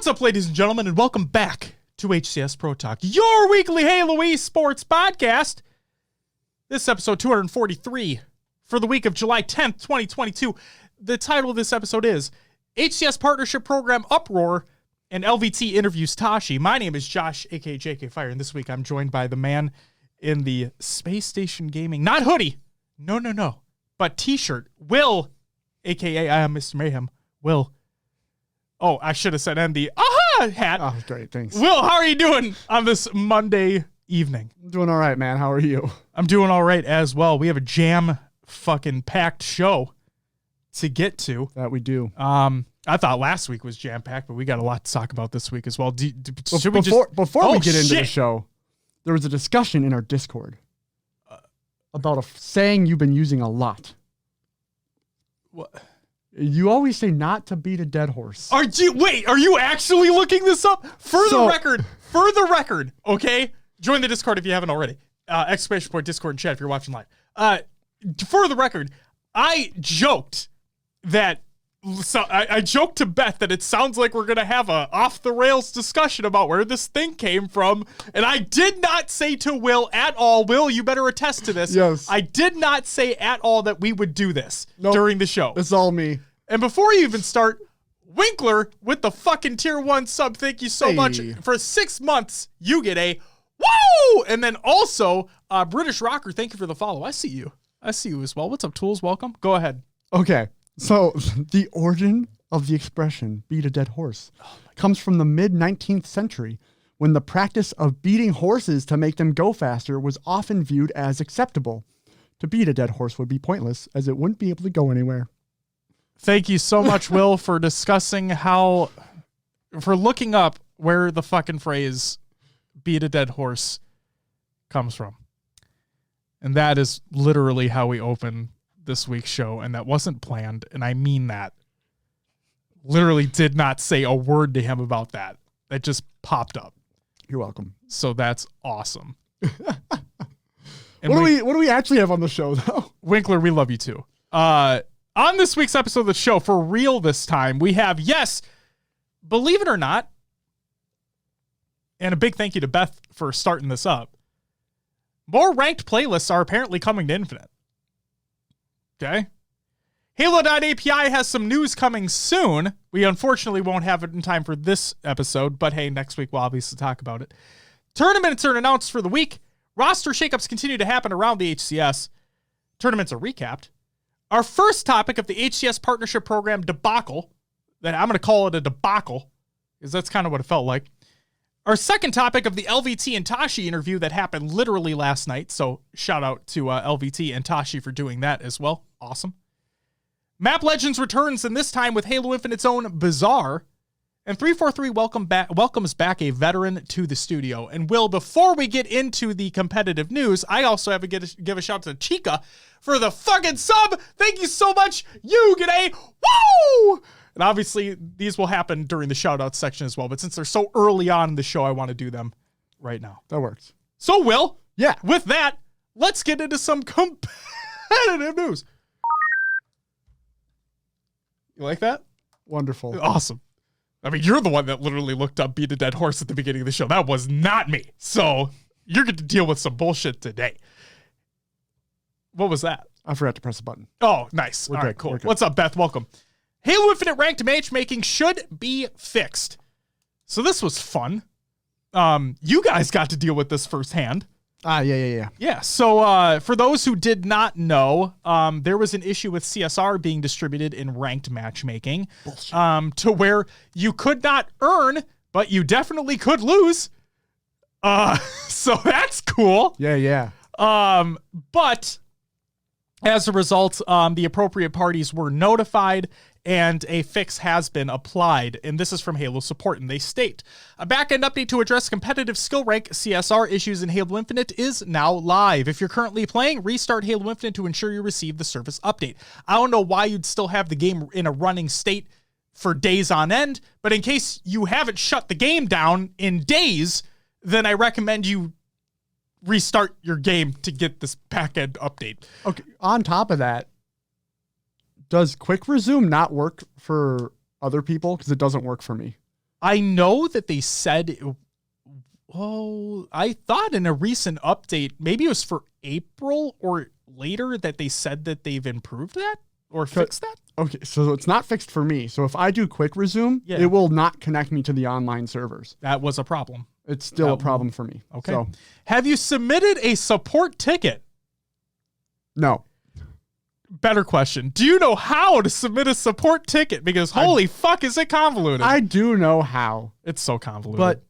What's up, ladies and gentlemen, and welcome back to HCS Pro Talk, your weekly Halo esports podcast. This is episode 243 for the week of July 10th, 2022. The title of this episode is HCS Partnership Program Uproar and LVT interviews Tashi. My name is Josh, aka JK Fire, and this week I'm joined by the man in the Space Station Gaming, not hoodie, no, but t-shirt, Will, aka I am Mr. Mayhem, Will. Oh, I should have said, and the hat. Oh, great. Thanks. Will, how are you doing on this Monday evening? I'm doing all right, man. How are you? I'm doing all right as well. We have a jam-fucking-packed show to get to. That we do. I thought last week was jam-packed, but we got a lot to talk about this week as well. Before we get into the show, there was a discussion in our Discord about a saying you've been using a lot. What? You always say not to beat a dead horse. Are you actually looking this up? For the record, okay? Join the Discord if you haven't already. Exclamation point Discord and chat if you're watching live. For the record, I joked that, so I joked to Beth that it sounds like we're going to have a off-the-rails discussion about where this thing came from, and I did not say to Will at all, Will, you better attest to this. Yes. I did not say at all that we would do this during the show. It's all me. And before you even start, Winkler with the fucking tier 1 sub, thank you so much. For 6 months, you get a woo! And then also, British Rocker, thank you for the follow. I see you as well. What's up, Tools? Welcome. Go ahead. Okay. So the origin of the expression beat a dead horse comes from the mid-19th century, when the practice of beating horses to make them go faster was often viewed as acceptable. To beat a dead horse would be pointless, as it wouldn't be able to go anywhere. Thank you so much, Will, for discussing for looking up where the fucking phrase beat a dead horse comes from. And that is literally how we open this week's show, and that wasn't planned, and I mean that. Literally did not say a word to him about that. That just popped up. You're welcome. So that's awesome. What do we actually have on the show, though? Winkler, we love you too. On this week's episode of the show, for real this time, we have, yes, believe it or not, and a big thank you to Beth for starting this up, more ranked playlists are apparently coming to Infinite. Okay? Halo.api has some news coming soon. We unfortunately won't have it in time for this episode, but hey, next week we'll obviously talk about it. Tournaments are announced for the week. Roster shakeups continue to happen around the HCS. Tournaments are recapped. Our first topic of the HCS Partnership Program debacle, that I'm going to call it a debacle, because that's kind of what it felt like. Our second topic of the LVT and Tashi interview that happened literally last night, so shout out to LVT and Tashi for doing that as well. Awesome. Map Legends returns, and this time with Halo Infinite's own Bazaar. And 343 welcomes back a veteran to the studio. And Will, before we get into the competitive news, I also have to give a shout to Chica for the fucking sub. Thank you so much. You get a woo! And obviously, these will happen during the shoutouts section as well. But since they're so early on in the show, I want to do them right now. That works. So, Will, yeah, with that, let's get into some competitive news. You like that? Wonderful. Awesome. I mean, you're the one that literally looked up beat a dead horse at the beginning of the show. That was not me. So you're going to deal with some bullshit today. What was that? I forgot to press a button. Oh, nice. All right, cool. What's up, Beth? Welcome. Halo Infinite ranked matchmaking should be fixed. So this was fun. You guys got to deal with this firsthand. Yeah. Yeah, so for those who did not know, there was an issue with CSR being distributed in ranked matchmaking to where you could not earn, but you definitely could lose. So that's cool. Yeah. But as a result, the appropriate parties were notified and a fix has been applied. And this is from Halo Support, and they state, a backend update to address competitive skill rank CSR issues in Halo Infinite is now live. If you're currently playing, restart Halo Infinite to ensure you receive the service update. I don't know why you'd still have the game in a running state for days on end, but in case you haven't shut the game down in days, then I recommend you restart your game to get this backend update. Okay, on top of that, does quick resume not work for other people? Because it doesn't work for me. I know that they said, I thought in a recent update, maybe it was for April or later, that they said that they've improved that or fixed that. Okay, so it's not fixed for me. So if I do quick resume, it will not connect me to the online servers. That was a problem. It's still a problem for me. Okay. So, have you submitted a support ticket? No. Better question. Do you know how to submit a support ticket? Because holy fuck, is it convoluted? I do know how. It's so convoluted. But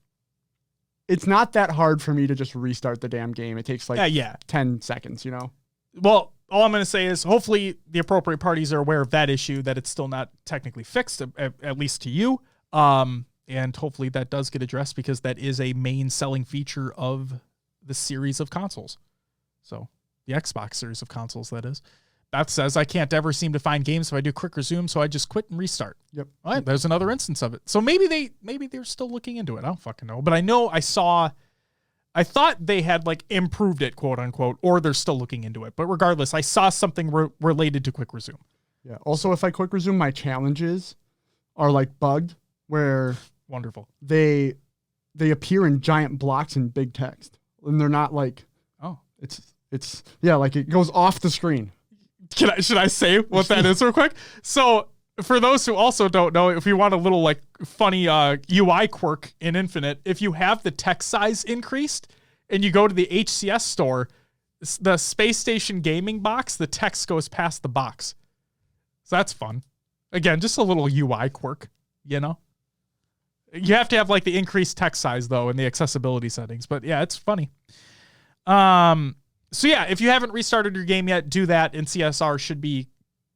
it's not that hard for me to just restart the damn game. It takes 10 seconds, you know? Well, all I'm going to say is hopefully the appropriate parties are aware of that issue, that it's still not technically fixed, at least to you. And hopefully that does get addressed, because that is a main selling feature of the series of consoles. So the Xbox series of consoles, that is. Beth says, I can't ever seem to find games if I do quick resume, so I just quit and restart. Yep. All right, there's another instance of it. So maybe they're still looking into it. I don't fucking know. But I know I thought they had like improved it, quote unquote, or they're still looking into it. But regardless, I saw something related to quick resume. Yeah. Also, if I quick resume, my challenges are like bugged, where wonderful. They appear in giant blocks in big text, and they're not like, it's like it goes off the screen. Should I say what that is real quick? So for those who also don't know, if you want a little like funny UI quirk in Infinite, if you have the text size increased and you go to the HCS store, the Space Station gaming box, the text goes past the box. So that's fun. Again, just a little UI quirk, you know? You have to have like the increased text size though in the accessibility settings, but yeah, it's funny. So yeah, if you haven't restarted your game yet, do that, and CSR should be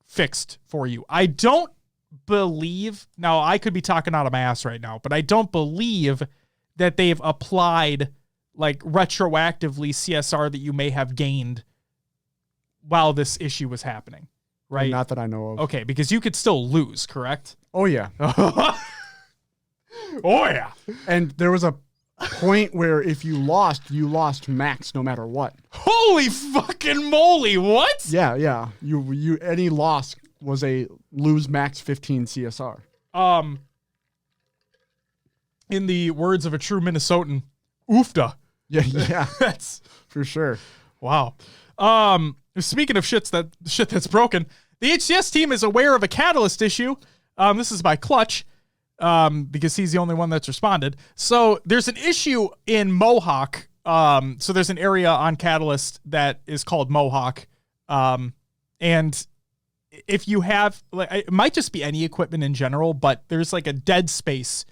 fixed for you. I don't believe, now I could be talking out of my ass right now, but I don't believe that they've applied like retroactively CSR that you may have gained while this issue was happening, right? Not that I know of. Okay, because you could still lose, correct? Oh yeah. Oh yeah. And there was a point where if you lost max no matter what. Holy fucking moly, what? Yeah. You any loss was a lose max 15 CSR. In the words of a true Minnesotan, oofda. Yeah. That's for sure. Wow. Speaking of shit that's broken, the HCS team is aware of a catalyst issue. This is by Clutch. Because he's the only one that's responded. So there's an issue in Mohawk. So there's an area on Catalyst that is called Mohawk. And if you have, like, it might just be any equipment in general, but there's like a dead space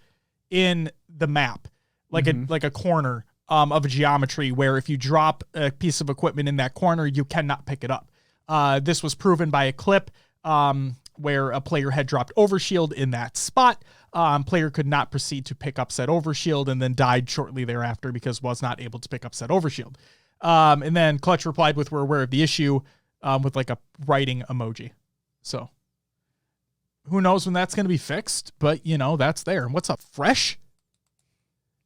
in the map, like a corner of a geometry where if you drop a piece of equipment in that corner, you cannot pick it up. This was proven by a clip where a player had dropped overshield in that spot. Player could not proceed to pick up said overshield and then died shortly thereafter because was not able to pick up said overshield. And then Clutch replied with, we're aware of the issue, with like a writing emoji. So who knows when that's going to be fixed, but you know, that's there. And what's up, Fresh?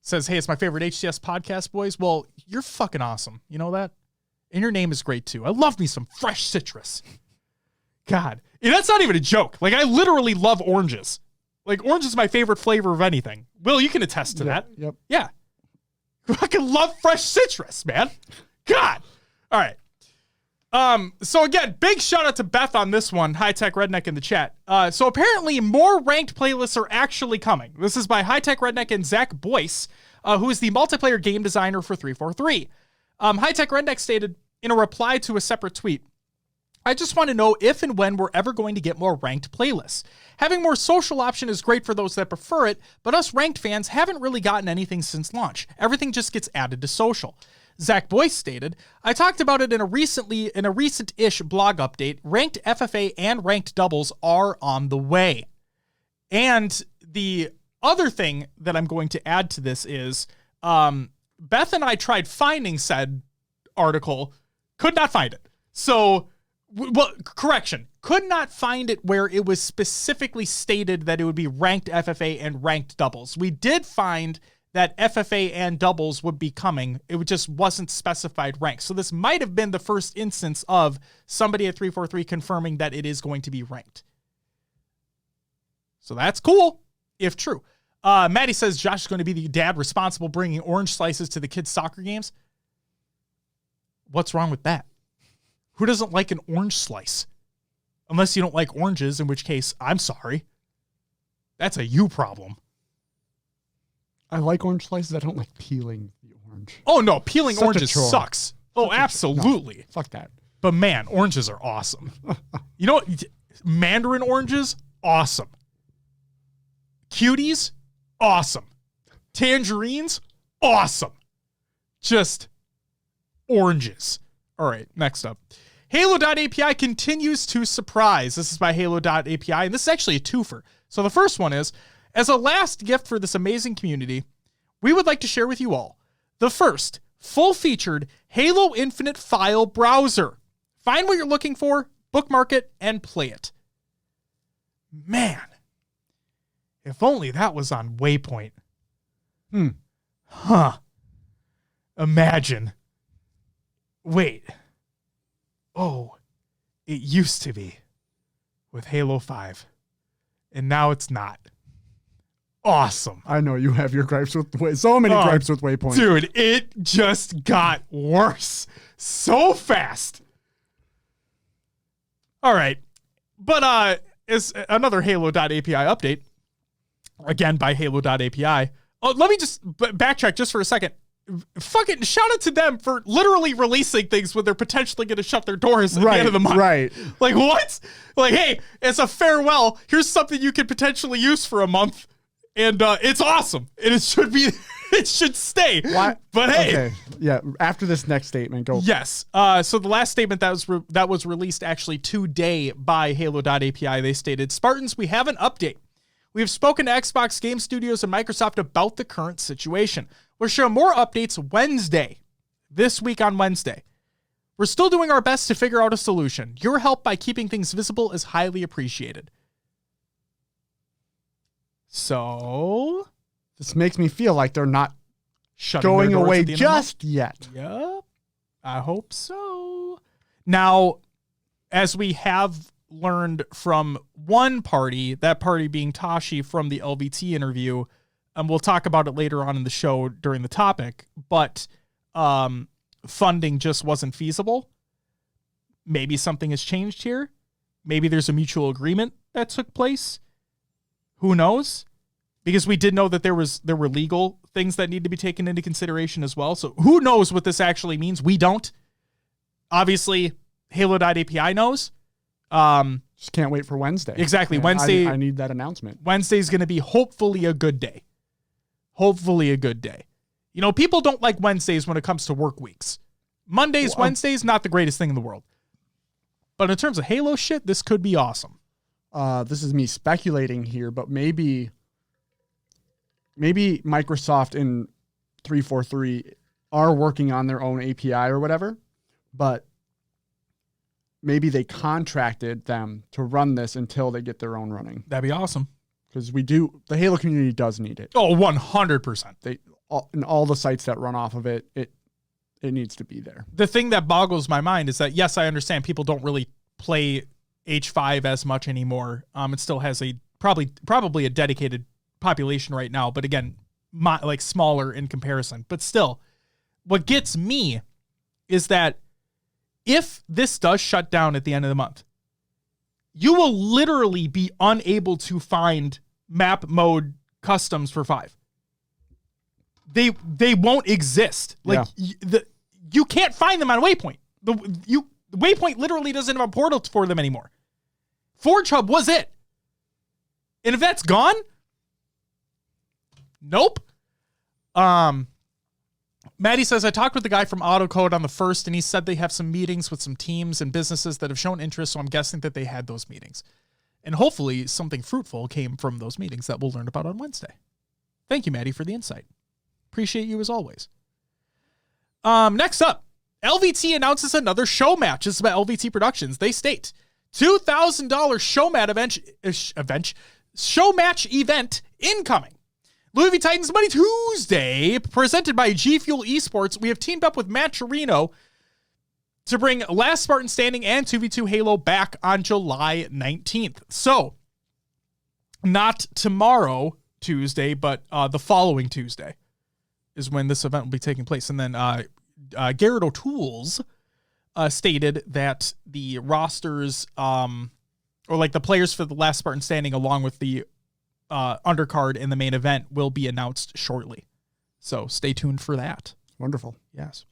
Says, hey, it's my favorite HCS podcast, boys. Well, you're fucking awesome. You know that? And your name is great too. I love me some fresh citrus. God, and that's not even a joke. Like, I literally love oranges. Like, orange is my favorite flavor of anything. Will, you can attest to that. Yep. Yeah. I fucking love fresh citrus, man. God. All right. So again, big shout out to Beth on this one. High Tech Redneck in the chat. So apparently more ranked playlists are actually coming. This is by High Tech Redneck and Zach Boyce, who is the multiplayer game designer for 343. High Tech Redneck stated in a reply to a separate tweet, I just want to know if and when we're ever going to get more ranked playlists. Having more social option is great for those that prefer it, but us ranked fans haven't really gotten anything since launch. Everything just gets added to social. Zach Boyce stated, I talked about it in a recent-ish blog update. Ranked FFA and ranked doubles are on the way. And the other thing that I'm going to add to this is, Beth and I tried finding said article, could not find it. So, well, correction, could not find it where it was specifically stated that it would be ranked FFA and ranked doubles. We did find that FFA and doubles would be coming. It just wasn't specified rank. So this might have been the first instance of somebody at 343 confirming that it is going to be ranked. So that's cool, if true. Maddie says Josh is going to be the dad responsible bringing orange slices to the kids' soccer games. What's wrong with that? Who doesn't like an orange slice? Unless you don't like oranges, in which case, I'm sorry. That's a you problem. I like orange slices. I don't like peeling the orange. Oh, no. Peeling Such a oranges chore. sucks. Oh, absolutely. No, fuck that. But man, oranges are awesome. You know what? Mandarin oranges, awesome. Cuties, awesome. Tangerines, awesome. Just oranges. All right, next up. Halo.api continues to surprise. This is by Halo.api, and this is actually a twofer. So the first one is, as a last gift for this amazing community, we would like to share with you all the first full-featured Halo Infinite file browser. Find what you're looking for, bookmark it, and play it. Man, if only that was on Waypoint. Huh. Imagine. Wait. Oh, it used to be with Halo 5, and now it's not. Awesome. I know you have your gripes with so many gripes with Waypoint. Dude, it just got worse so fast. All right. But is another Halo.api update, again by Halo.api. Oh, let me just backtrack just for a second. Fucking shout out to them for literally releasing things when they're potentially going to shut their doors at the end of the month. Right. Like, what? Like, hey, as a farewell, here's something you could potentially use for a month. And it's awesome. And it should be, it should stay. Why? But hey. Okay. Yeah. After this next statement, go. Yes. So the last statement that was released actually today by Halo.api, they stated, Spartans, we have an update. We have spoken to Xbox Game Studios and Microsoft about the current situation. We'll share more updates Wednesday, this week on Wednesday. We're still doing our best to figure out a solution. Your help by keeping things visible is highly appreciated. So, this makes me feel like they're not shutting going their doors away at the end of the month. just yet. Yep. I hope so. Now, as we have learned from one party, that party being Tashi from the LVT interview, and we'll talk about it later on in the show during the topic, but funding just wasn't feasible. Maybe something has changed here. Maybe there's a mutual agreement that took place. Who knows? Because we did know that there were legal things that need to be taken into consideration as well. So who knows what this actually means? We don't. Obviously, Halo.api knows. Just can't wait for Wednesday. Exactly. Yeah, Wednesday. I need that announcement. Wednesday's going to be hopefully a good day. Hopefully a good day. You know, people don't like Wednesdays when it comes to work weeks. Mondays, Wednesdays, not the greatest thing in the world. But in terms of Halo shit, this could be awesome. This is me speculating here, but maybe Microsoft in 343 are working on their own API or whatever, but maybe they contracted them to run this until they get their own running. That'd be awesome. Because the Halo community does need it. Oh, 100%. And all the sites that run off of it needs to be there. The thing that boggles my mind is that, yes, I understand people don't really play H5 as much anymore. It still has a probably a dedicated population right now, but again, like smaller in comparison. But still, what gets me is that if this does shut down at the end of the month, you will literally be unable to find map mode customs for 5. They won't exist. Like you can't find them on Waypoint. Waypoint literally doesn't have a portal for them anymore. Forge Hub was it. And if that's gone, nope. Maddie says, I talked with the guy from AutoCode on the 1st, and he said they have some meetings with some teams and businesses that have shown interest, so I'm guessing that they had those meetings. And hopefully something fruitful came from those meetings that we'll learn about on Wednesday. Thank you, Maddie, for the insight. Appreciate you as always. Next up, LVT announces another show match. This is by LVT Productions. They state, $2,000 show match event incoming. Louis V Titans Money Tuesday, presented by G Fuel Esports. We have teamed up with Matt Chirino to bring Last Spartan Standing and 2v2 Halo back on July 19th. So, not tomorrow, Tuesday, but the following Tuesday is when this event will be taking place. And then Garrett O'Toole's stated that the rosters, or like the players for the last Spartan standing, along with the undercard in the main event, will be announced shortly. So stay tuned for that. Wonderful. Yes.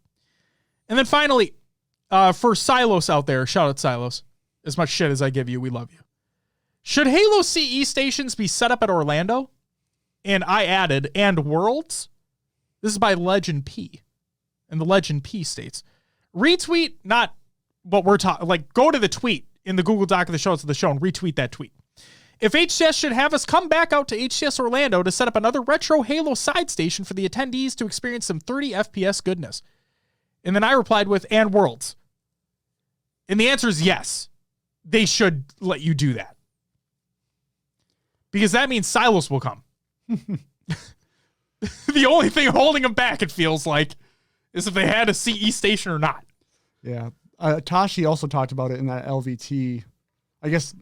And then finally, for Silos out there, shout out Silos. As much shit as I give you, we love you. Should Halo CE stations be set up at Orlando? And I added, and Worlds? This is by Legend P. And the Legend P states, retweet, not what we're talking, like go to the tweet in the Google Doc of the show and retweet that tweet. If HCS should have us come back out to HCS Orlando to set up another retro Halo side station for the attendees to experience some 30 FPS goodness. And then I replied with, and Worlds. And the answer is yes. They should let you do that. Because that means Silos will come. The only thing holding them back, it feels like, is if they had a CE station or not. Yeah. Tashi also talked about it in that LVT. I guess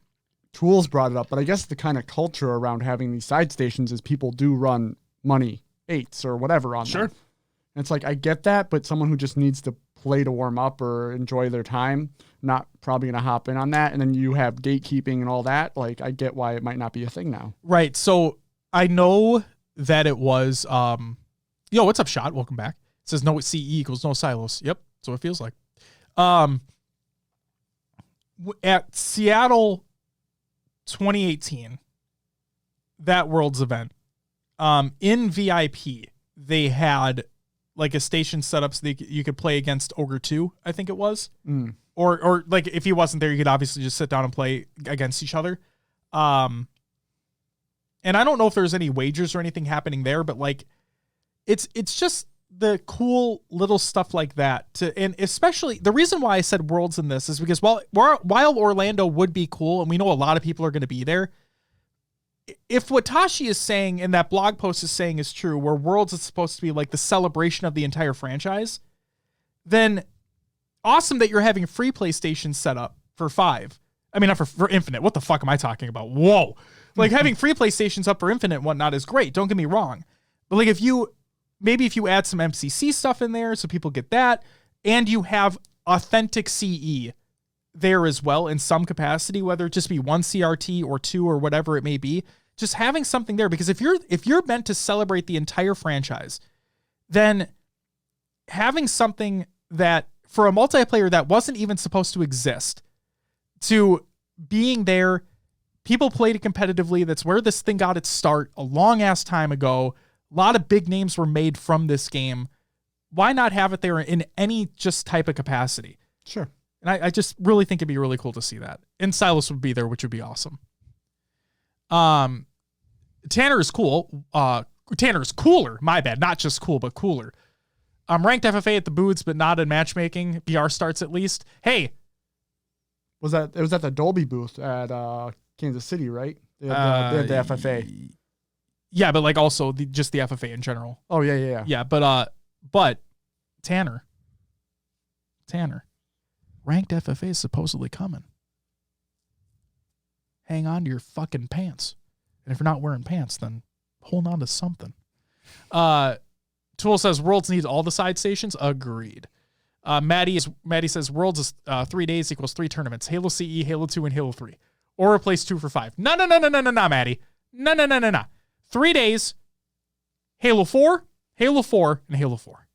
Tools brought it up, but I guess the kind of culture around having these side stations is people do run money 8s or whatever on them. And it's like, I get that, but someone who just needs to play to warm up or enjoy their time, not probably going to hop in on that. And then you have gatekeeping and all that. Like, I get why it might not be a thing now. Right. So I know that it was, yo, what's up, Shot? Welcome back. It says no CE equals no Silos. Yep. That's what it feels like. At Seattle 2018, that Worlds event, in VIP, they had like a station set up so you could play against Ogre 2, I think it was. Or like if he wasn't there, you could obviously just sit down and play against each other. And I don't know if there's any wagers or anything happening there, but like it's just the cool little stuff like that and especially the reason why I said Worlds in this is because while Orlando would be cool and we know a lot of people are going to be there, if what Tashi is saying in that blog post is saying is true, where Worlds is supposed to be like the celebration of the entire franchise, then awesome that you're having free PlayStation set up for 5. I mean, not for Infinite. What the fuck am I talking about? Whoa. Like having free PlayStations up for Infinite and whatnot is great. Don't get me wrong. But like if you add some MCC stuff in there so people get that, and you have authentic CE there as well in some capacity, whether it just be 1 CRT or 2 or whatever it may be, just having something there. Because if you're meant to celebrate the entire franchise, then having something that for a multiplayer that wasn't even supposed to exist to being there, people played it competitively. That's where this thing got its start a long ass time ago. A lot of big names were made from this game. Why not have it there in any just type of capacity? Sure. And I just really think it'd be really cool to see that. And Silas would be there, which would be awesome. Tanner is cool. Tanner is cooler. My bad. Not just cool, but cooler. Ranked FFA at the booths, but not in matchmaking. BR starts at least. Hey. It was at the Dolby booth at Kansas City, right? They had the FFA. Yeah, but like also just the FFA in general. Oh yeah. Yeah, but Tanner, ranked FFA is supposedly coming. Hang on to your fucking pants, and if you're not wearing pants, then hold on to something. Tool says Worlds needs all the side stations. Agreed. Maddie says Worlds is 3 days equals 3 tournaments: Halo CE, Halo 2, and Halo 3, or replace 2 for 5. No, Maddie. No. 3 days, Halo 4, and Halo 4.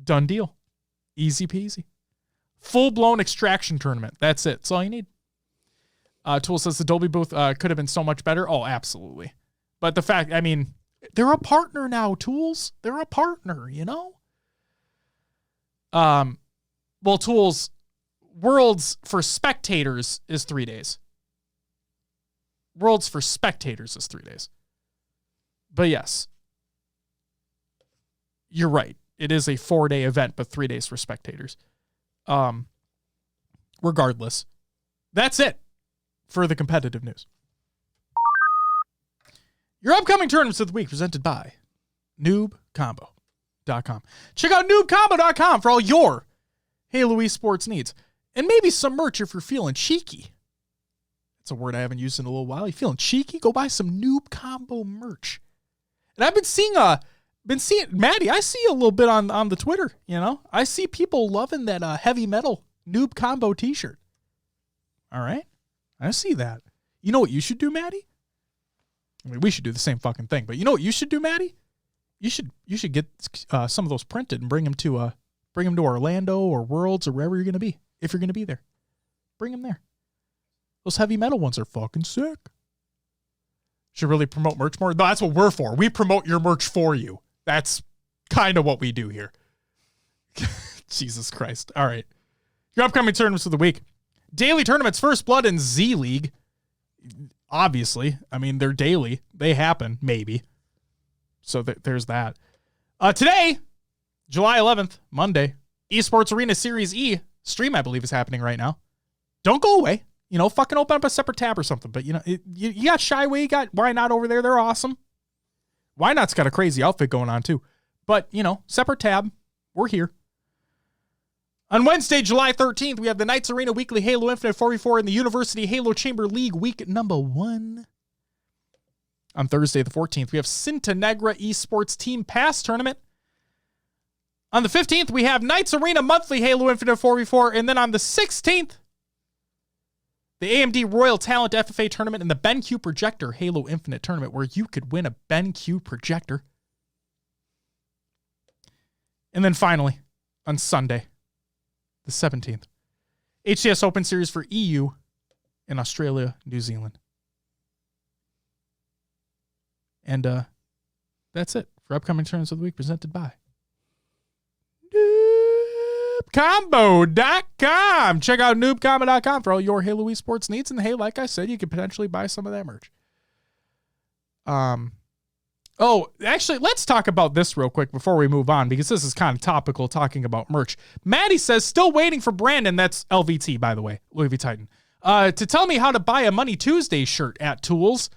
Done deal. Easy peasy. Full-blown extraction tournament. That's it. That's all you need. Tool says the Dolby booth could have been so much better. Oh, absolutely. But the fact, I mean, they're a partner now, Tools. They're a partner, you know? Well, Tools, Worlds for spectators is 3 days. Worlds for spectators is 3 days. But yes, you're right. It is a 4-day event, but 3 days for spectators. Regardless, that's it for the competitive news. Your upcoming tournaments of the week presented by noobcombo.com. Check out noobcombo.com for all your Halo esports needs, and maybe some merch if you're feeling cheeky. That's a word I haven't used in a little while. You feeling cheeky? Go buy some Noob Combo merch. And I've been seeing Maddie, I see a little bit on the Twitter, you know? I see people loving that heavy metal Noob Combo t-shirt. All right? I see that. You know what you should do, Maddie? I mean, we should do the same fucking thing, but you know what you should do, Maddie? You should get some of those printed and bring them to Orlando or Worlds or wherever you're going to be. If you're going to be there, bring them there. Those heavy metal ones are fucking sick. Should really promote merch more. No, that's what we're for. We promote your merch for you. That's kind of what we do here. Jesus Christ. All right. Your upcoming tournaments of the week. Daily tournaments, First Blood and Z League. Obviously. I mean, they're daily. They happen, maybe. So there's that. Today, July 11th, Monday, Esports Arena Series E stream, I believe, is happening right now. Don't go away. You know, fucking open up a separate tab or something. But, you know, you got Shyway, you got Why Not over there. They're awesome. Why Not's got a crazy outfit going on, too. But, you know, separate tab. We're here. On Wednesday, July 13th, we have the Knights Arena Weekly Halo Infinite 4v4 in the University Halo Chamber League week number 1. On Thursday, the 14th, we have Cinta Negra Esports Team Pass Tournament. On the 15th, we have Knights Arena Monthly Halo Infinite 4v4. And then on the 16th, the AMD Royal Talent FFA Tournament and the BenQ Projector Halo Infinite Tournament, where you could win a BenQ Projector. And then finally, on Sunday, the 17th, HCS Open Series for EU in Australia, New Zealand. And that's it for upcoming tournaments of the week presented by noobcombo.com. Check out noobcombo.com for all your Halo esports needs. And hey, like I said, you could potentially buy some of that merch. Oh, actually, let's talk about this real quick before we move on, because this is kind of topical, talking about merch. Maddie says, still waiting for Brandon, that's LVT, by the way, Louis V. Titan, to tell me how to buy a Money Tuesday shirt at Tools.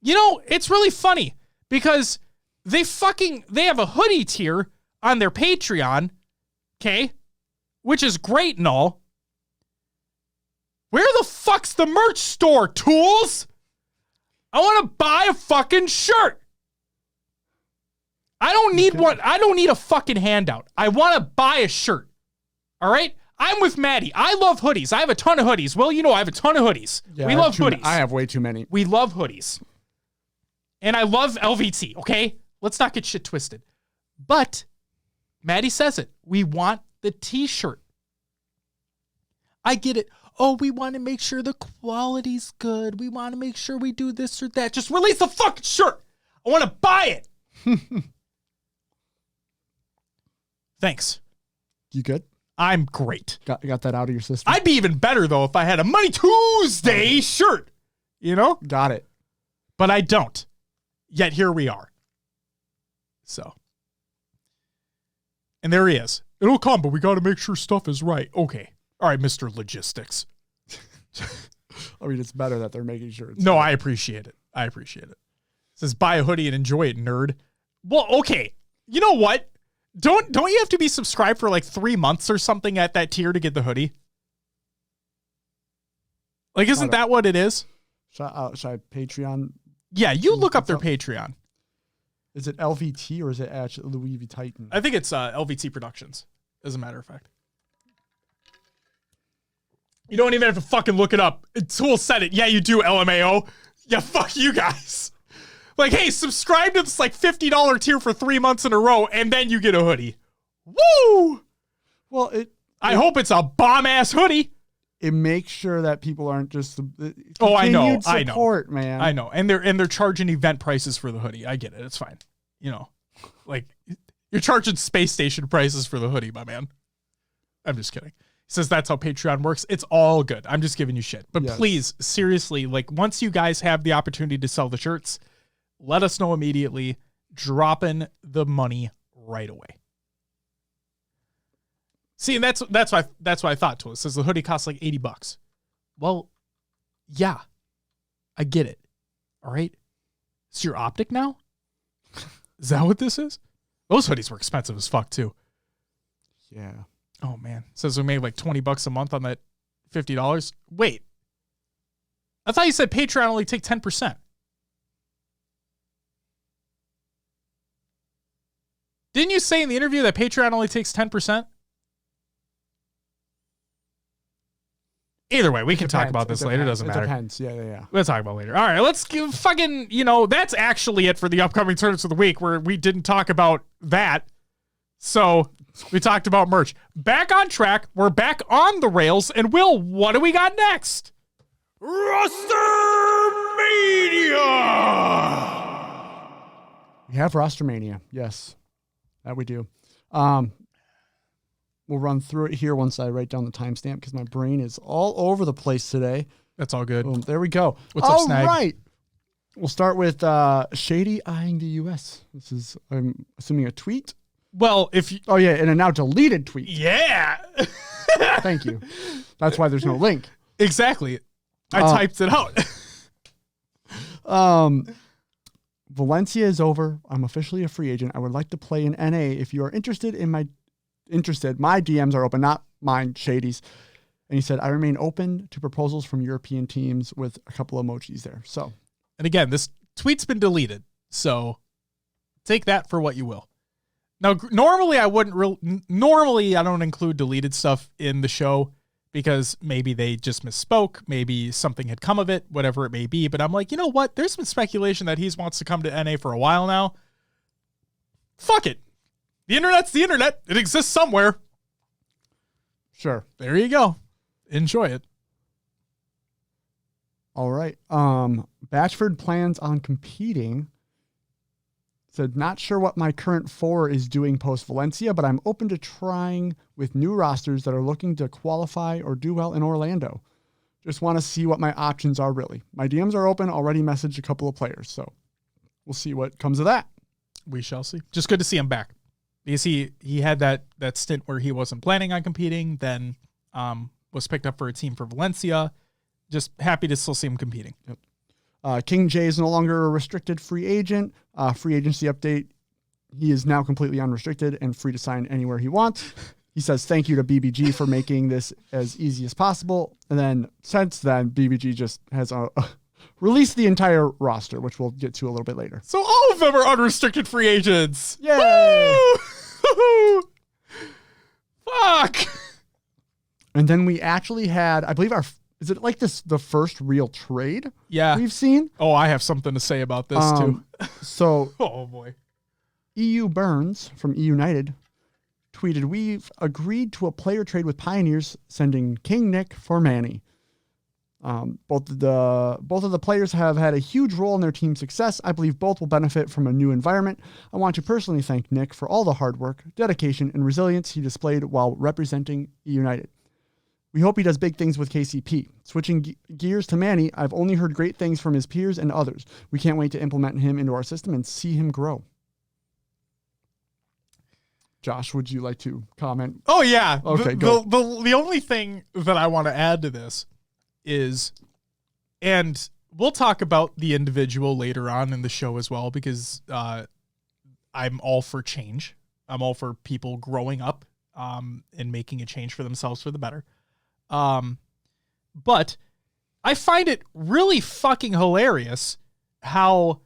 You know, it's really funny because they have a hoodie tier on their Patreon, okay, which is great and all. Where the fuck's the merch store, Tools? I want to buy a fucking shirt. I don't need one. I don't need a fucking handout. I want to buy a shirt. All right? I'm with Maddie. I love hoodies. I have a ton of hoodies. Well, you know, I have a ton of hoodies. Yeah, we love hoodies. I have way too many. We love hoodies. And I love LVT, okay? Let's not get shit twisted. But Maddie says it. We want the t-shirt. I get it. Oh, we want to make sure the quality's good. We want to make sure we do this or that. Just release the fucking shirt. I want to buy it. Thanks. You good? I'm great. Got that out of your system? I'd be even better, though, if I had a Money Tuesday shirt. You know? Got it. But I don't. Yet here we are. So. And there he is. It'll come, but we got to make sure stuff is right. Okay. All right, Mr. Logistics. I mean, it's better that they're making sure it's No, I appreciate it. It says buy a hoodie and enjoy it, nerd. Well, okay. You know what? Don't you have to be subscribed for like 3 months or something at that tier to get the hoodie? Like, isn't that what it is? Should I Patreon? Yeah, you look up their Patreon. Is it LVT or is it actually Louis V. Titan? I think it's LVT Productions, as a matter of fact. You don't even have to fucking look it up. Tool said it. Yeah, you do, LMAO. Yeah, fuck you guys. Like, hey, subscribe to this like $50 tier for 3 months in a row, and then you get a hoodie. Woo! Well, I hope it's a bomb-ass hoodie. It makes sure that people aren't just I know, support, man. I know. And they're charging event prices for the hoodie. I get it. It's fine. You know, like you're charging space station prices for the hoodie, my man. I'm just kidding. He says that's how Patreon works. It's all good. I'm just giving you shit. But yes. Please, seriously, like once you guys have the opportunity to sell the shirts, let us know immediately. Dropping the money right away. See, and that's what I thought to us. It says the hoodie costs like $80. Well, yeah, I get it. All right. It's your optic now? Is that what this is? Those hoodies were expensive as fuck too. Yeah. Oh man. It says we made like $20 a month on that $50. Wait. I thought you said Patreon only take 10%. Didn't you say in the interview that Patreon only takes 10%? Either way, we can talk about this later. It doesn't matter. It depends. Yeah. We'll talk about it later. All right, let's give fucking, that's actually it for the upcoming tournaments of the week where we didn't talk about that. So we talked about merch. Back on track. We're back on the rails. And Will, what do we got next? Rostermania! We have Rostermania. Yes, that we do. We'll run through it here once I write down the timestamp because my brain is all over the place today. That's all good. Boom, there we go. What's up, Snag? All right. We'll start with Shady eyeing the U.S. This is, I'm assuming, a tweet. Well, if you... Oh, yeah, and a now deleted tweet. Yeah. Thank you. That's why there's no link. Exactly. I typed it out. Valencia is over. I'm officially a free agent. I would like to play in NA. If you are interested, my DMs are open, not mine, Shady's. And he said, I remain open to proposals from European teams with a couple emojis there. So, and again, this tweet's been deleted. So take that for what you will. Now, normally I don't include deleted stuff in the show because maybe they just misspoke. Maybe something had come of it, whatever it may be. But I'm like, you know what? There's been speculation that he wants to come to NA for a while now. Fuck it. The internet's the internet. It exists somewhere. Sure. There you go. Enjoy it. All right. Batchford plans on competing. Said, not sure what my current four is doing post Valencia, but I'm open to trying with new rosters that are looking to qualify or do well in Orlando. Just want to see what my options are really. My DMs are open. Already messaged a couple of players, so we'll see what comes of that. We shall see. Just good to see him back. Because he had that stint where he wasn't planning on competing, then was picked up for a team for Valencia. Just happy to still see him competing. Yep. King J is no longer a restricted free agent. Free agency update. He is now completely unrestricted and free to sign anywhere he wants. He says, thank you to BBG for making this as easy as possible. And then since then, BBG just has released the entire roster, which we'll get to a little bit later. So all of them are unrestricted free agents. Yay! Fuck. And then we actually had, I believe is it like the first real trade we've seen? Oh, I have something to say about this too. So, oh boy. EU Burns from E United tweeted, we've agreed to a player trade with Pioneers, sending King Nick for Manny. Both of the players have had a huge role in their team's success. I believe both will benefit from a new environment. I want to personally thank Nick for all the hard work, dedication, and resilience he displayed while representing E United. We hope he does big things with KCP. Switching gears to Manny, I've only heard great things from his peers and others. We can't wait to implement him into our system and see him grow. Josh, would you like to comment? Oh, yeah. Okay, go. The only thing that I want to add to this is, and we'll talk about the individual later on in the show as well, because I'm all for change. I'm all for people growing up and making a change for themselves for the better. But I find it really fucking hilarious how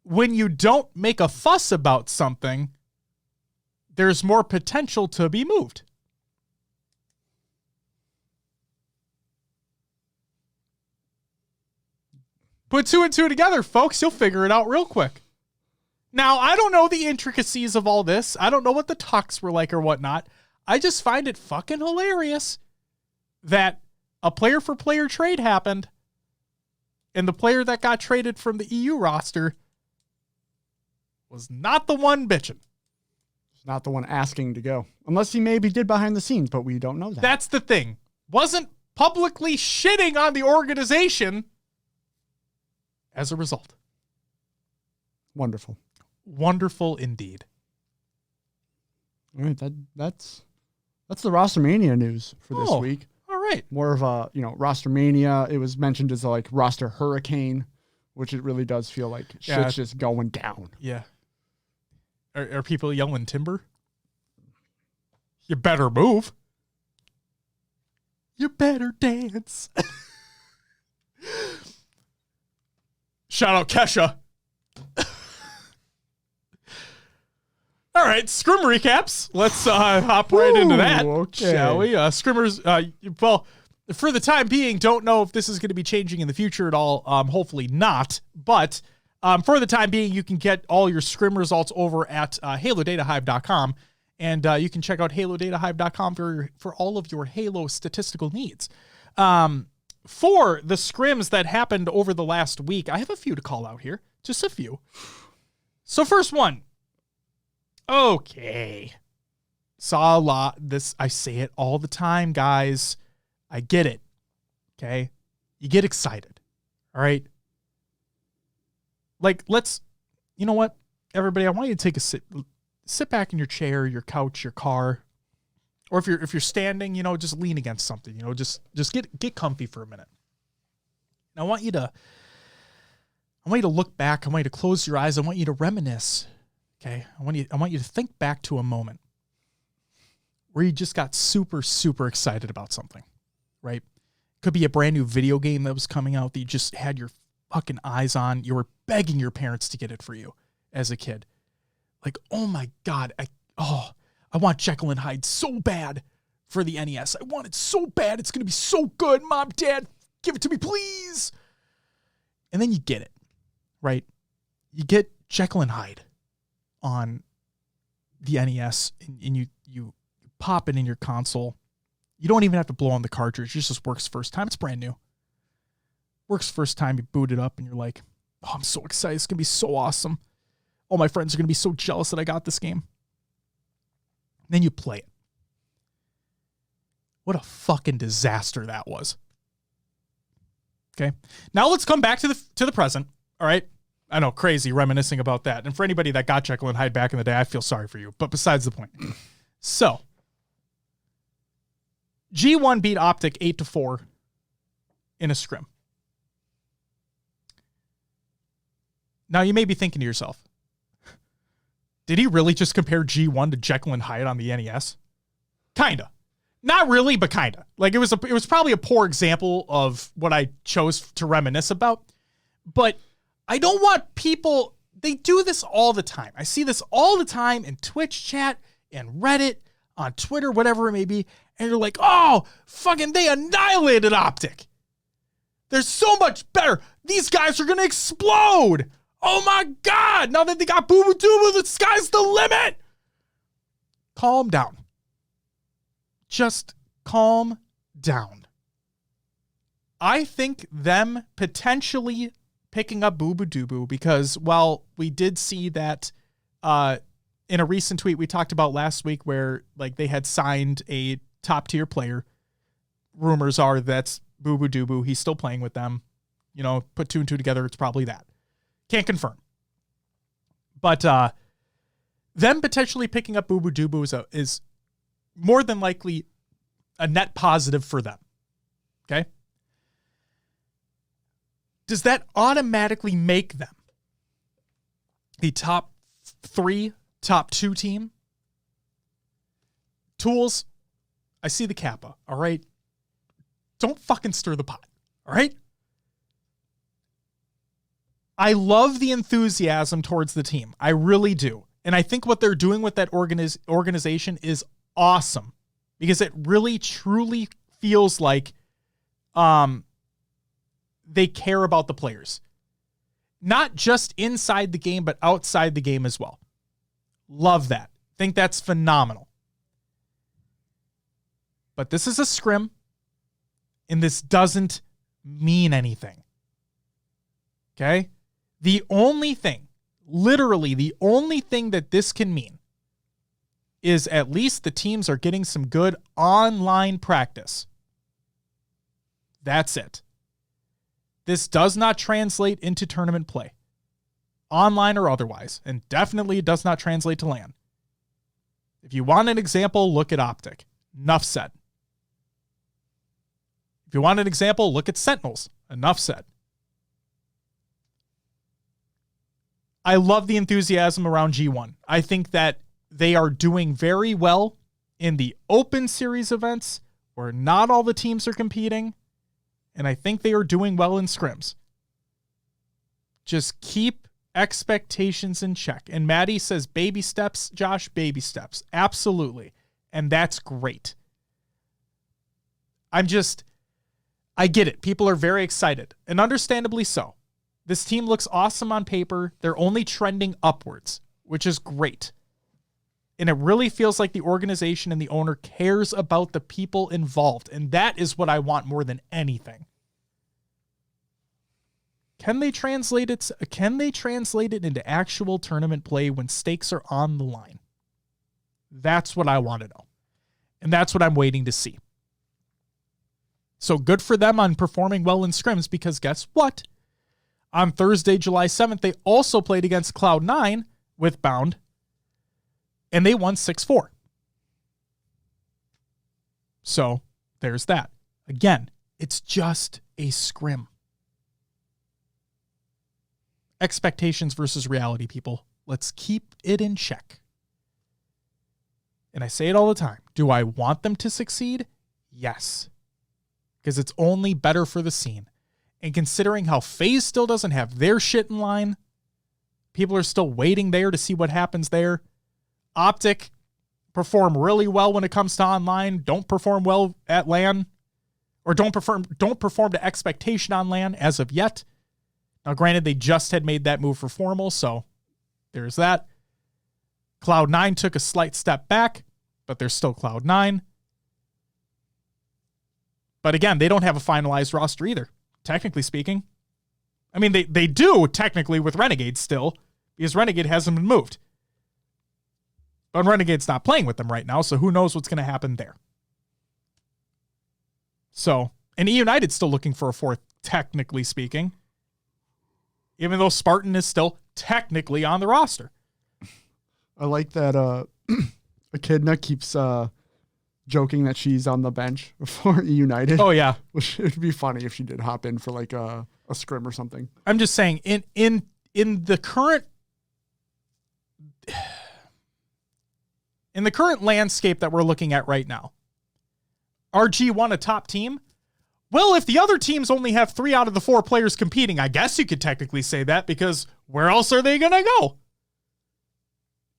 when you don't make a fuss about something, there's more potential to be moved. Put two and two together, folks. You'll figure it out real quick. Now, I don't know the intricacies of all this. I don't know what the talks were like or whatnot. I just find it fucking hilarious that a player-for-player trade happened and the player that got traded from the EU roster was not the one bitching. Not the one asking to go. Unless he maybe did behind the scenes, but we don't know that. That's the thing. Wasn't publicly shitting on the organization as a result. Wonderful. Wonderful indeed. All right, that's the Rostermania news for this week. All right. More of a, Rostermania. It was mentioned as like roster hurricane, which it really does feel like shit's just going down. Yeah. Are people yelling timber? You better move. You better dance. Shout out Kesha. All right, scrim recaps. Let's hop right into that, shall we? Scrimmers, well, for the time being, don't know if this is going to be changing in the future at all. Hopefully not. But for the time being, you can get all your scrim results over at HaloDataHive.com. And you can check out HaloDataHive.com for all of your Halo statistical needs. For the scrims that happened over the last week, I have a few to call out here. Just a few. So first one. Okay. Saw a lot. I say it all the time, guys. I get it. Okay. You get excited. All right. Like, you know what? Everybody, I want you to take a sit back in your chair, your couch, your car, or if you're standing, just lean against something, just get comfy for a minute. And I want you to look back. I want you to close your eyes. I want you to reminisce. Okay. I want you to think back to a moment where you just got super, super excited about something, right? Could be a brand new video game that was coming out that you just had your fucking eyes on. You were begging your parents to get it for you as a kid. Like, oh my God, I want Jekyll and Hyde so bad for the NES. I want it so bad. It's going to be so good. Mom, Dad, give it to me, please. And then you get it, right? You get Jekyll and Hyde on the NES and you pop it in your console. You don't even have to blow on the cartridge. It just works first time. It's brand new. Works first time. You boot it up and you're like, oh, I'm so excited. It's going to be so awesome. All my friends are going to be so jealous that I got this game. And then you play it. What a fucking disaster that was. Okay. Now let's come back to the present. All right. I know, crazy reminiscing about that. And for anybody that got Jekyll and Hyde back in the day, I feel sorry for you. But besides the point. So, G1 beat Optic 8-4 in a scrim. Now you may be thinking to yourself, did he really just compare G1 to Jekyll and Hyde on the NES? Kinda. Not really, but kinda. Like it was probably a poor example of what I chose to reminisce about. But I don't want people, they do this all the time. I see this all the time in Twitch chat and Reddit, on Twitter, whatever it may be. And you're like, oh, fucking they annihilated Optic. They're so much better. These guys are going to explode. Oh my God. Now that they got Boo Boo Doo Boo, the sky's the limit. Calm down. Just calm down. I think them potentially picking up Boo Boo Doo Boo because while we did see that in a recent tweet we talked about last week where like they had signed a top tier player, rumors are that's Boo Boo Doo Boo. He's still playing with them. Put two and two together. It's probably that. Can't confirm. But them potentially picking up Boo Boo Doo Boo is more than likely a net positive for them. Okay? Does that automatically make them the top 3, top 2 team? Tools, I see the Kappa, all right? Don't fucking stir the pot, all right? I love the enthusiasm towards the team. I really do. And I think what they're doing with that organization is awesome because it really, truly feels like they care about the players. Not just inside the game, but outside the game as well. Love that. Think that's phenomenal. But this is a scrim, and this doesn't mean anything. Okay? The only thing, literally the only thing that this can mean is at least the teams are getting some good online practice. That's it. This does not translate into tournament play, online or otherwise, and definitely it does not translate to LAN. If you want an example, look at Optic. Enough said. If you want an example, look at Sentinels. Enough said. I love the enthusiasm around G1. I think that they are doing very well in the open series events where not all the teams are competing. And I think they are doing well in scrims. Just keep expectations in check. And Maddie says baby steps, Josh, baby steps. Absolutely. And that's great. I get it. People are very excited, and understandably so. This team looks awesome on paper. They're only trending upwards, which is great. And it really feels like the organization and the owner cares about the people involved. And that is what I want more than anything. Can they translate it into actual tournament play when stakes are on the line? That's what I want to know. And that's what I'm waiting to see. So good for them on performing well in scrims, because guess what? On Thursday, July 7th, they also played against Cloud9 with Bound, and they won 6-4. So there's that. Again, it's just a scrim. Expectations versus reality, people. Let's keep it in check. And I say it all the time. Do I want them to succeed? Yes. Because it's only better for the scene. And considering how FaZe still doesn't have their shit in line, people are still waiting there to see what happens there. Optic perform really well when it comes to online, don't perform well at LAN, or don't perform to expectation on LAN as of yet. Now, granted, they just had made that move for formal, so there's that. Cloud9 took a slight step back, but they're still Cloud9. But again, they don't have a finalized roster either, technically speaking. I mean, they do technically with Renegade still, because Renegade hasn't been moved. But Renegade's not playing with them right now, so who knows what's going to happen there. So, and E-United's still looking for a fourth, technically speaking, even though Spartan is still technically on the roster. I like that Echidna keeps joking that she's on the bench for United. Oh, yeah. Which would be funny if she did hop in for like a scrim or something. I'm just saying, in the current landscape that we're looking at right now, RG won a top team. Well, if the other teams only have 3 out of the 4 players competing, I guess you could technically say that, because where else are they going to go?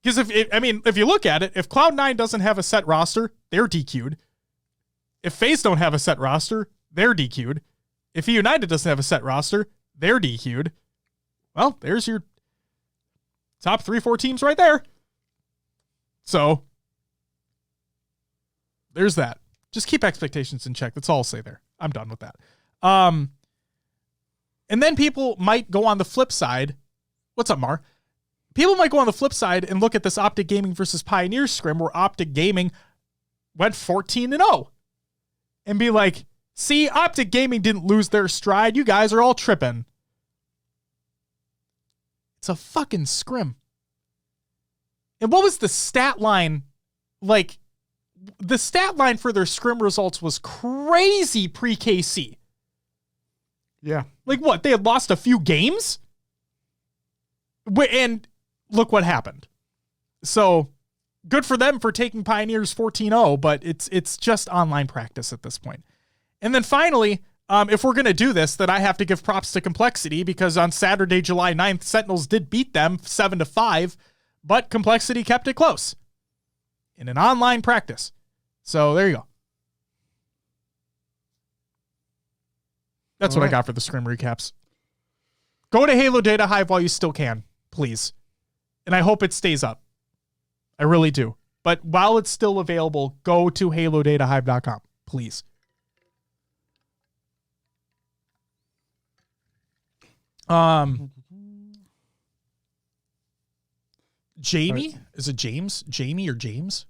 Because if you look at it, if Cloud9 doesn't have a set roster, they're DQ'd. If FaZe don't have a set roster, they're DQ'd. If United doesn't have a set roster, they're DQ'd. Well, there's your top 3-4 teams right there. So there's that. Just keep expectations in check. That's all I'll say there. I'm done with that. And then people might go on the flip side. What's up, Mar? People might go on the flip side and look at this Optic Gaming versus Pioneer scrim where Optic Gaming went 14-0 and be like, see, Optic Gaming didn't lose their stride. You guys are all tripping. It's a fucking scrim. And what was the stat line? Like, the stat line for their scrim results was crazy pre-KC. Yeah. Like what? They had lost a few games? And look what happened. So good for them for taking Pioneers 14-0, but it's just online practice at this point. And then finally, if we're going to do this, then I have to give props to Complexity, because on Saturday, July 9th, Sentinels did beat them 7-5, but Complexity kept it close in an online practice. So there you go. That's all what I got for the scrim recaps. Go to Halo Data Hive while you still can, please. And I hope it stays up. I really do. But while it's still available, go to halodatahive.com, please. Jamie? Right. Is it James? Jamie or James?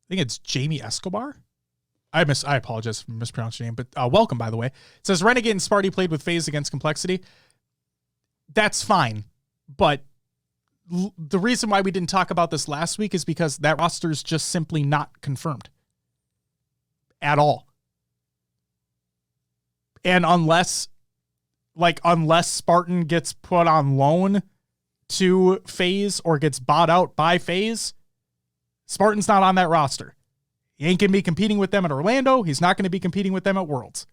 I think it's Jamie Escobar. I apologize for mispronouncing your name, but welcome, by the way. It says Renegade and Sparty played with FaZe against Complexity. That's fine, but the reason why we didn't talk about this last week is because that roster is just simply not confirmed at all. And unless Spartan gets put on loan to FaZe or gets bought out by FaZe, Spartan's not on that roster. He ain't going to be competing with them at Orlando. He's not going to be competing with them at Worlds.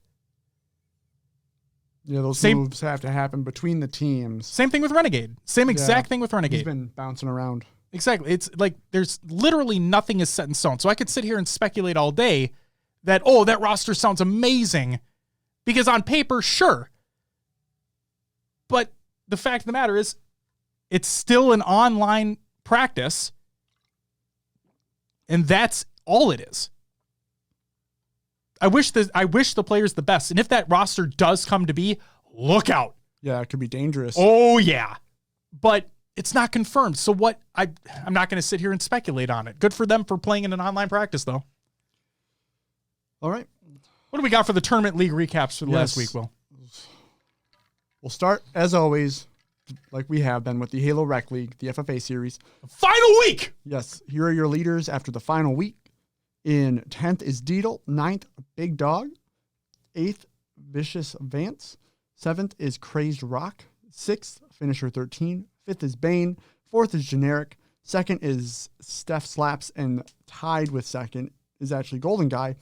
Yeah, those Same- moves have to happen between the teams. Same thing with Renegade. Same exact thing with He's Renegade. been bouncing around. Exactly. It's like there's literally nothing is set in stone. So I could sit here and speculate all day that, oh, that roster sounds amazing because on paper, sure. But the fact of the matter is it's still an online practice and that's all it is. I wish the players the best. And if that roster does come to be, look out. Yeah, it could be dangerous. Oh, yeah. But it's not confirmed. So what? I'm not going to sit here and speculate on it. Good for them for playing in an online practice, though. All right. What do we got for the tournament league recaps for the last week, Will? We'll start, as always, like we have been with the Halo Rec League, the FFA series. Final week! Yes, here are your leaders after the final week. In 10th is Deedle. 9th, Big Dog. 8th, Vicious Vance. 7th is Crazed Rock. 6th, Finisher 13. 5th is Bane. 4th is Generic. 2nd is Steph Slaps. And tied with 2nd is actually Golden Guy.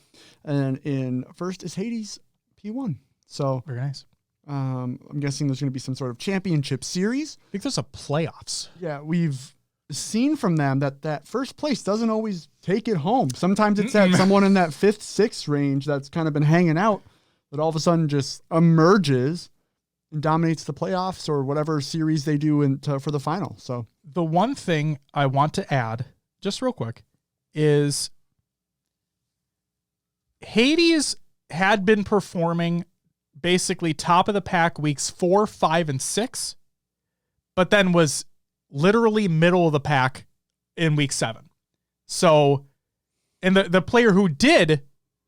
And in 1st is Hades P1. So Very nice. I'm guessing there's going to be some sort of championship series. I think there's a playoffs. Yeah, we've seen from them that first place doesn't always take it home. Sometimes it's that someone in that 5th, 6th range that's kind of been hanging out that all of a sudden just emerges and dominates the playoffs or whatever series they do for the final. So The one thing I want to add, just real quick, is Hades had been performing basically top of the pack weeks 4, 5, and 6, but then was literally middle of the pack in week 7. So, and the player who did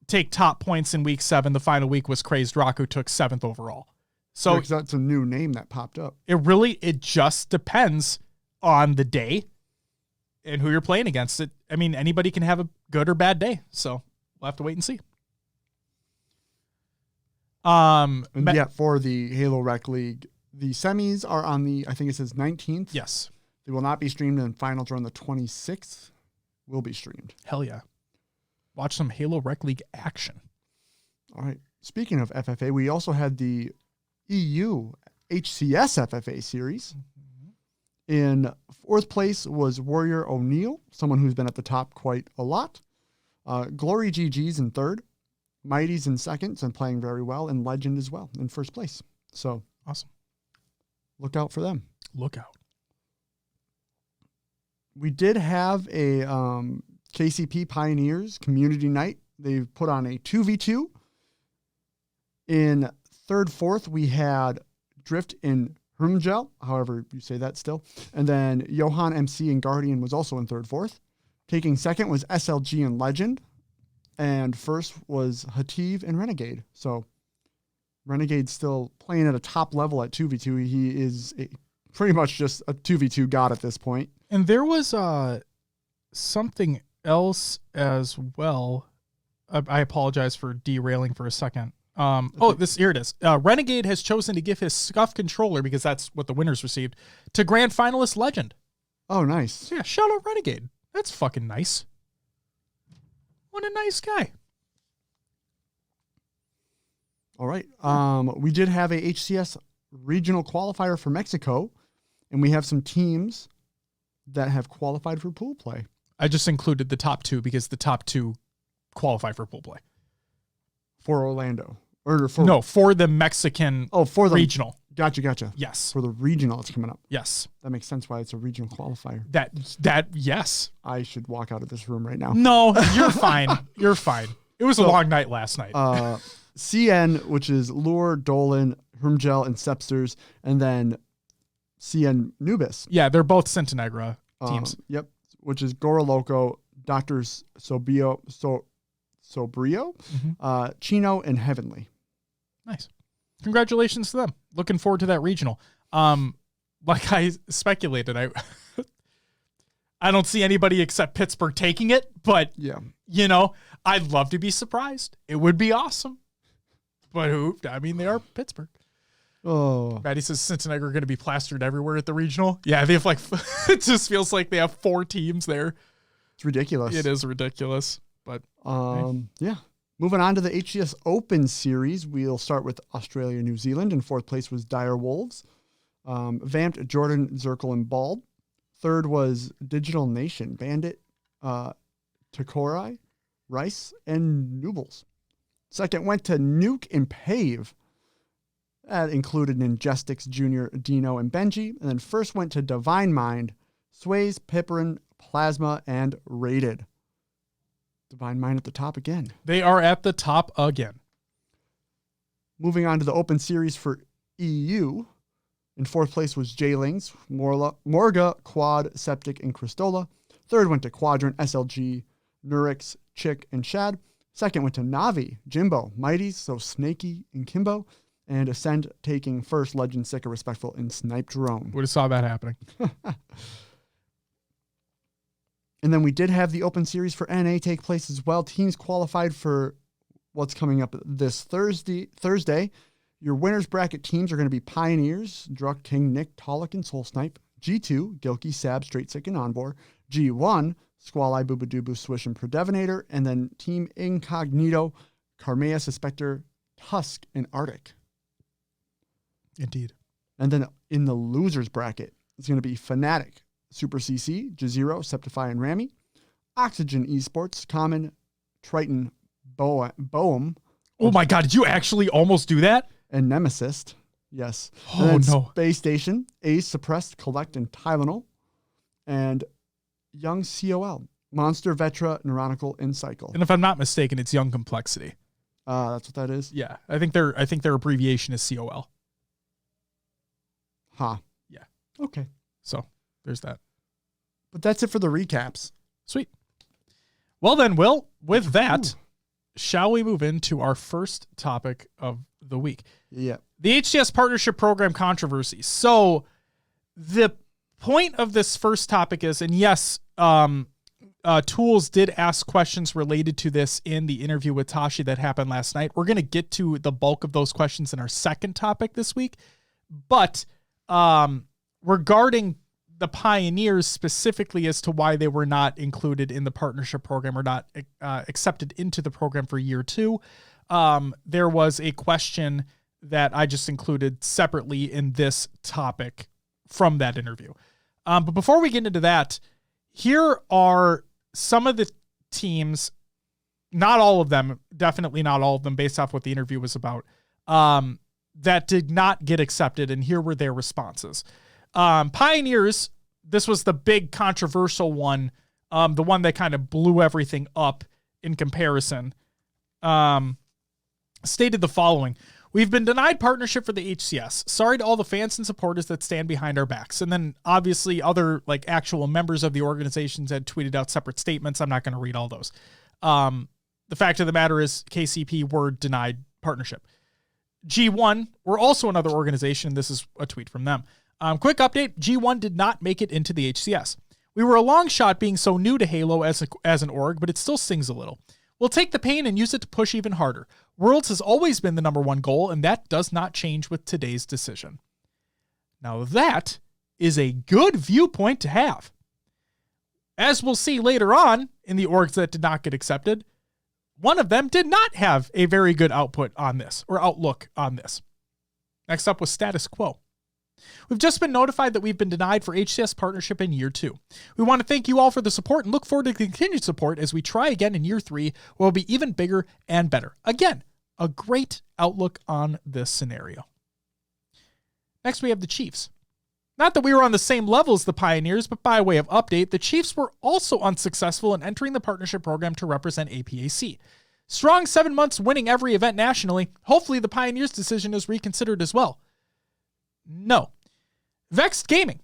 take top points in week 7, the final week, was Crazed Rock, who took 7th overall. So that's a new name that popped up. it just depends on the day and who you're playing against. I mean, anybody can have a good or bad day. So we'll have to wait and see. For the Halo Rec League, the semis are on I think it says 19th. Yes. They will not be streamed, and finals are on the 26th. Will be streamed. Hell yeah. Watch some Halo Rec League action. All right. Speaking of FFA, we also had the EU HCS FFA series. In 4th place was Warrior O'Neill, someone who's been at the top quite a lot. Glory GG's in 3rd. Mighty's in 2nd and playing very well, and Legend as well in 1st place. So awesome. Look out for them. Look out. We did have a KCP Pioneers community night. They put on a 2v2. In 3rd, 4th, we had Drift in Hermgel, however you say that still. And then Johan MC and Guardian was also in 3rd, 4th. Taking 2nd was SLG and Legend. And 1st was Hativ and Renegade. So Renegade's still playing at a top level at 2v2. He is pretty much just a 2v2 god at this point. And there was something else as well. I apologize for derailing for a second. Here it is. Renegade has chosen to give his Scuff controller, because that's what the winners received, to grand finalist Legend. Oh, nice. So yeah, shout out Renegade. That's fucking nice. What a nice guy. All right. We did have a HCS regional qualifier for Mexico, and we have some teams that have qualified for pool play. I just included the top 2 because the top 2 qualify for pool play. For Orlando. For the Mexican for the regional. Gotcha. Yes. For the regional, it's coming up. Yes. That makes sense why it's a regional qualifier. Yes. I should walk out of this room right now. No, you're fine. You're fine. It was a long night last night. CN, which is Lure, Dolan, Hermgel, and Sepsters, and then CN Nubis. Yeah, they're both Centenegra teams. Yep. Which is Gora Loco, Dr. Sobrio, Chino, and Heavenly. Nice. Congratulations to them. Looking forward to that regional. Like I speculated, I don't see anybody except Pittsburgh taking it, but yeah, I'd love to be surprised. It would be awesome. But they are Pittsburgh. Oh. Maddie says Cincinnati are going to be plastered everywhere at the regional. Yeah, they have it just feels like they have 4 teams there. It's ridiculous. It is ridiculous. But yeah. Moving on to the HCS Open Series, we'll start with Australia, New Zealand. In fourth place was Dire Wolves. Vamped, Jordan, Zirkle, and Bald. Third was Digital Nation, Bandit, Takorai, Rice, and Noobles. Second went to Nuke and Pave. That included Ninjestics, Junior, Dino, and Benji. And then first went to Divine Mind, Sways, Piperin, Plasma, and Rated. Divine Mind at the top again. They are at the top again. Moving on to the Open Series for EU. In fourth place was J-Lings, Morga, Quad, Septic, and Cristola. Third went to Quadrant, SLG, Nurix, Chick, and Shad. Second went to Navi, Jimbo, Mighties, so Snaky and Kimbo. And Ascend taking first, Legend, Sika, Respectful, and Snipe Drone. Would have saw that happening. And then we did have the Open Series for NA take place as well. Teams qualified for what's coming up this Thursday. Your winners bracket teams are going to be Pioneers, Druck, King, Nick, Tolic, and Soul Snipe. G2, Gilkey, Sab, Straight Sick, and Onbor. G1, Squall Eye, Boobadooboo, Swish, and Predevinator. And then Team Incognito, Carmea, Suspector, Tusk, and Arctic. Indeed. And then in the losers bracket, it's going to be Fnatic, Super CC, Jazero, Septify, and Rami. Oxygen Esports, Common, Triton, Boehm. Oh my God, did you actually almost do that? And Nemesis. Yes. Oh, no. Space Station, Ace, Suppressed, Collect, and Tylenol. And Young COL, Monster, Vetra, Neuronical, and Cycle. And if I'm not mistaken, it's Young Complexity. That's what that is? Yeah, I think their abbreviation is COL. Huh. Yeah. Okay. So there's that. But that's it for the recaps. Sweet. Well then, Will, with that, shall we move into our first topic of the week? Yeah. The HCS Partnership Program controversy. So the point of this first topic is, and yes, Tools did ask questions related to this in the interview with Tashi that happened last night. We're going to get to the bulk of those questions in our second topic this week. But regarding the Pioneers specifically as to why they were not included in the partnership program or not accepted into the program for year two, there was a question that I just included separately in this topic from that interview. But before we get into that, here are some of the teams, not all of them, definitely not all of them based off what the interview was about, that did not get accepted, and here were their responses. Pioneers, this was the big controversial one, the one that kind of blew everything up in comparison, stated the following: "We've been denied partnership for the HCS. Sorry to all the fans and supporters that stand behind our backs." And then obviously other like actual members of the organizations had tweeted out separate statements. I'm not going to read all those. The fact of the matter is KCP were denied partnership. G1 were also another organization. This is a tweet from them. Quick update. G1 did not make it into the HCS. We were a long shot being so new to Halo as an org, but it still stings a little. We'll take the pain and use it to push even harder. Worlds has always been the number one goal, and that does not change with today's decision. Now that is a good viewpoint to have. As we'll see later on in the orgs that did not get accepted, one of them did not have a very good output on this or outlook on this. Next up was Status Quo. We've just been notified that we've been denied for HCS partnership in year 2. We want to thank you all for the support and look forward to continued support as we try again in year 3, where we'll be even bigger and better. Again, a great outlook on this scenario. Next, we have the Chiefs. Not that we were on the same level as the Pioneers, but by way of update, the Chiefs were also unsuccessful in entering the partnership program to represent APAC. Strong 7 months winning every event nationally. Hopefully the Pioneers' decision is reconsidered as well. No. Vexed Gaming.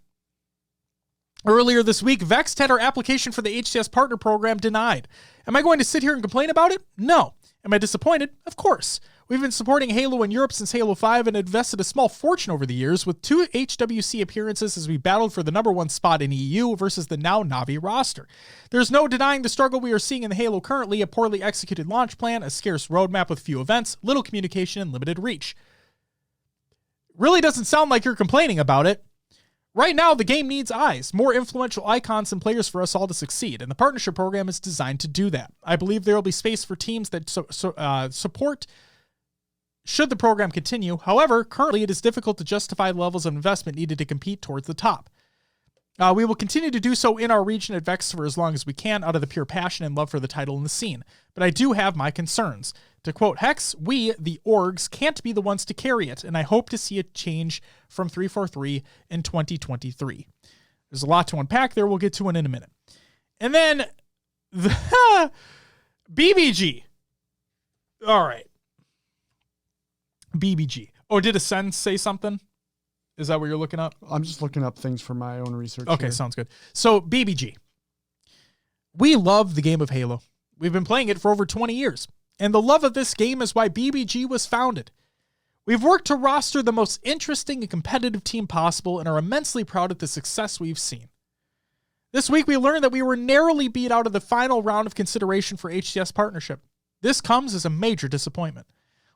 Earlier this week, Vexed had our application for the HCS Partner Program denied. Am I going to sit here and complain about it? No. Am I disappointed? Of course. We've been supporting Halo in Europe since Halo 5 and invested a small fortune over the years with 2 HWC appearances as we battled for the number 1 spot in EU versus the now Navi roster. There's no denying the struggle we are seeing in the Halo currently: a poorly executed launch plan, a scarce roadmap with few events, little communication, and limited reach. Really doesn't sound like you're complaining about it. Right now, the game needs eyes, more influential icons and players for us all to succeed, and the partnership program is designed to do that. I believe there will be space for teams that support should the program continue. However, currently it is difficult to justify the levels of investment needed to compete towards the top. We will continue to do so in our region at Vex for as long as we can out of the pure passion and love for the title and the scene. But I do have my concerns. To quote Hex, we, the orgs, can't be the ones to carry it, and I hope to see a change from 343 in 2023. There's a lot to unpack there. We'll get to it in a minute. And then the BBG. All right. BBG. Oh, did Ascend say something? Is that what you're looking up? I'm just looking up things for my own research. Okay, here. Sounds good. So, BBG. We love the game of Halo. We've been playing it for over 20 years. And the love of this game is why BBG was founded. We've worked to roster the most interesting and competitive team possible and are immensely proud of the success we've seen. This week, we learned that we were narrowly beat out of the final round of consideration for HCS Partnership. This comes as a major disappointment.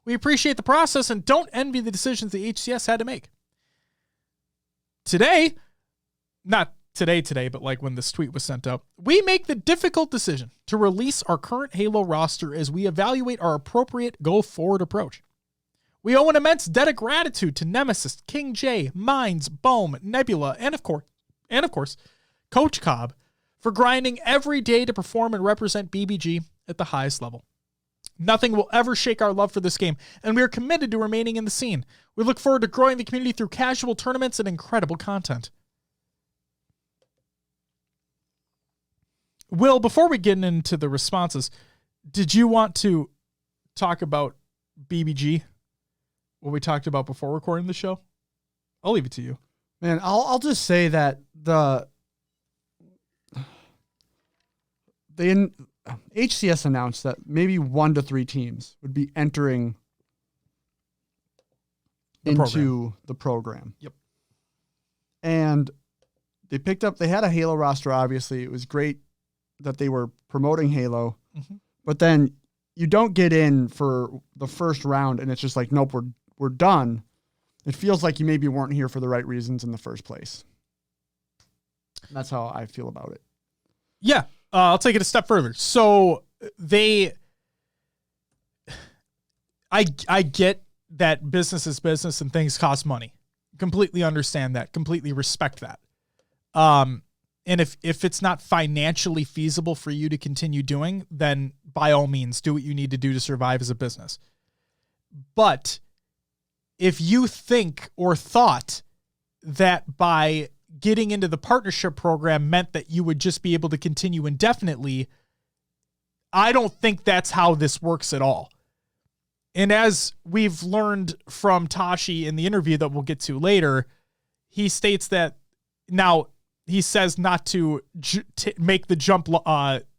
We appreciate the process and don't envy the decisions the HCS had to make. Today, not today, but like when this tweet was sent out, we make the difficult decision to release our current Halo roster as we evaluate our appropriate go-forward approach. We owe an immense debt of gratitude to Nemesis, King J, Mines, Bohm, Nebula, and of course, Coach Cobb for grinding every day to perform and represent BBG at the highest level. Nothing will ever shake our love for this game, and we are committed to remaining in the scene. We look forward to growing the community through casual tournaments and incredible content. Will, before we get into the responses, did you want to talk about BBG? What we talked about before recording the show? I'll leave it to you. Man, I'll just say that the HCS announced that maybe 1 to 3 teams would be entering into the program. Yep. And they had a Halo roster, obviously. It was great that they were promoting Halo. Mm-hmm. But then you don't get in for the first round and it's just like, nope, we're done. It feels like you maybe weren't here for the right reasons in the first place. That's how I feel about it. Yeah. I'll take it a step further. So I get that business is business and things cost money. Completely understand that. Completely respect that. And if it's not financially feasible for you to continue doing, then by all means, do what you need to do to survive as a business. But if you think or thought that by getting into the partnership program meant that you would just be able to continue indefinitely, I don't think that's how this works at all. And as we've learned from Tashi in the interview that we'll get to later, he states that now he says not to make the jump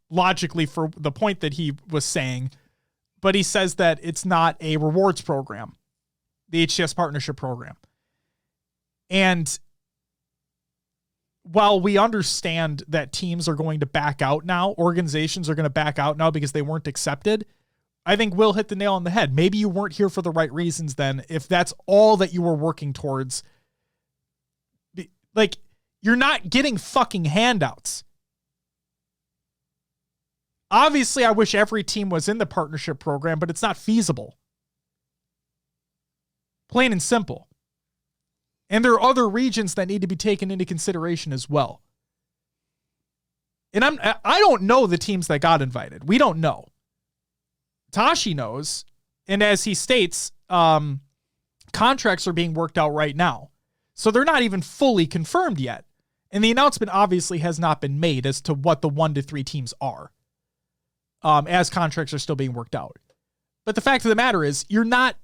logically for the point that he was saying, but he says that it's not a rewards program, the HCS Partnership Program. And while we understand that teams are going to back out now, organizations are going to back out now because they weren't accepted, I think Will hit the nail on the head. Maybe you weren't here for the right reasons then, if that's all that you were working towards. Like, you're not getting fucking handouts. Obviously, I wish every team was in the partnership program, but it's not feasible. Plain and simple. And there are other regions that need to be taken into consideration as well. And I don't know the teams that got invited. We don't know. Tashi knows. And as he states, contracts are being worked out right now. So they're not even fully confirmed yet. And the announcement obviously has not been made as to what the 1 to 3 teams are, as contracts are still being worked out. But the fact of the matter is, you're not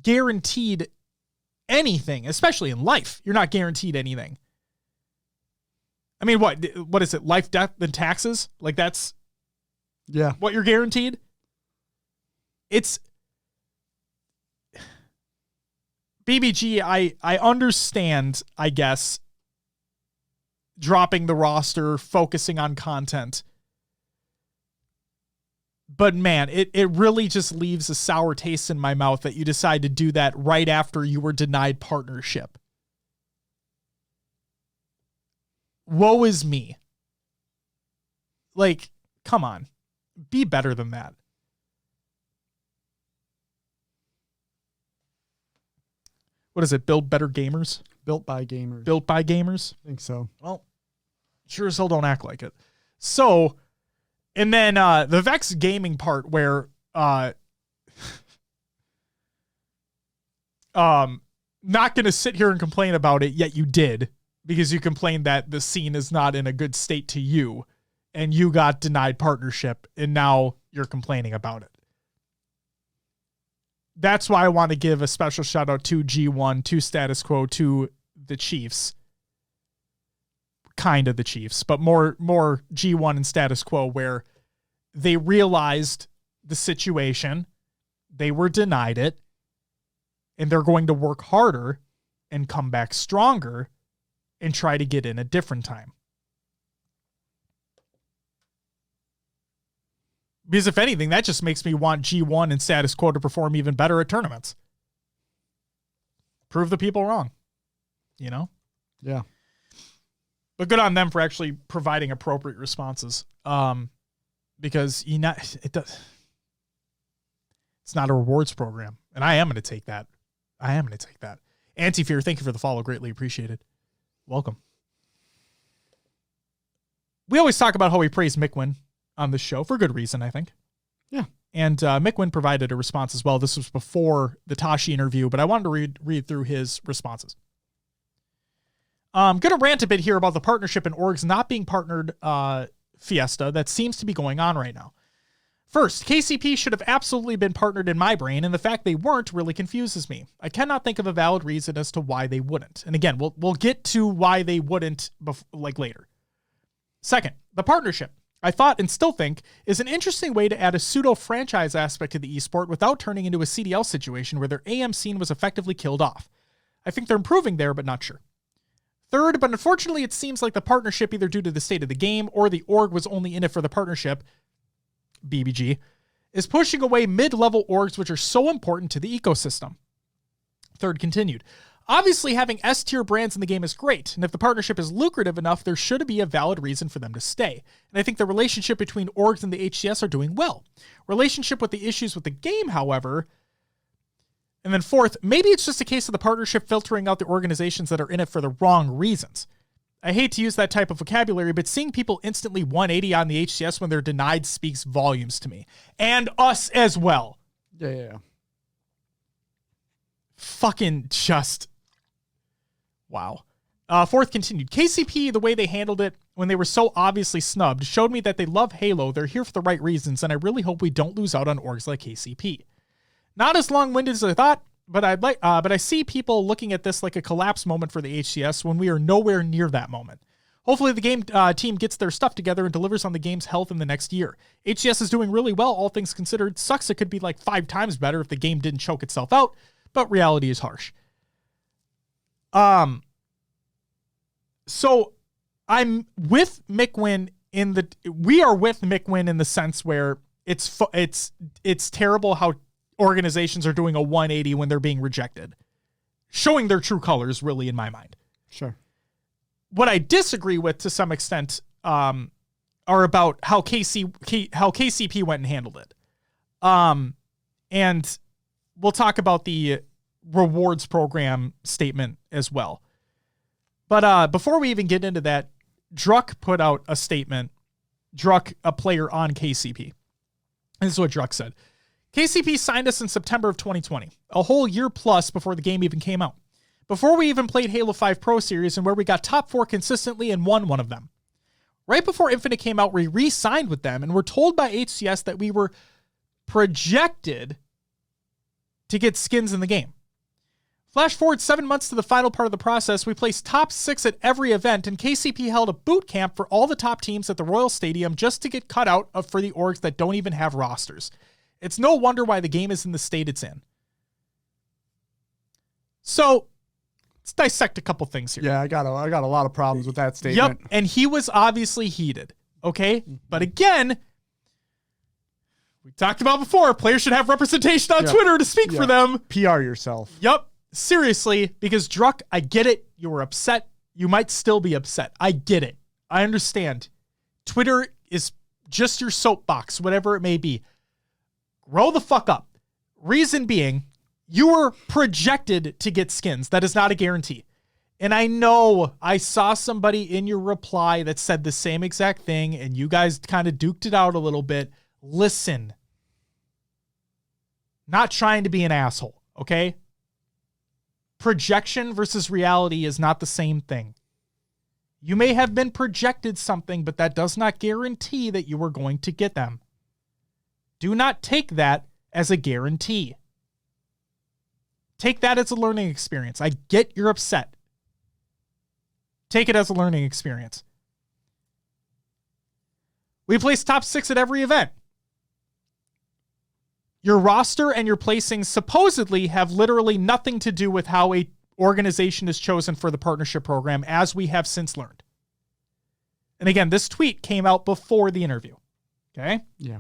guaranteed anything, especially in life. You're not guaranteed anything. I mean, what is it? Life, death, and taxes? Like, that's what you're guaranteed? It's BBG. I understand, I guess, dropping the roster, focusing on content. But man, it really just leaves a sour taste in my mouth that you decide to do that right after you were denied partnership. woe is me. Like, come on. Be better than that. What is it? Build better gamers? Built by gamers. Built by gamers? I think so. Well, sure as hell don't act like it. So, and then the Vex gaming part where not going to sit here and complain about it, yet you did, because you complained that the scene is not in a good state to you, and you got denied partnership, and now you're complaining about it. That's why I want to give a special shout out to G1, to Status Quo, to the Chiefs. Kind of the Chiefs, but more G1 and Status Quo, where they realized the situation, they were denied it, and they're going to work harder and come back stronger and try to get in a different time. Because if anything, that just makes me want G1 and Status Quo to perform even better at tournaments. Prove the people wrong. You know? Yeah. But good on them for actually providing appropriate responses. Because it's not a rewards program. And I am going to take that. Anti-Fear, thank you for the follow. Greatly appreciated. Welcome. We always talk about how we praise Mickwin on this show for good reason, I think. Yeah. And Mickwin provided a response as well. This was before the Tashi interview, but I wanted to read through his responses. I'm going to rant a bit here about the partnership and orgs not being partnered fiesta that seems to be going on right now. First, KCP should have absolutely been partnered in my brain, and the fact they weren't really confuses me. I cannot think of a valid reason as to why they wouldn't. And again, we'll get to why they wouldn't later. Second, the partnership, I thought and still think, is an interesting way to add a pseudo-franchise aspect to the esport without turning into a CDL situation where their AM scene was effectively killed off. I think they're improving there, but not sure. Third, but unfortunately it seems like the partnership, either due to the state of the game or the org was only in it for the partnership, BBG, is pushing away mid-level orgs which are so important to the ecosystem. Third continued. Obviously, having S-tier brands in the game is great, and if the partnership is lucrative enough, there should be a valid reason for them to stay. And I think the relationship between orgs and the HCS are doing well. Relationship with the issues with the game, however. And then fourth, maybe it's just a case of the partnership filtering out the organizations that are in it for the wrong reasons. I hate to use that type of vocabulary, but seeing people instantly 180 on the HCS when they're denied speaks volumes to me. And us as well. Yeah. Fucking just... Wow. Fourth continued. KCP, the way they handled it when they were so obviously snubbed, showed me that they love Halo, they're here for the right reasons, and I really hope we don't lose out on orgs like KCP. Not as long-winded as I thought, but I see people looking at this like a collapse moment for the HCS when we are nowhere near that moment. Hopefully the game team gets their stuff together and delivers on the game's health in the next year. HCS is doing really well, all things considered. Sucks it could be like 5 times better if the game didn't choke itself out, but reality is harsh. So I'm with Mickwin we are with Mickwin in the sense where it's terrible how organizations are doing a 180 when they're being rejected, showing their true colors, really, in my mind. Sure. What I disagree with to some extent are about how KCP went and handled it. And we'll talk about the rewards program statement as well. But before we even get into that, Druck put out a statement. Druck, a player on KCP. And this is what Druck said. KCP signed us in September of 2020, a whole year plus before the game even came out. Before we even played Halo 5 Pro Series and where we got top 4 consistently and won one of them. Right before Infinite came out, we re-signed with them and were told by HCS that we were projected to get skins in the game. Flash forward 7 months to the final part of the process, we placed top 6 at every event, and KCP held a boot camp for all the top teams at the Royal Stadium just to get cut out for the orgs that don't even have rosters. It's no wonder why the game is in the state it's in. So, let's dissect a couple things here. Yeah, I got a lot of problems with that statement. Yep, and he was obviously heated, okay? But again, we talked about before, players should have representation on Twitter to speak for them. PR yourself. Yep. Seriously, because Druck, I get it. You were upset. You might still be upset. I get it. I understand. Twitter is just your soapbox, whatever it may be. Grow the fuck up. Reason being, you were projected to get skins. That is not a guarantee. And I know I saw somebody in your reply that said the same exact thing, and you guys kind of duked it out a little bit. Listen. Not trying to be an asshole, okay? Projection versus reality is not the same thing. You may have been projected something, but that does not guarantee that you are going to get them. Do not take that as a guarantee. Take that as a learning experience. I get you're upset. Take it as a learning experience. We place top 6 at every event. Your roster and your placings supposedly have literally nothing to do with how a organization is chosen for the partnership program, as we have since learned. And again, this tweet came out before the interview. Okay? Yeah.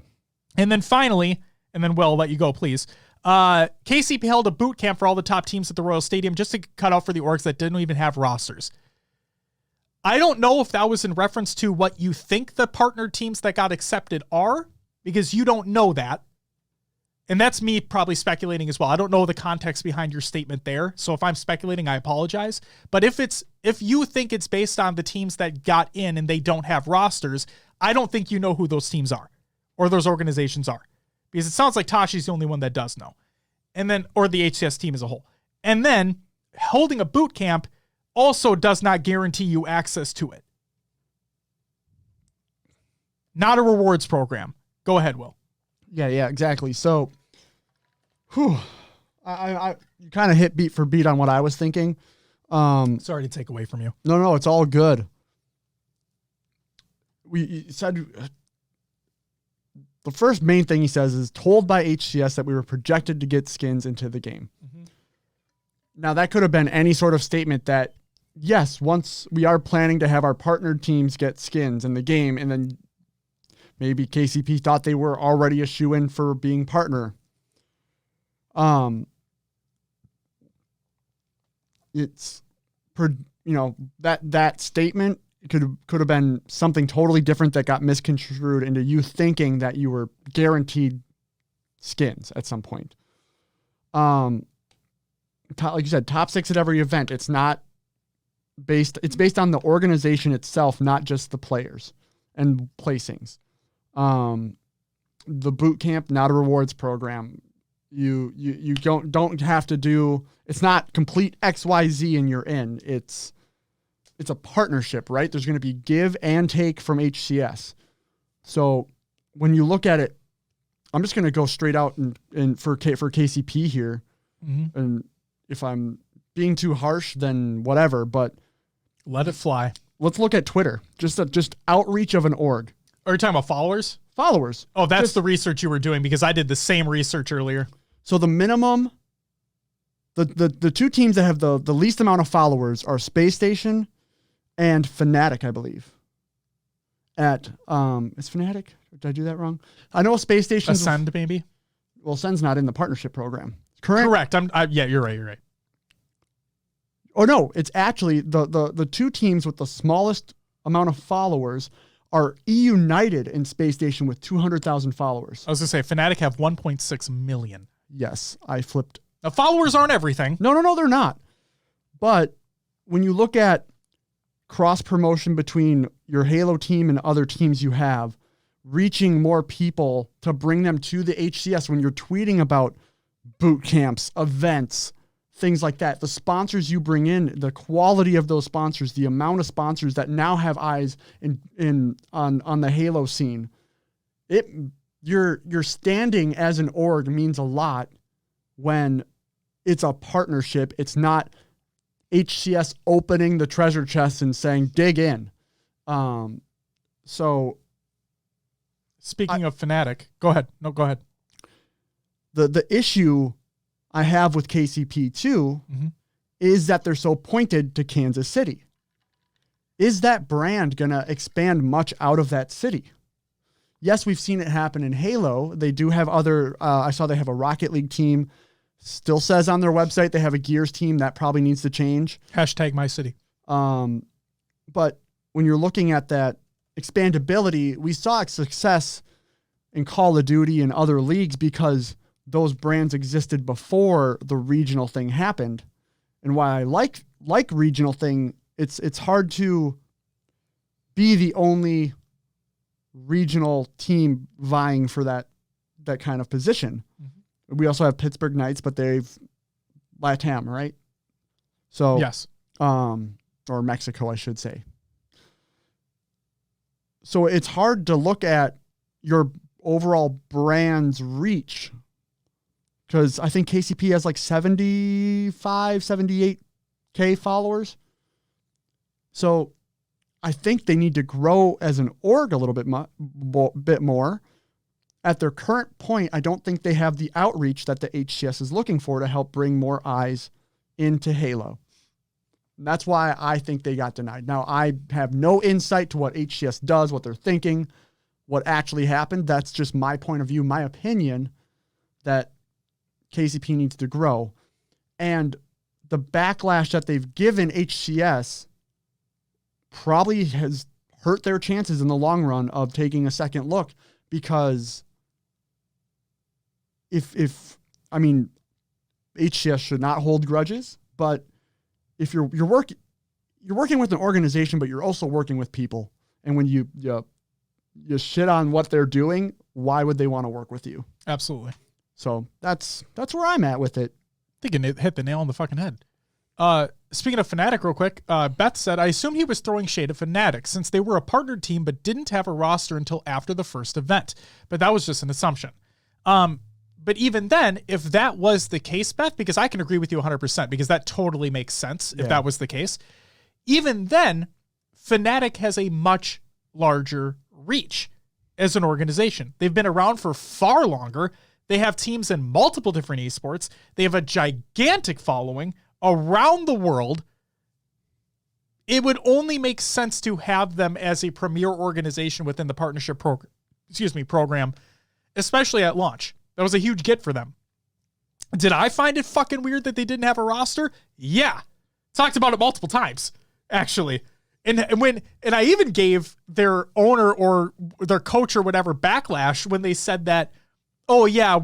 And then finally, and then Will, I'll let you go, please. KCP held a boot camp for all the top teams at the Royal Stadium just to cut out for the orgs that didn't even have rosters. I don't know if that was in reference to what you think the partner teams that got accepted are, because you don't know that. And that's me probably speculating as well. I don't know the context behind your statement there. So if I'm speculating, I apologize. But if you think it's based on the teams that got in and they don't have rosters, I don't think you know who those teams are or those organizations are. Because it sounds like Tashi's the only one that does know. And then, or the HCS team as a whole. And then holding a boot camp also does not guarantee you access to it. Not a rewards program. Go ahead, Will. Yeah, exactly. So, I you kind of hit beat for beat on what I was thinking. Sorry to take away from you. No, it's all good. We said the first main thing he says is told by HCS that we were projected to get skins into the game. Mm-hmm. Now that could have been any sort of statement that, yes, once we are planning to have our partnered teams get skins in the game, and then maybe KCP thought they were already a shoo-in for being partner. It's, that statement could have been something totally different that got misconstrued into you thinking that you were guaranteed skins at some point. Like you said, top 6 at every event. It's based on the organization itself, not just the players and placings. The boot camp, not a rewards program. You don't have to do, it's not complete XYZ and you're in. It's a partnership, right? There's going to be give and take from HCS. So when you look at it, I'm just going to go straight out and for KCP here. Mm-hmm. And if I'm being too harsh, then whatever, but let it fly. Let's look at Twitter. Just outreach of an org. Are you talking about followers? Followers. Oh, that's the research you were doing, because I did the same research earlier. So the minimum, the two teams that have the least amount of followers are Space Station and Fnatic, I believe. Is Fnatic? Did I do that wrong? I know Space Station. Ascend, maybe? Well, Ascend's not in the partnership program. Correct. Yeah, you're right. Oh, no, it's actually the two teams with the smallest amount of followers are United in Space Station with 200,000 followers. I was going to say, Fnatic have 1.6 million. Yes, I flipped. Now, followers aren't everything. No, they're not. But when you look at cross-promotion between your Halo team and other teams you have, reaching more people to bring them to the HCS, when you're tweeting about boot camps, events, things like that, the sponsors you bring in, the quality of those sponsors, the amount of sponsors that now have eyes on the Halo scene, your standing as an org means a lot when it's a partnership. It's not HCS opening the treasure chest and saying, dig in. So speaking of Fnatic, go ahead. No, go ahead. The issue I have with KCP too is that they're so pointed to Kansas City. Is that brand going to expand much out of that city? Yes, we've seen it happen in Halo. They do have other, I saw they have a Rocket League team. Still says on their website they have a Gears team. That probably needs to change. #MyCity. But when you're looking at that expandability, we saw success in Call of Duty and other leagues because those brands existed before the regional thing happened. And why I like regional thing, it's hard to be the only regional team vying for that kind of position. Mm-hmm. We also have Pittsburgh Knights, but they've LATAM, right? So yes. Or Mexico, I should say. So it's hard to look at your overall brand's reach, because I think KCP has like 75, 78K followers. So I think they need to grow as an org a little bit more. At their current point, I don't think they have the outreach that the HCS is looking for to help bring more eyes into Halo. And that's why I think they got denied. Now, I have no insight to what HCS does, what they're thinking, what actually happened. That's just my point of view, my opinion, that KCP needs to grow. And the backlash that they've given HCS probably has hurt their chances in the long run of taking a second look, because I mean, HCS should not hold grudges, but if you're working with an organization, but you're also working with people, and when you shit on what they're doing, why would they want to work with you? Absolutely. So that's where I'm at with it. I think it hit the nail on the fucking head. Speaking of Fnatic real quick, Beth said, I assume he was throwing shade at Fnatic since they were a partnered team but didn't have a roster until after the first event. But that was just an assumption. But even then, if that was the case, Beth, because I can agree with you 100%, because that totally makes sense if that was the case. Even then, Fnatic has a much larger reach as an organization. They've been around for far longer. They have teams in multiple different esports. They have a gigantic following around the world. It would only make sense to have them as a premier organization within the partnership program, especially at launch. That was a huge get for them. Did I find it fucking weird that they didn't have a roster? Yeah. Talked about it multiple times, actually. And I even gave their owner or their coach or whatever backlash when they said that, oh yeah,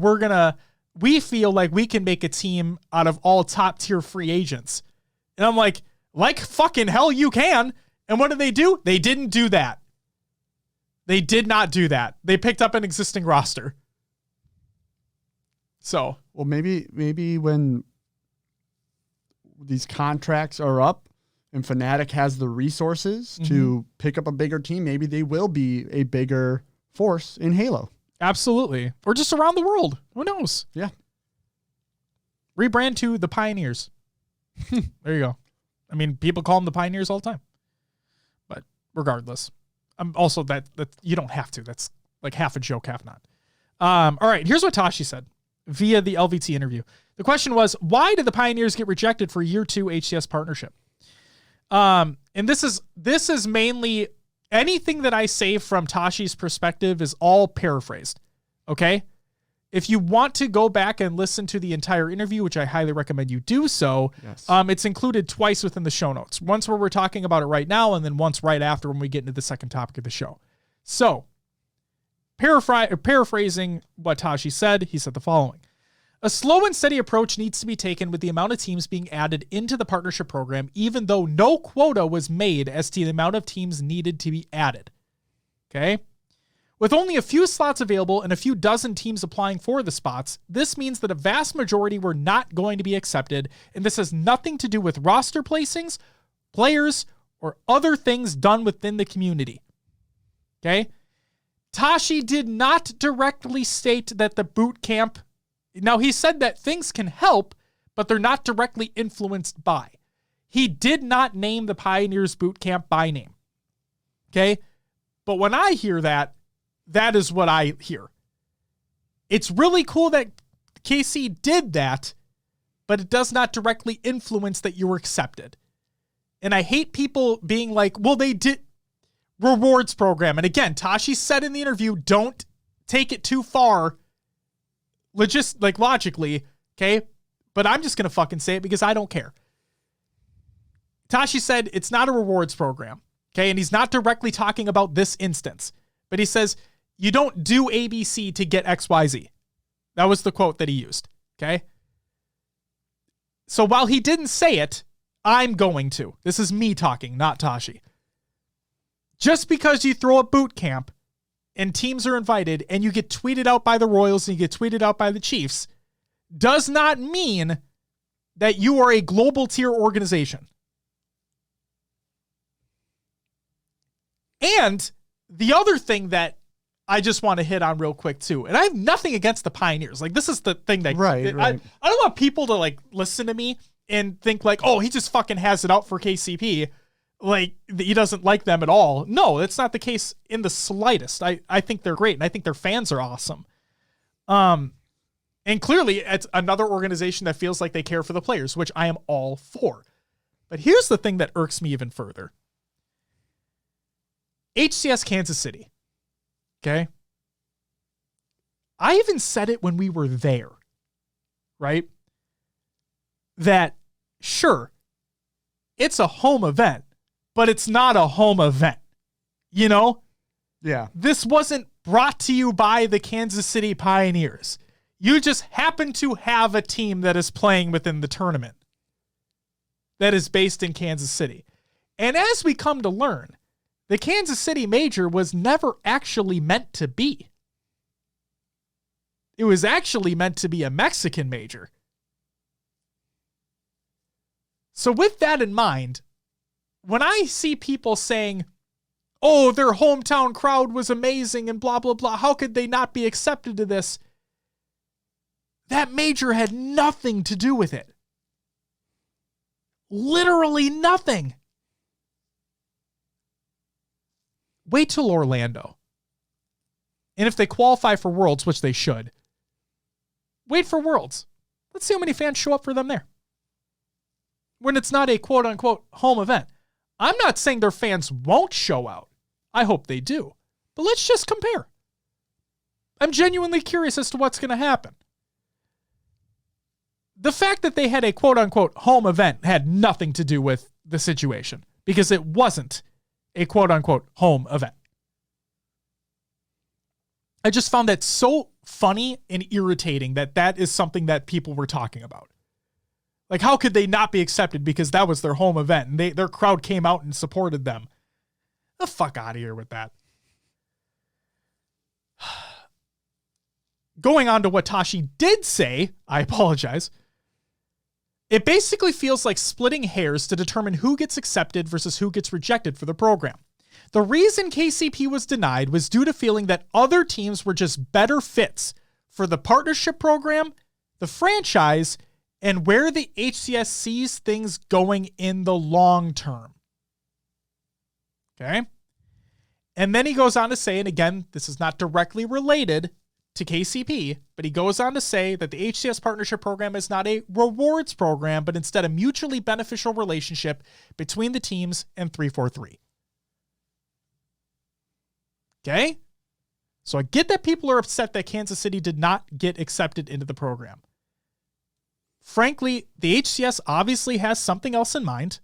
we feel like we can make a team out of all top tier free agents. And I'm like fucking hell you can. And what did they do? They didn't do that. They did not do that. They picked up an existing roster. So, well, maybe when these contracts are up and Fnatic has the resources to pick up a bigger team, maybe they will be a bigger force in Halo. Absolutely. Or just around the world. Who knows? Yeah. Rebrand to the Pioneers. There you go. I mean, people call them the Pioneers all the time. But regardless, also that you don't have to. That's like half a joke, half not. All right, here's what Tashi said via the LVT interview. The question was, why did the Pioneers get rejected for year 2 HCS partnership? And this is mainly anything that I say from Tashi's perspective is all paraphrased. Okay. If you want to go back and listen to the entire interview, which I highly recommend you do so, yes. It's included twice within the show notes. Once where we're talking about it right now, and then once right after when we get into the second topic of the show. So, paraphrasing what Tashi said, he said the following. A slow and steady approach needs to be taken with the amount of teams being added into the partnership program, even though no quota was made as to the amount of teams needed to be added. Okay? With only a few slots available and a few dozen teams applying for the spots, this means that a vast majority were not going to be accepted, and this has nothing to do with roster placings, players, or other things done within the community. Okay? Tashi did not directly state that the boot camp... Now, he said that things can help, but they're not directly influenced by. He did not name the Pioneers boot camp by name. Okay? But when I hear that, that is what I hear. It's really cool that KC did that, but it does not directly influence that you were accepted. And I hate people being like, well, they did rewards program. And again, Tashi said in the interview, don't take it too far. Logically, okay? But I'm just going to fucking say it because I don't care. Tashi said it's not a rewards program. Okay. And he's not directly talking about this instance, but he says, you don't do ABC to get XYZ. That was the quote that he used. Okay. So while he didn't say it, I'm going to. This is me talking, not Tashi. Just because you throw a boot camp and teams are invited and you get tweeted out by the Royals and you get tweeted out by the Chiefs does not mean that you are a global tier organization. And the other thing that I just want to hit on real quick too, and I have nothing against the Pioneers. Like, this is the thing that right. I don't want people to like listen to me and think like, oh, he just fucking has it out for KCP. Like, he doesn't like them at all. No, that's not the case in the slightest. I think they're great, and I think their fans are awesome. And clearly it's another organization that feels like they care for the players, which I am all for. But here's the thing that irks me even further. HCS Kansas City. Okay. I even said it when we were there, right? That sure, it's a home event, but it's not a home event. You know? Yeah. This wasn't brought to you by the Kansas City Pioneers. You just happen to have a team that is playing within the tournament that is based in Kansas City. And as we come to learn, the Kansas City Major was never actually meant to be. It was actually meant to be a Mexican major. So with that in mind, when I see people saying, oh, their hometown crowd was amazing and blah, blah, blah, how could they not be accepted to this? That major had nothing to do with it. Literally nothing. Wait till Orlando. And if they qualify for Worlds, which they should, wait for Worlds. Let's see how many fans show up for them there. When it's not a quote-unquote home event. I'm not saying their fans won't show out. I hope they do. But let's just compare. I'm genuinely curious as to what's going to happen. The fact that they had a quote-unquote home event had nothing to do with the situation because it wasn't a quote-unquote home event. I just found that so funny and irritating that that is something that people were talking about. Like, how could they not be accepted because that was their home event and their crowd came out and supported them? The fuck out of here with that. Going on to what Tashi did say, I apologize. It basically feels like splitting hairs to determine who gets accepted versus who gets rejected for the program. The reason KCP was denied was due to feeling that other teams were just better fits for the partnership program, the franchise, and where the HCS sees things going in the long term. Okay? And then he goes on to say, and again, this is not directly related to KCP, but he goes on to say that the HCS Partnership Program is not a rewards program, but instead a mutually beneficial relationship between the teams and 343. Okay? So I get that people are upset that Kansas City did not get accepted into the program. Frankly, the HCS obviously has something else in mind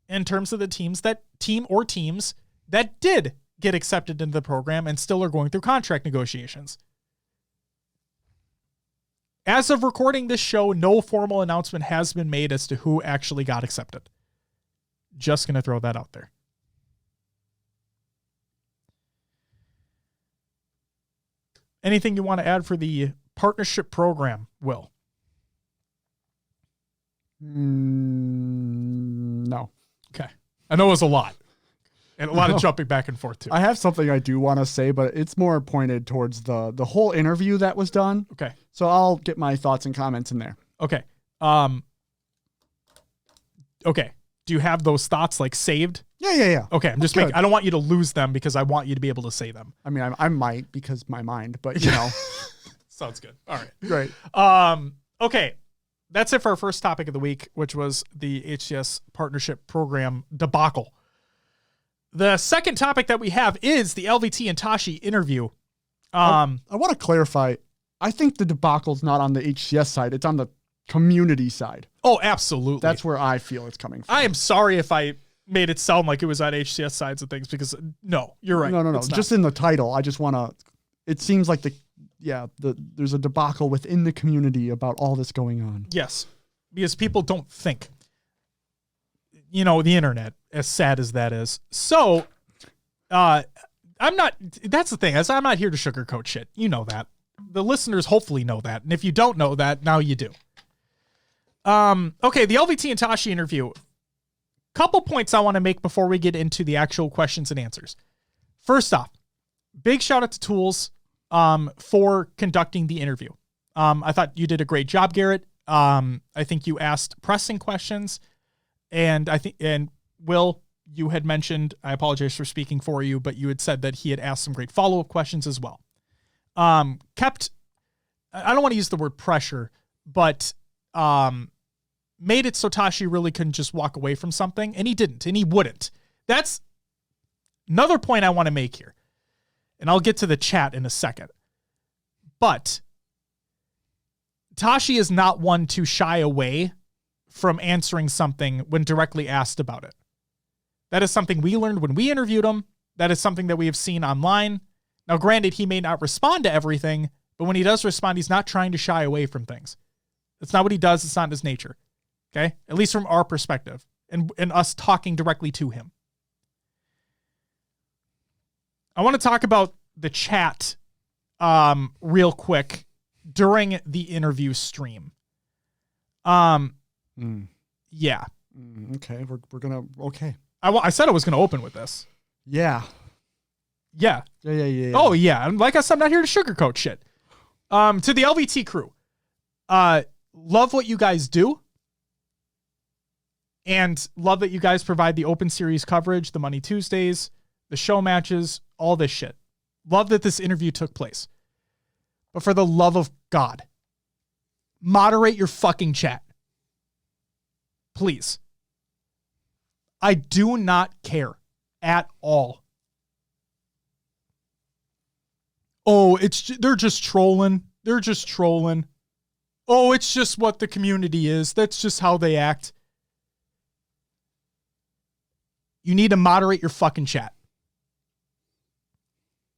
in terms of the teams that did get accepted into the program and still are going through contract negotiations. As of recording this show, no formal announcement has been made as to who actually got accepted. Just going to throw that out there. Anything you want to add for the partnership program, Will? No. Okay. I know it was a lot. And a lot of jumping back and forth, too. I have something I do want to say, but it's more pointed towards the whole interview that was done. Okay. So I'll get my thoughts and comments in there. Okay. Okay. Do you have those thoughts like saved? Yeah. Okay. I'm just making, I don't want you to lose them because I want you to be able to say them. I mean, I might because my mind, but you know. Sounds good. All right. Great. Okay. That's it for our first topic of the week, which was the HCS Partnership Program debacle. The second topic that we have is the LVT and Tashi interview. I want to clarify. I think the debacle's not on the HCS side. It's on the community side. Oh, absolutely. That's where I feel it's coming from. I am sorry if I made it sound like it was on HCS sides of things, because no, you're right. No. Just in the title, I just want to. It seems like there's a debacle within the community about all this going on. Yes, because people don't think. The internet, as sad as that is. So, I'm not. That's the thing. I'm not here to sugarcoat shit. You know that. The listeners hopefully know that, and if you don't know that, now you do. Okay, the LVT and Tashi interview. Couple points I want to make before we get into the actual questions and answers. First off, big shout out to Tools for conducting the interview. I thought you did a great job, Garrett. I think you asked pressing questions, and Will, you had mentioned, I apologize for speaking for you, but you had said that he had asked some great follow-up questions as well. I don't want to use the word pressure, but made it so Tashi really couldn't just walk away from something, and he didn't, and he wouldn't. That's another point I want to make here, and I'll get to the chat in a second. But Tashi is not one to shy away from answering something when directly asked about it. That is something we learned when we interviewed him. That is something that we have seen online. Now, granted, he may not respond to everything, but when he does respond, he's not trying to shy away from things. That's not what he does. It's not his nature. Okay? At least from our perspective and us talking directly to him. I want to talk about the chat real quick during the interview stream. Yeah. Okay, we're gonna. Okay. I said I was gonna open with this. Yeah. Yeah. Yeah. Oh yeah. And like I said, I'm not here to sugarcoat shit. To the LVT crew, love what you guys do, and love that you guys provide the open series coverage, the Money Tuesdays, the show matches, all this shit. Love that this interview took place. But for the love of God, moderate your fucking chat. Please. I do not care at all. Oh, they're just trolling. They're just trolling. Oh, it's just what the community is. That's just how they act. You need to moderate your fucking chat.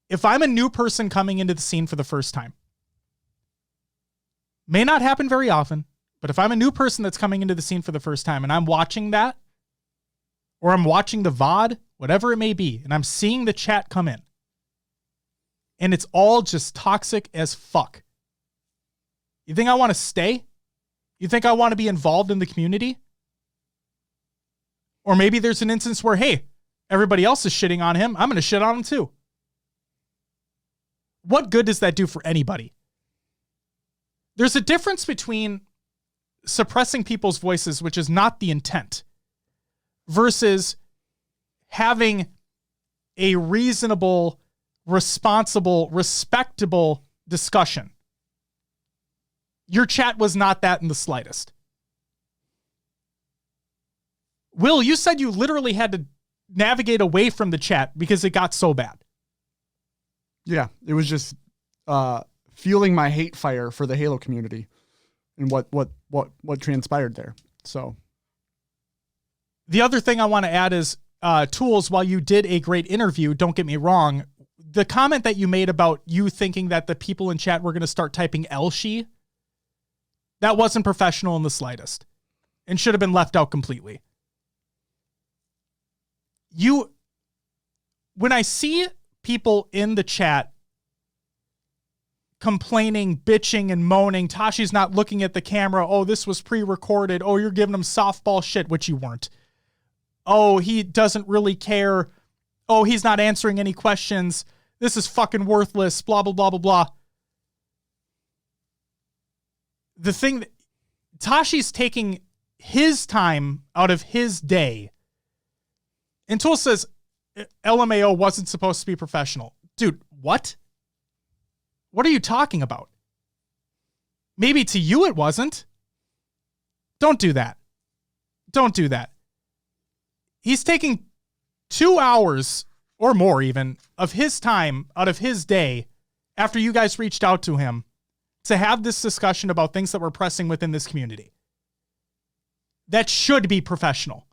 If I'm a new person coming into the scene for the first time, may not happen very often, but if I'm a new person that's coming into the scene for the first time and I'm watching that, or I'm watching the VOD, whatever it may be, and I'm seeing the chat come in, and it's all just toxic as fuck. You think I want to stay? You think I want to be involved in the community? Or maybe there's an instance where, hey, everybody else is shitting on him. I'm going to shit on him too. What good does that do for anybody? There's a difference between suppressing people's voices, which is not the intent, versus having a reasonable, responsible, respectable discussion. Your chat was not that in the slightest. Will, you said you literally had to navigate away from the chat because it got so bad. Yeah, it was just fueling my hate fire for the Halo community and what transpired there. So the other thing I want to add is Tools, while you did a great interview, don't get me wrong, the comment that you made about you thinking that the people in chat were going to start typing Elshi, that wasn't professional in the slightest and should have been left out completely. When I see people in the chat complaining, bitching, and moaning, Tashi's not looking at the camera. Oh, this was pre-recorded. Oh, you're giving him softball shit, which you weren't. Oh, he doesn't really care. Oh, he's not answering any questions. This is fucking worthless. Blah, blah, blah, blah, blah. The thing that Tashi's taking his time out of his day. And Tool says LMAO wasn't supposed to be professional. Dude, what? What are you talking about? Maybe to you it wasn't. Don't do that. Don't do that. He's taking 2 hours or more even of his time out of his day after you guys reached out to him to have this discussion about things that we're pressing within this community. That should be professional.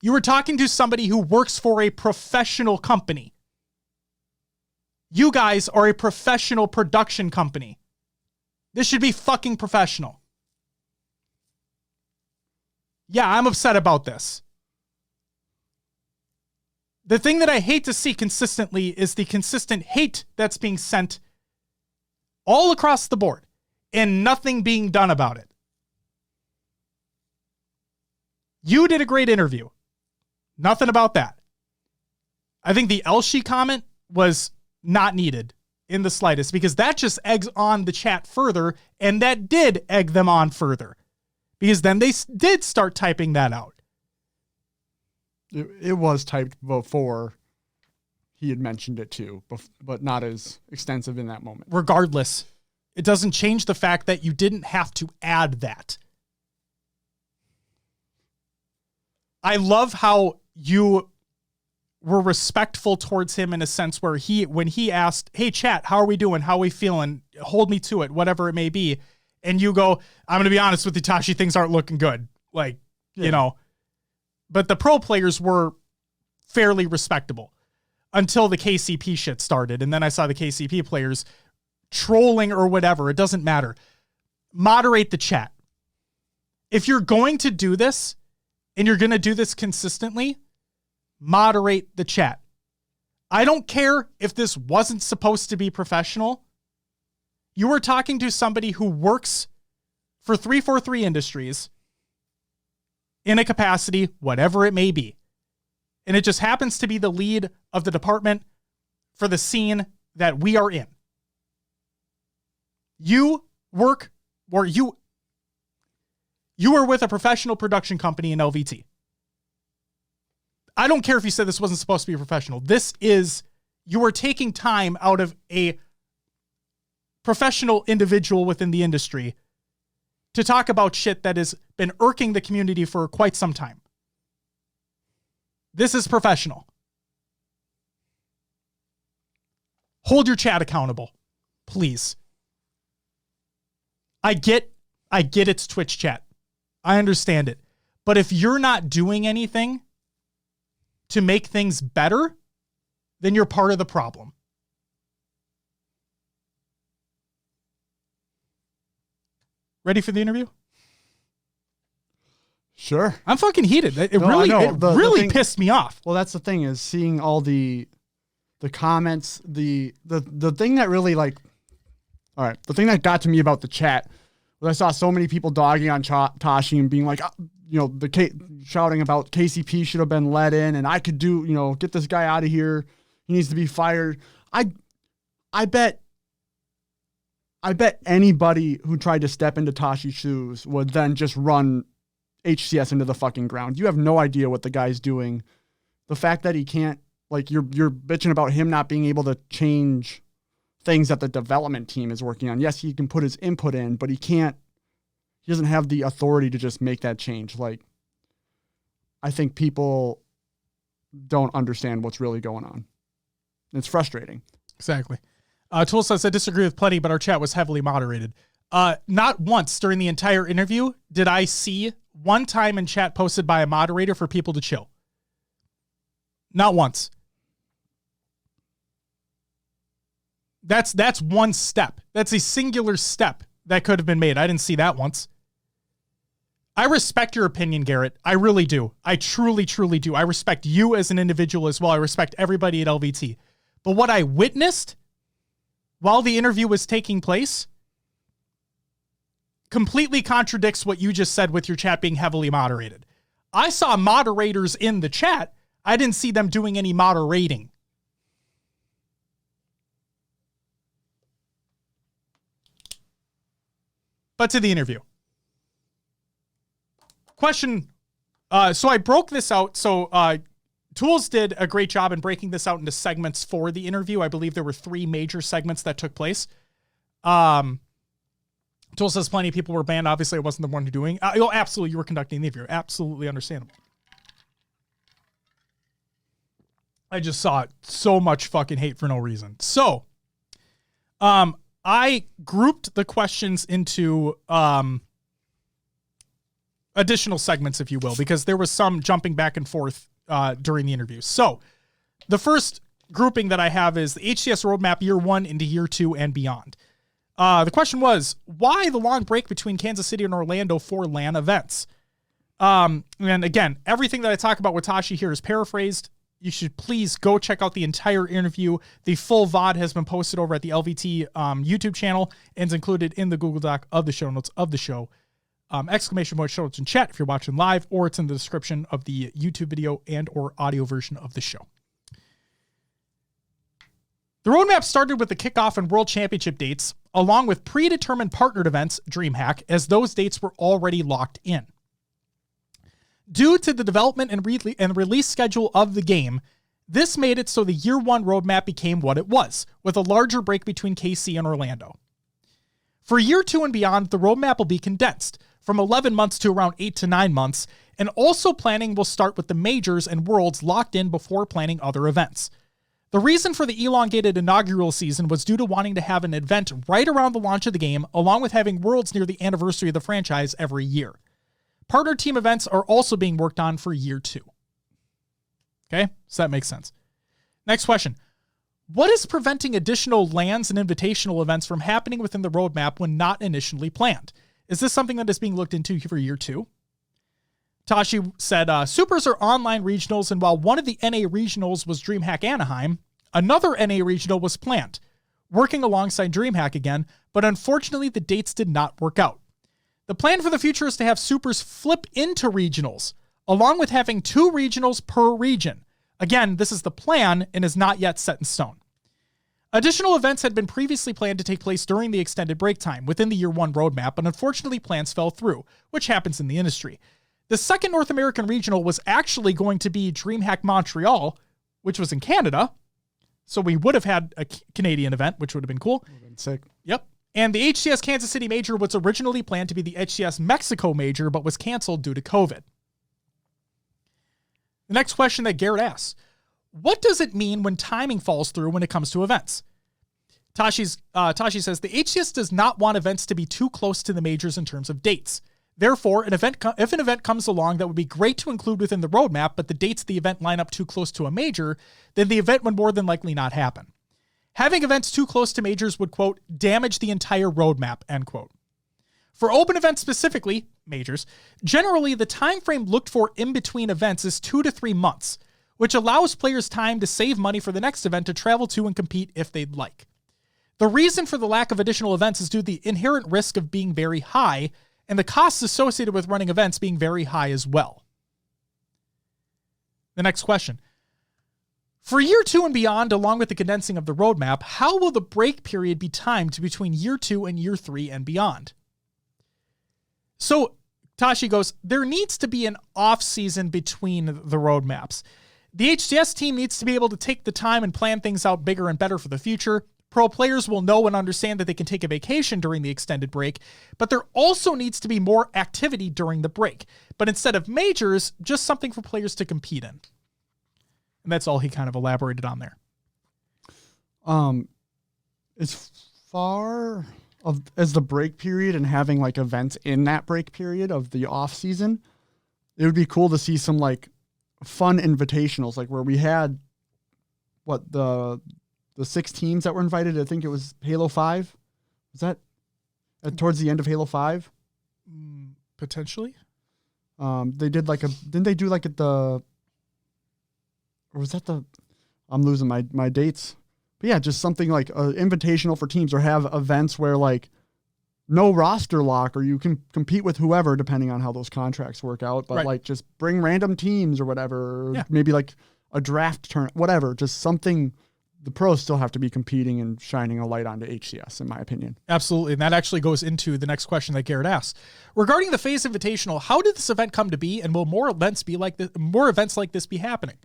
You were talking to somebody who works for a professional company. You guys are a professional production company. This should be fucking professional. Yeah, I'm upset about this. The thing that I hate to see consistently is the consistent hate that's being sent all across the board and nothing being done about it. You did a great interview. Nothing about that. I think the Elshi comment was not needed in the slightest because that just eggs on the chat further, and that did egg them on further because then they did start typing that out. It was typed before he had mentioned it too, but not as extensive in that moment. Regardless, it doesn't change the fact that you didn't have to add that. I love how you were respectful towards him in a sense where when he asked, hey chat, how are we doing? How are we feeling? Hold me to it, whatever it may be. And you go, I'm going to be honest with you, Tashi, things aren't looking good. Like, you know, but the pro players were fairly respectable until the KCP shit started. And then I saw the KCP players trolling or whatever. It doesn't matter. Moderate the chat. If you're going to do this and you're going to do this consistently, moderate the chat. I don't care if this wasn't supposed to be professional. You were talking to somebody who works for 343 Industries in a capacity, whatever it may be. And it just happens to be the lead of the department for the scene that we are in. You work, or you are with a professional production company in LVT. I don't care if you said this wasn't supposed to be professional. This is, you are taking time out of a professional individual within the industry to talk about shit that has been irking the community for quite some time. This is professional. Hold your chat accountable, please. I get it's Twitch chat. I understand it. But if you're not doing anything to make things better, then you're part of the problem. Ready for the interview? Sure. I'm fucking heated. It really pissed me off. Well, that's the thing, is seeing all the comments, the thing that really the thing that got to me about the chat was I saw so many people dogging on Tashi and being like, shouting about KCP should have been let in and I could do, get this guy out of here. He needs to be fired. I bet anybody who tried to step into Tashi's shoes would then just run HCS into the fucking ground. You have no idea what the guy's doing. The fact that he can't, you're bitching about him not being able to change things that the development team is working on. Yes, he can put his input in, but he doesn't have the authority to just make that change. I think people don't understand what's really going on. It's frustrating. Exactly. Tool says, I disagree with plenty, but our chat was heavily moderated. Not once during the entire interview did I see one time in chat posted by a moderator for people to chill. Not once. That's one step. That's a singular step that could have been made. I didn't see that once. I respect your opinion, Garrett. I really do. I truly, truly do. I respect you as an individual as well. I respect everybody at LVT. But what I witnessed while the interview was taking place completely contradicts what you just said with your chat being heavily moderated. I saw moderators in the chat. I didn't see them doing any moderating. But to the interview. Question. So I broke this out. So Tools did a great job in breaking this out into segments for the interview. I believe there were 3 major segments that took place. Tools says plenty of people were banned. Obviously, I wasn't the one doing. Absolutely, you were conducting the interview. Absolutely understandable. I just saw so much fucking hate for no reason. So, I grouped the questions into additional segments, if you will, because there was some jumping back and forth during the interview. So the first grouping that I have is the HCS roadmap year 1 into year 2 and beyond. The question was, why the long break between Kansas City and Orlando for LAN events? And again, everything that I talk about with Tashi here is paraphrased. You should please go check out the entire interview. The full VOD has been posted over at the LVT YouTube channel and is included in the Google Doc of the show notes of the show. Exclamation point show notes in chat if you're watching live, or it's in the description of the YouTube video and or audio version of the show. The roadmap started with the kickoff and World Championship dates, along with predetermined partnered events, DreamHack, as those dates were already locked in. Due to the development and release schedule of the game, this made it so the year 1 roadmap became what it was, with a larger break between KC and Orlando. For year 2 and beyond, the roadmap will be condensed, from 11 months to around 8 to 9 months, and also planning will start with the majors and worlds locked in before planning other events. The reason for the elongated inaugural season was due to wanting to have an event right around the launch of the game, along with having worlds near the anniversary of the franchise every year. Partner team events are also being worked on for year 2. Okay, so that makes sense. Next question. What is preventing additional LANs and invitational events from happening within the roadmap when not initially planned? Is this something that is being looked into for year 2? Tashi said, Supers are online regionals, and while one of the NA regionals was DreamHack Anaheim, another NA regional was planned, working alongside DreamHack again, but unfortunately the dates did not work out. The plan for the future is to have Supers flip into regionals, along with having 2 regionals per region. Again, this is the plan and is not yet set in stone. Additional events had been previously planned to take place during the extended break time within the year 1 roadmap, but unfortunately plans fell through, which happens in the industry. The second North American regional was actually going to be DreamHack Montreal, which was in Canada. So we would have had a Canadian event, which would have been cool. Would have been sick. Yep. And the HCS Kansas City Major was originally planned to be the HCS Mexico Major, but was canceled due to COVID. The next question that Garrett asks, what does it mean when timing falls through when it comes to events? Tashi says, the HCS does not want events to be too close to the majors in terms of dates. Therefore, if an event comes along that would be great to include within the roadmap, but the dates of the event line up too close to a major, then the event would more than likely not happen. Having events too close to majors would, quote, damage the entire roadmap, end quote. For open events specifically, majors, generally the time frame looked for in between events is 2 to 3 months, which allows players time to save money for the next event to travel to and compete if they'd like. The reason for the lack of additional events is due to the inherent risk of being very high and the costs associated with running events being very high as well. The next question. For year 2 and beyond, along with the condensing of the roadmap, how will the break period be timed between year 2 and year 3 and beyond? So Tashi goes, there needs to be an off season between the roadmaps. The HCS team needs to be able to take the time and plan things out bigger and better for the future. Pro players will know and understand that they can take a vacation during the extended break, but there also needs to be more activity during the break. But instead of majors, just something for players to compete in. And that's all he kind of elaborated on there. As far as the break period and having like events in that break period of the off season, it would be cool to see some like fun invitationals, like where we had the 6 teams that were invited. I think it was Halo 5. Was that towards the end of Halo 5? Potentially. They did didn't they do like at the, or was that I'm losing my dates. But yeah, just something like an invitational for teams, or have events where like no roster lock, or you can compete with whoever depending on how those contracts work out. But like just bring random teams or whatever, or maybe like a draft turn, whatever, just something. The pros still have to be competing and shining a light onto HCS, in my opinion. Absolutely. And that actually goes into the next question that Garrett asks. Regarding the FaZe Invitational, how did this event come to be, and will more events like this be happening?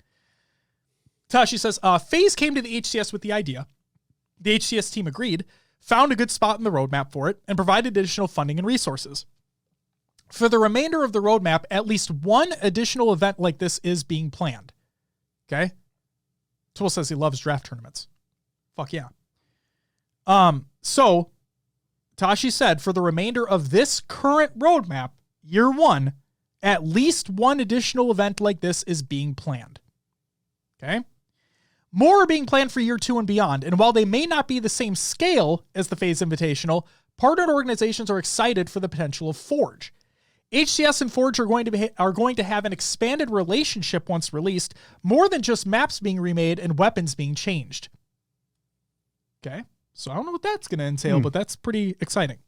Tashi says, FaZe came to the HCS with the idea. The HCS team agreed, found a good spot in the roadmap for it, and provided additional funding and resources. For the remainder of the roadmap, at least one additional event like this is being planned. Okay? Tool says he loves draft tournaments. Fuck yeah. So Tashi said for the remainder of this current roadmap, year 1, at least one additional event like this is being planned. Okay? More are being planned for year 2 and beyond, and while they may not be the same scale as the Phase Invitational, partnered organizations are excited for the potential of Forge. HCS and Forge are going to have an expanded relationship once released, more than just maps being remade and weapons being changed. Okay? So I don't know what that's going to entail, but that's pretty exciting.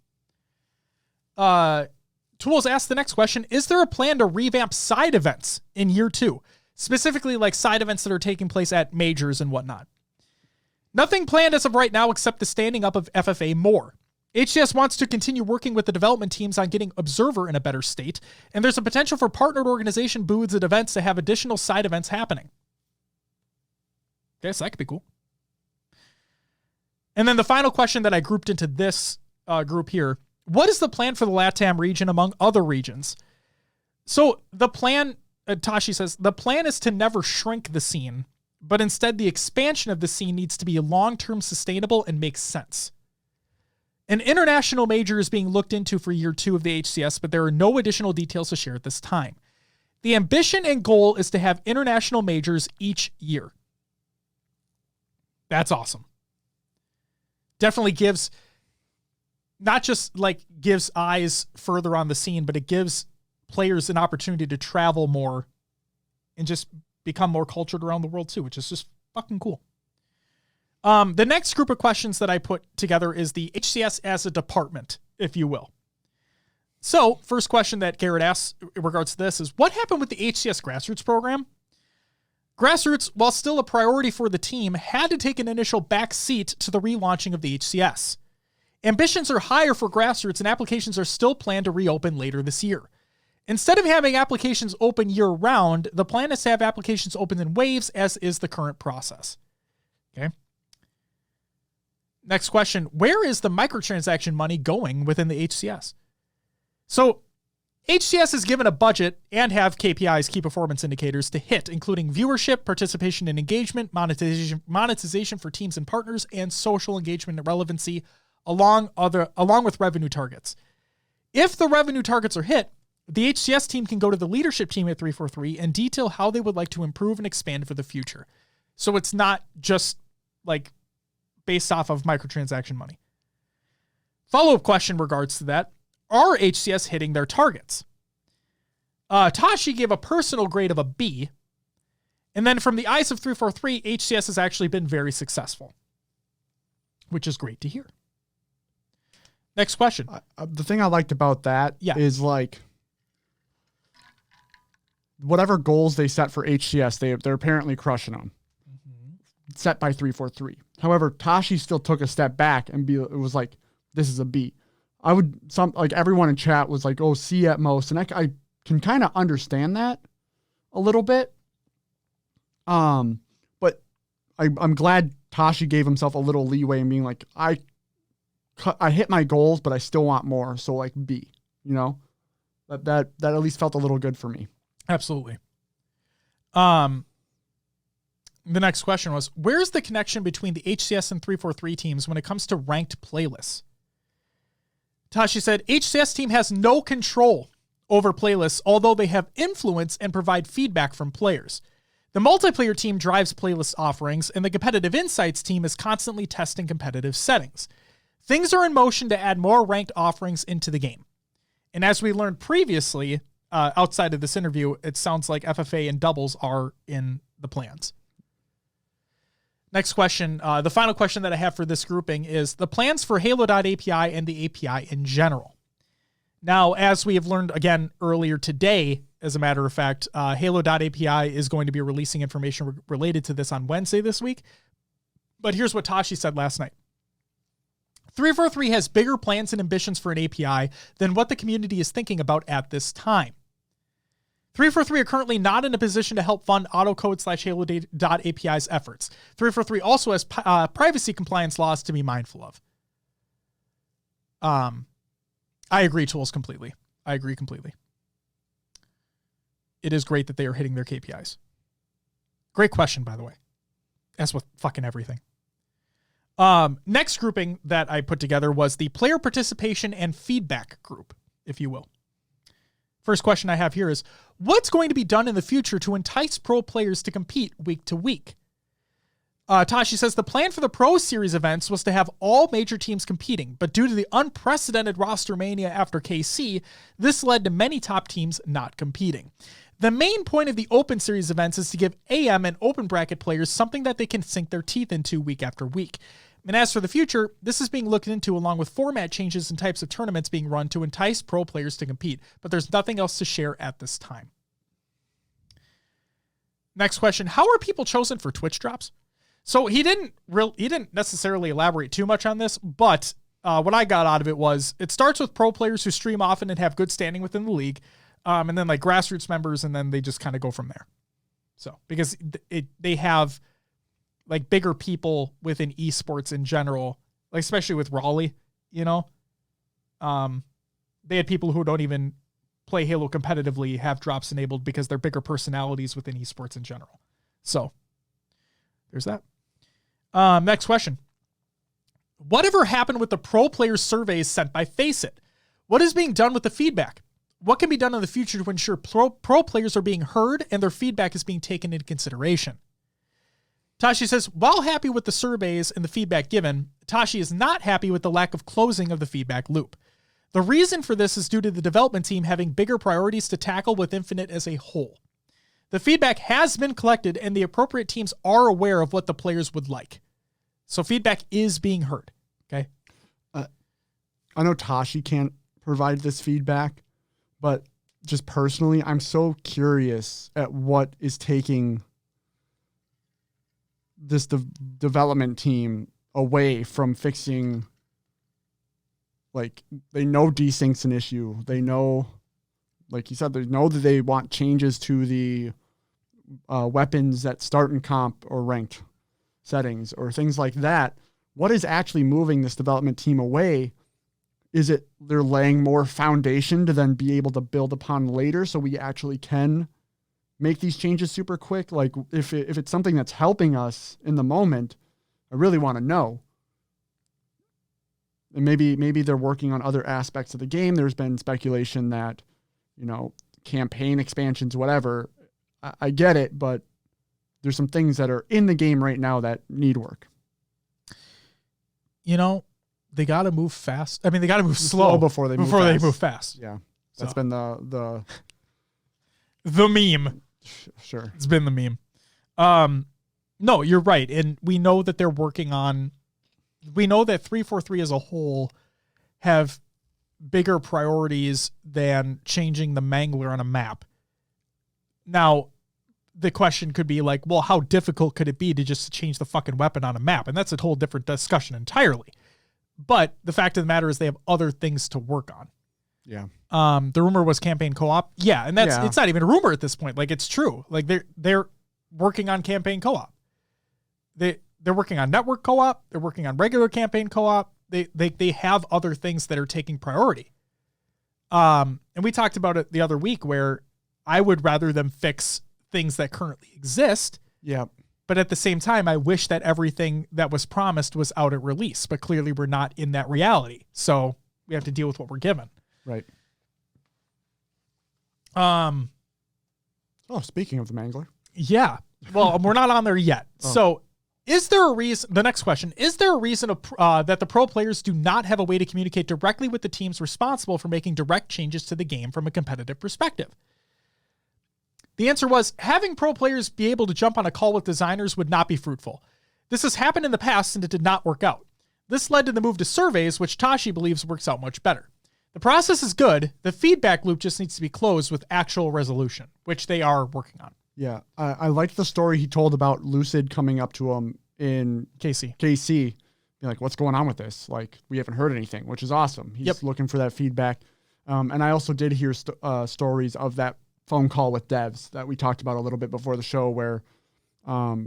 Tools asked the next question, is there a plan to revamp side events in year 2? Specifically like side events that are taking place at majors and whatnot. Nothing planned as of right now except the standing up of FFA more. HCS wants to continue working with the development teams on getting Observer in a better state, and there's a potential for partnered organization booths at events to have additional side events happening. Okay, so that could be cool. And then the final question that I grouped into this group here, what is the plan for the LATAM region among other regions? So the plan, Tashi says, the plan is to never shrink the scene, but instead the expansion of the scene needs to be long-term sustainable and make sense. An international major is being looked into for year 2 of the HCS, but there are no additional details to share at this time. The ambition and goal is to have international majors each year. That's awesome. Definitely gives, not just like gives eyes further on the scene, but it gives players an opportunity to travel more and just become more cultured around the world too, which is just fucking cool. The next group of questions that I put together is the HCS as a department, if you will. So, first question that Garrett asks in regards to this is, what happened with the HCS Grassroots program? Grassroots, while still a priority for the team, had to take an initial back seat to the relaunching of the HCS. Ambitions are higher for Grassroots, and applications are still planned to reopen later this year. Instead of having applications open year-round, the plan is to have applications open in waves, as is the current process. Okay. Next question, where is the microtransaction money going within the HCS? So, HCS is given a budget and have KPIs, key performance indicators, to hit, including viewership, participation and engagement, monetization for teams and partners, and social engagement and relevancy, along with revenue targets. If the revenue targets are hit, the HCS team can go to the leadership team at 343 and detail how they would like to improve and expand for the future. So it's not just like based off of microtransaction money. Follow-up question in regards to that. Are HCS hitting their targets? Tashi gave a personal grade of a B. And then from the eyes of 343, HCS has actually been very successful, which is great to hear. Next question. The thing I liked about that is like whatever goals they set for HCS, they're apparently crushing them. Set by 343. However, Tashi still took a step back and it was like, this is a B. Everyone in chat was like, oh, C at most. And I can kind of understand that a little bit. But I'm glad Tashi gave himself a little leeway and being like, I hit my goals, but I still want more. So like B, you know, that at least felt a little good for me. Absolutely. The next question was, where's the connection between the HCS and 343 teams when it comes to ranked playlists? Tashi said, HCS team has no control over playlists, although they have influence and provide feedback from players. The multiplayer team drives playlist offerings, and the competitive insights team is constantly testing competitive settings. Things are in motion to add more ranked offerings into the game. And as we learned previously, outside of this interview, it sounds like FFA and doubles are in the plans. Next question, the final question that I have for this grouping is the plans for Halo.api and the API in general. Now, as we have learned again earlier today, as a matter of fact, Halo.api is going to be releasing information related to this on Wednesday this week. But here's what Tashi said last night. 343 has bigger plans and ambitions for an API than what the community is thinking about at this time. 343 are currently not in a position to help fund AutoCode/Halo.api's efforts. 343 also has privacy compliance laws to be mindful of. I agree, Tools, completely. I agree completely. It is great that they are hitting their KPIs. Great question, by the way. As with fucking everything. Next grouping that I put together was the player participation and feedback group, if you will. First question I have here is, what's going to be done in the future to entice pro players to compete week to week? Tashi says the plan for the Pro Series events was to have all major teams competing, but due to the unprecedented Rostermania after KC, this led to many top teams not competing. The main point of the Open Series events is to give AM and open bracket players something that they can sink their teeth into week after week. And as for the future, this is being looked into along with format changes and types of tournaments being run to entice pro players to compete, but there's nothing else to share at this time. Next question, how are people chosen for Twitch drops? So he didn't necessarily elaborate too much on this, but what I got out of it was it starts with pro players who stream often and have good standing within the league, and then like grassroots members, and then they just kind of go from there. So because they have like bigger people within esports in general, like especially with Raleigh, you know, they had people who don't even play Halo competitively have drops enabled because they're bigger personalities within esports in general. So there's that. Next question. Whatever happened with the pro player surveys sent by Faceit? What is being done with the feedback? What can be done in the future to ensure pro players are being heard and their feedback is being taken into consideration? Tashi says, while happy with the surveys and the feedback given, Tashi is not happy with the lack of closing of the feedback loop. The reason for this is due to the development team having bigger priorities to tackle with Infinite as a whole. The feedback has been collected and the appropriate teams are aware of what the players would like. So feedback is being heard. Okay. I know Tashi can't provide this feedback, but just personally, I'm so curious at what is taking this development team away from fixing. Like, they know desync's an issue. They know, like you said, they know that they want changes to the weapons that start in comp or ranked settings or things like that. What is actually moving this development team away? Is it they're laying more foundation to then be able to build upon later so we actually can make these changes super quick? Like, if it's something that's helping us in the moment, I really want to know. And maybe they're working on other aspects of the game. There's been speculation that, you know, campaign expansions, whatever. I get it, but there's some things that are in the game right now that need work. You know, they got to move fast. I mean, they got to move slow before they move fast. Yeah. That's been the meme. Sure. It's been the meme. No, you're right. And we know that they're working on, we know that 343 as a whole have bigger priorities than changing the mangler on a map. Now, the question could be like, well, how difficult could it be to just change the fucking weapon on a map? And that's a whole different discussion entirely. But the fact of the matter is they have other things to work on. Yeah. The rumor was campaign co-op. Yeah. And it's not even a rumor at this point. Like, it's true. Like, they're working on campaign co-op. They're working on network co-op. They're working on regular campaign co-op. They have other things that are taking priority. And we talked about it the other week where I would rather them fix things that currently exist. Yeah. But at the same time, I wish that everything that was promised was out at release, but clearly we're not in that reality. So we have to deal with what we're given. Right. Oh, speaking of the mangler. Yeah. Well, we're not on there yet. Oh. So is there a reason, the next question, is there a reason that the pro players do not have a way to communicate directly with the teams responsible for making direct changes to the game from a competitive perspective? The answer was having pro players be able to jump on a call with designers would not be fruitful. This has happened in the past and it did not work out. This led to the move to surveys, which Tashi believes works out much better. The process is good. The feedback loop just needs to be closed with actual resolution, which they are working on. Yeah. I liked the story he told about Lucid coming up to him in KC. Being like, what's going on with this? Like, we haven't heard anything, which is awesome. He's looking for that feedback. And I also did hear stories of that phone call with devs that we talked about a little bit before the show where the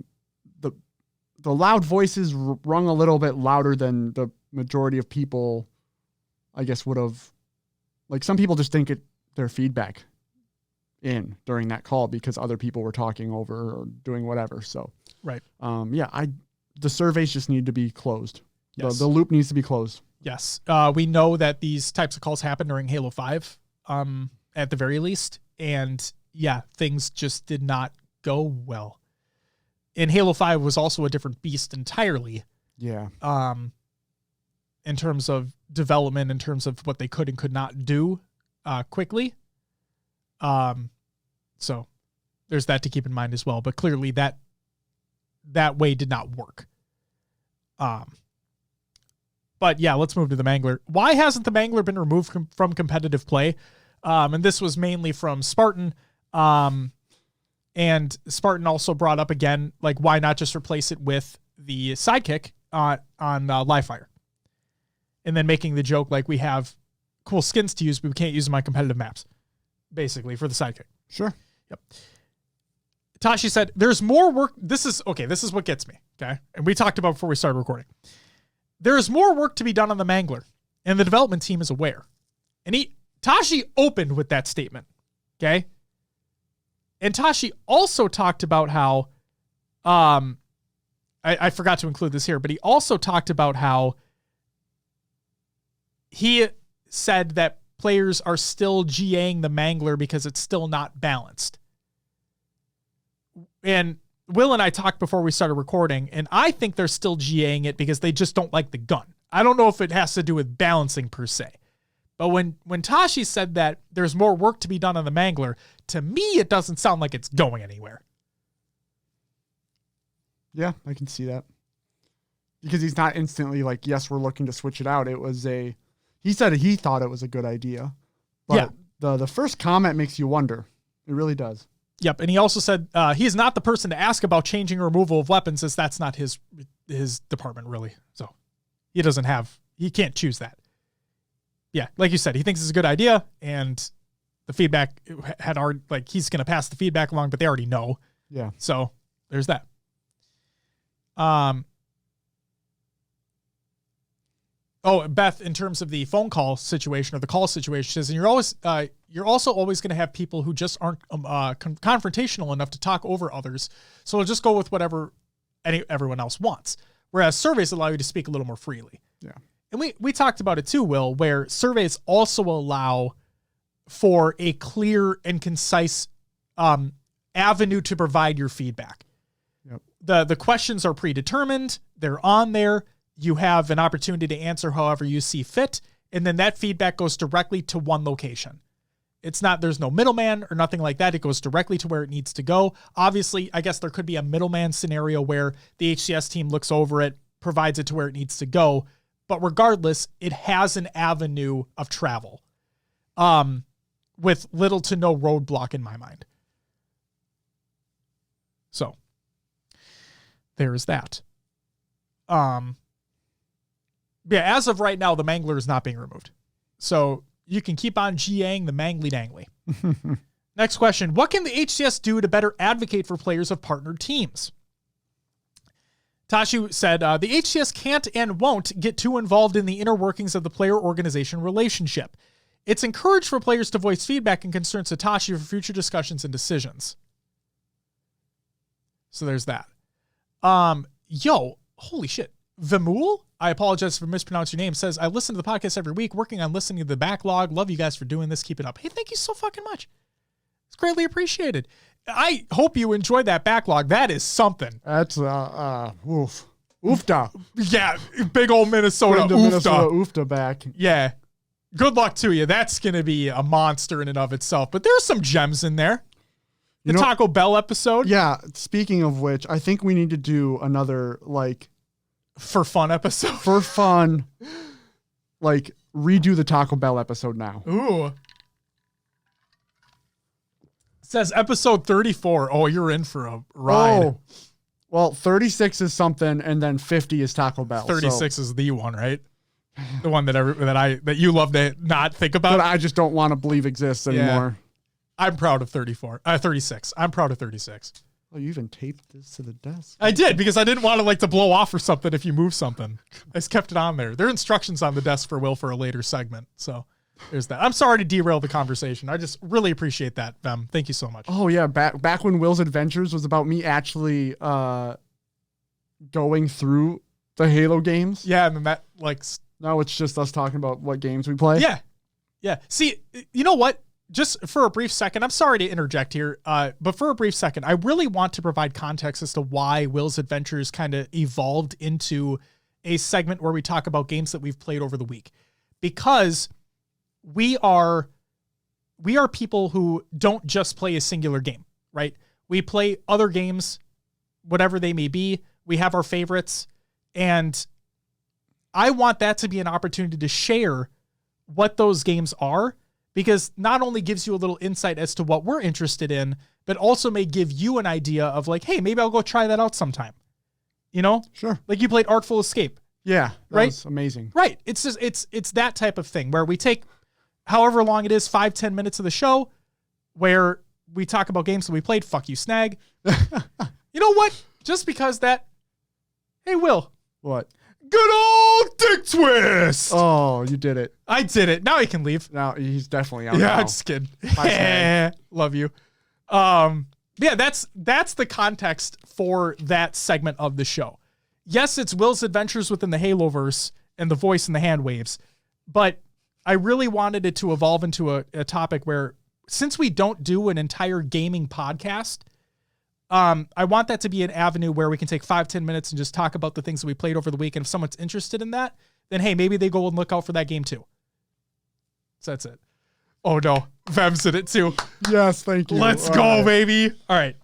loud voices rung a little bit louder than the majority of people, I guess, would have. Like, some people just didn't get their feedback in during that call because other people were talking over or doing whatever. So, right. Yeah, the surveys just need to be closed. Yes. The loop needs to be closed. Yes. We know that these types of calls happen during Halo 5, at the very least. And yeah, things just did not go well. And Halo 5 was also a different beast entirely. Yeah. In terms of development, in terms of what they could and could not do quickly. So there's that to keep in mind as well. But clearly that way did not work. But yeah, let's move to the Mangler. Why hasn't the Mangler been removed from competitive play? And this was mainly from Spartan. And Spartan also brought up again, like, why not just replace it with the sidekick on live fire? And then making the joke like we have cool skins to use, but we can't use them on competitive maps, basically, for the sidekick. Sure. Yep. Tashi said, there's more work. This is what gets me. Okay. And we talked about before we started recording. There is more work to be done on the Mangler, and the development team is aware. And Tashi opened with that statement. Okay. And Tashi also talked about how, I forgot to include this here, but he also talked about how he said that players are still GAing the Mangler because it's still not balanced. And Will and I talked before we started recording, and I think they're still GAing it because they just don't like the gun. I don't know if it has to do with balancing per se. But when Tashi said that there's more work to be done on the Mangler, to me, it doesn't sound like it's going anywhere. Yeah, I can see that. Because he's not instantly like, yes, we're looking to switch it out. He said he thought it was a good idea. But yeah, the first comment makes you wonder. It really does. Yep. And he also said he's not the person to ask about changing or removal of weapons, as that's not his department, really. So he can't choose that. Yeah, like you said, he thinks it's a good idea, and the feedback had already, like, he's going to pass the feedback along, but they already know. Yeah. So there's that. Oh, Beth, in terms of the phone call situation or the call situation, says, and you're also always going to have people who just aren't confrontational enough to talk over others. So they'll just go with whatever everyone else wants. Whereas surveys allow you to speak a little more freely. Yeah. And we talked about it too, Will, where surveys also allow for a clear and concise avenue to provide your feedback. Yep. The questions are predetermined. They're on there. You have an opportunity to answer however you see fit. And then that feedback goes directly to one location. There's no middleman or nothing like that. It goes directly to where it needs to go. Obviously, I guess there could be a middleman scenario where the HCS team looks over it, provides it to where it needs to go. But regardless, it has an avenue of travel with little to no roadblock in my mind. So there is that. Yeah, as of right now, the Mangler is not being removed. So you can keep on GAing the mangly dangly. Next question. What can the HCS do to better advocate for players of partnered teams? Tashi said, the HCS can't and won't get too involved in the inner workings of the player-organization relationship. It's encouraged for players to voice feedback and concerns to Tashi for future discussions and decisions. So there's that. Holy shit. Vimul, I apologize for mispronouncing your name, says, I listen to the podcast every week, working on listening to the backlog. Love you guys for doing this. Keep it up. Hey, thank you so fucking much. It's greatly appreciated. I hope you enjoyed that backlog. That is something. That's oof. Oofta. Yeah, big old Minnesota oofta. Minnesota oofta back. Yeah. Good luck to you. That's going to be a monster in and of itself. But there's some gems in there. The Taco Bell episode. Yeah, speaking of which, I think we need to do another, like... For fun episode. For fun. Like, redo the Taco Bell episode now. Ooh. Says episode 34. Oh, you're in for a ride. Oh, well, 36 is something, and then 50 is Taco Bell. 36 is the one, right? The one that you love to not think about. But I just don't want to believe exists anymore. Yeah. I'm proud of 36. I'm proud of 36. Oh, you even taped this to the desk. I did, because I didn't want to blow off or something if you move something. I just kept it on there. There are instructions on the desk for Will for a later segment. So there's that. I'm sorry to derail the conversation. I just really appreciate that, Vem. Thank you so much. Oh, yeah. Back when Will's Adventures was about me actually going through the Halo games. Yeah, and then that Now it's just us talking about what games we play. Yeah. See, you know what? Just for a brief second, I'm sorry to interject here, but for a brief second, I really want to provide context as to why Will's Adventures kind of evolved into a segment where we talk about games that we've played over the week. Because we are people who don't just play a singular game, right? We play other games, whatever they may be. We have our favorites, and I want that to be an opportunity to share what those games are, because not only gives you a little insight as to what we're interested in, but also may give you an idea of like, hey, maybe I'll go try that out sometime. You know? Sure. Like you played Artful Escape. Yeah. That was amazing. Right. It's just, it's that type of thing where we take however long it is, 5-10 minutes of the show where we talk about games that we played. Fuck you, Snag. You know what? Just because that, hey, Will. What? Good old Dick Twist. Oh, you did it. I did it. Now he can leave. Now he's definitely out. Yeah, now. I'm just kidding. Love you. Yeah, that's the context for that segment of the show. Yes, it's Will's adventures within the Haloverse and the voice and the hand waves, but I really wanted it to evolve into a topic where, since we don't do an entire gaming podcast, I want that to be an avenue where we can take 5-10 minutes and just talk about the things that we played over the week. And if someone's interested in that, then hey, maybe they go and look out for that game too. So that's it. Oh no, Vem's in it too. Yes, thank you. Let's go, baby. All right.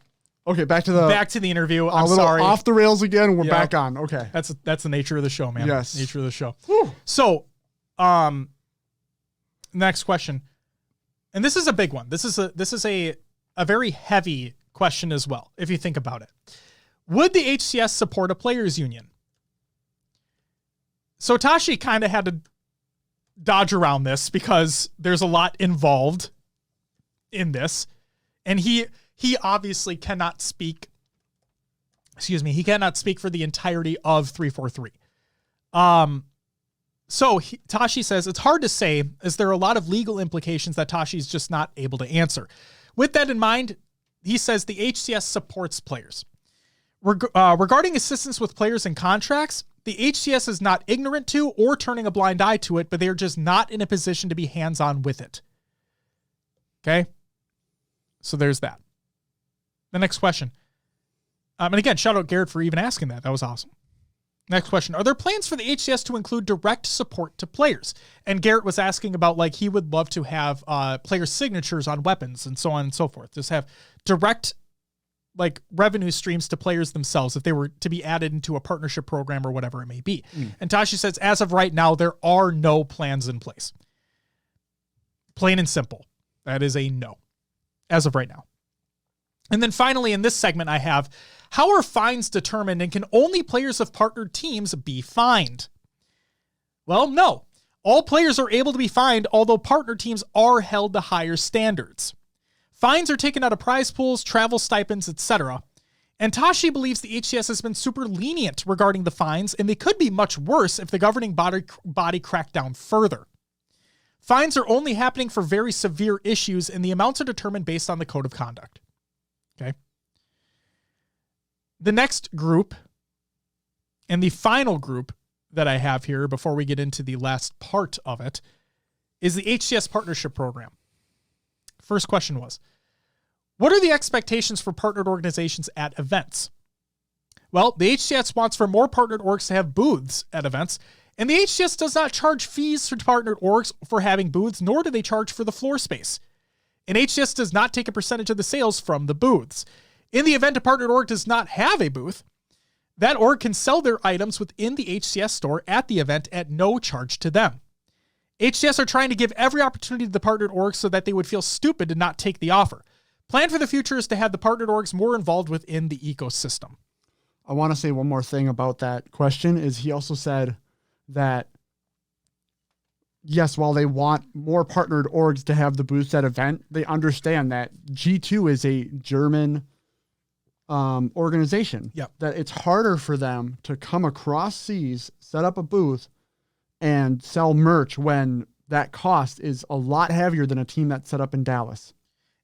Okay, back to the interview. I'm a little sorry. Off the rails again. We're Yeah. back on. Okay. That's the nature of the show, man. Yes. Nature of the show. Whew. So, next question. And this is a big one. This is a very heavy question as well, if you think about it. Would the HCS support a players union? So Tashi kind of had to dodge around this because there's a lot involved in this. And he obviously cannot speak, he cannot speak for the entirety of 343. Tashi says, it's hard to say, as there are a lot of legal implications that Tashi's just not able to answer. With that in mind, he says the HCS supports players. Regarding assistance with players and contracts, the HCS is not ignorant to or turning a blind eye to it, but they are just not in a position to be hands-on with it. Okay? So there's that. The next question. And again, shout out Garrett for even asking that. That was awesome. Next question. Are there plans for the HCS to include direct support to players? And Garrett was asking about, like, he would love to have player signatures on weapons and so on and so forth. Just have direct, like, revenue streams to players themselves if they were to be added into a partnership program or whatever it may be. And Tashi says, as of right now, there are no plans in place. Plain and simple. That is a no. As of right now. And then finally, in this segment I have, how are fines determined, and can only players of partnered teams be fined? Well, no. All players are able to be fined, although partner teams are held to higher standards. Fines are taken out of prize pools, travel stipends, etc. And Tashi believes the HCS has been super lenient regarding the fines, and they could be much worse if the governing body cracked down further. Fines are only happening for very severe issues, and the amounts are determined based on the code of conduct. Okay. The next group, and the final group that I have here before we get into the last part of it, is the HCS Partnership Program. First question was, what are the expectations for partnered organizations at events? Well, the HCS wants for more partnered orgs to have booths at events, and the HCS does not charge fees for partnered orgs for having booths, nor do they charge for the floor space. And HCS does not take a percentage of the sales from the booths. In the event a partnered org does not have a booth, that org can sell their items within the HCS store at the event at no charge to them. HCS are trying to give every opportunity to the partnered orgs so that they would feel stupid to not take the offer. Plan for the future is to have the partnered orgs more involved within the ecosystem. I want to say one more thing about that question is he also said that, yes, while they want more partnered orgs to have the booths at event, they understand that G2 is a German organization. Yep. That it's harder for them to come across seas, set up a booth, and sell merch when that cost is a lot heavier than a team that's set up in Dallas.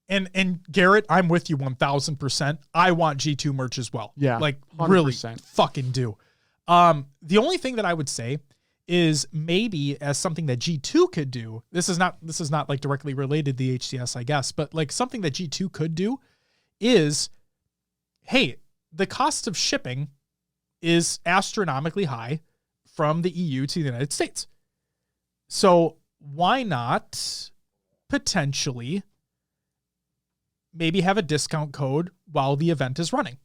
And Garrett, I'm with you 1000%. I want G2 merch as well. Yeah. Like 100%. really fucking do. The only thing that I would say is maybe as something that G2 could do. This is not like directly related to the HCS, I guess, but like something that G2 could do is, hey, the cost of shipping is astronomically high from the EU to the United States. So why not potentially maybe have a discount code while the event is running?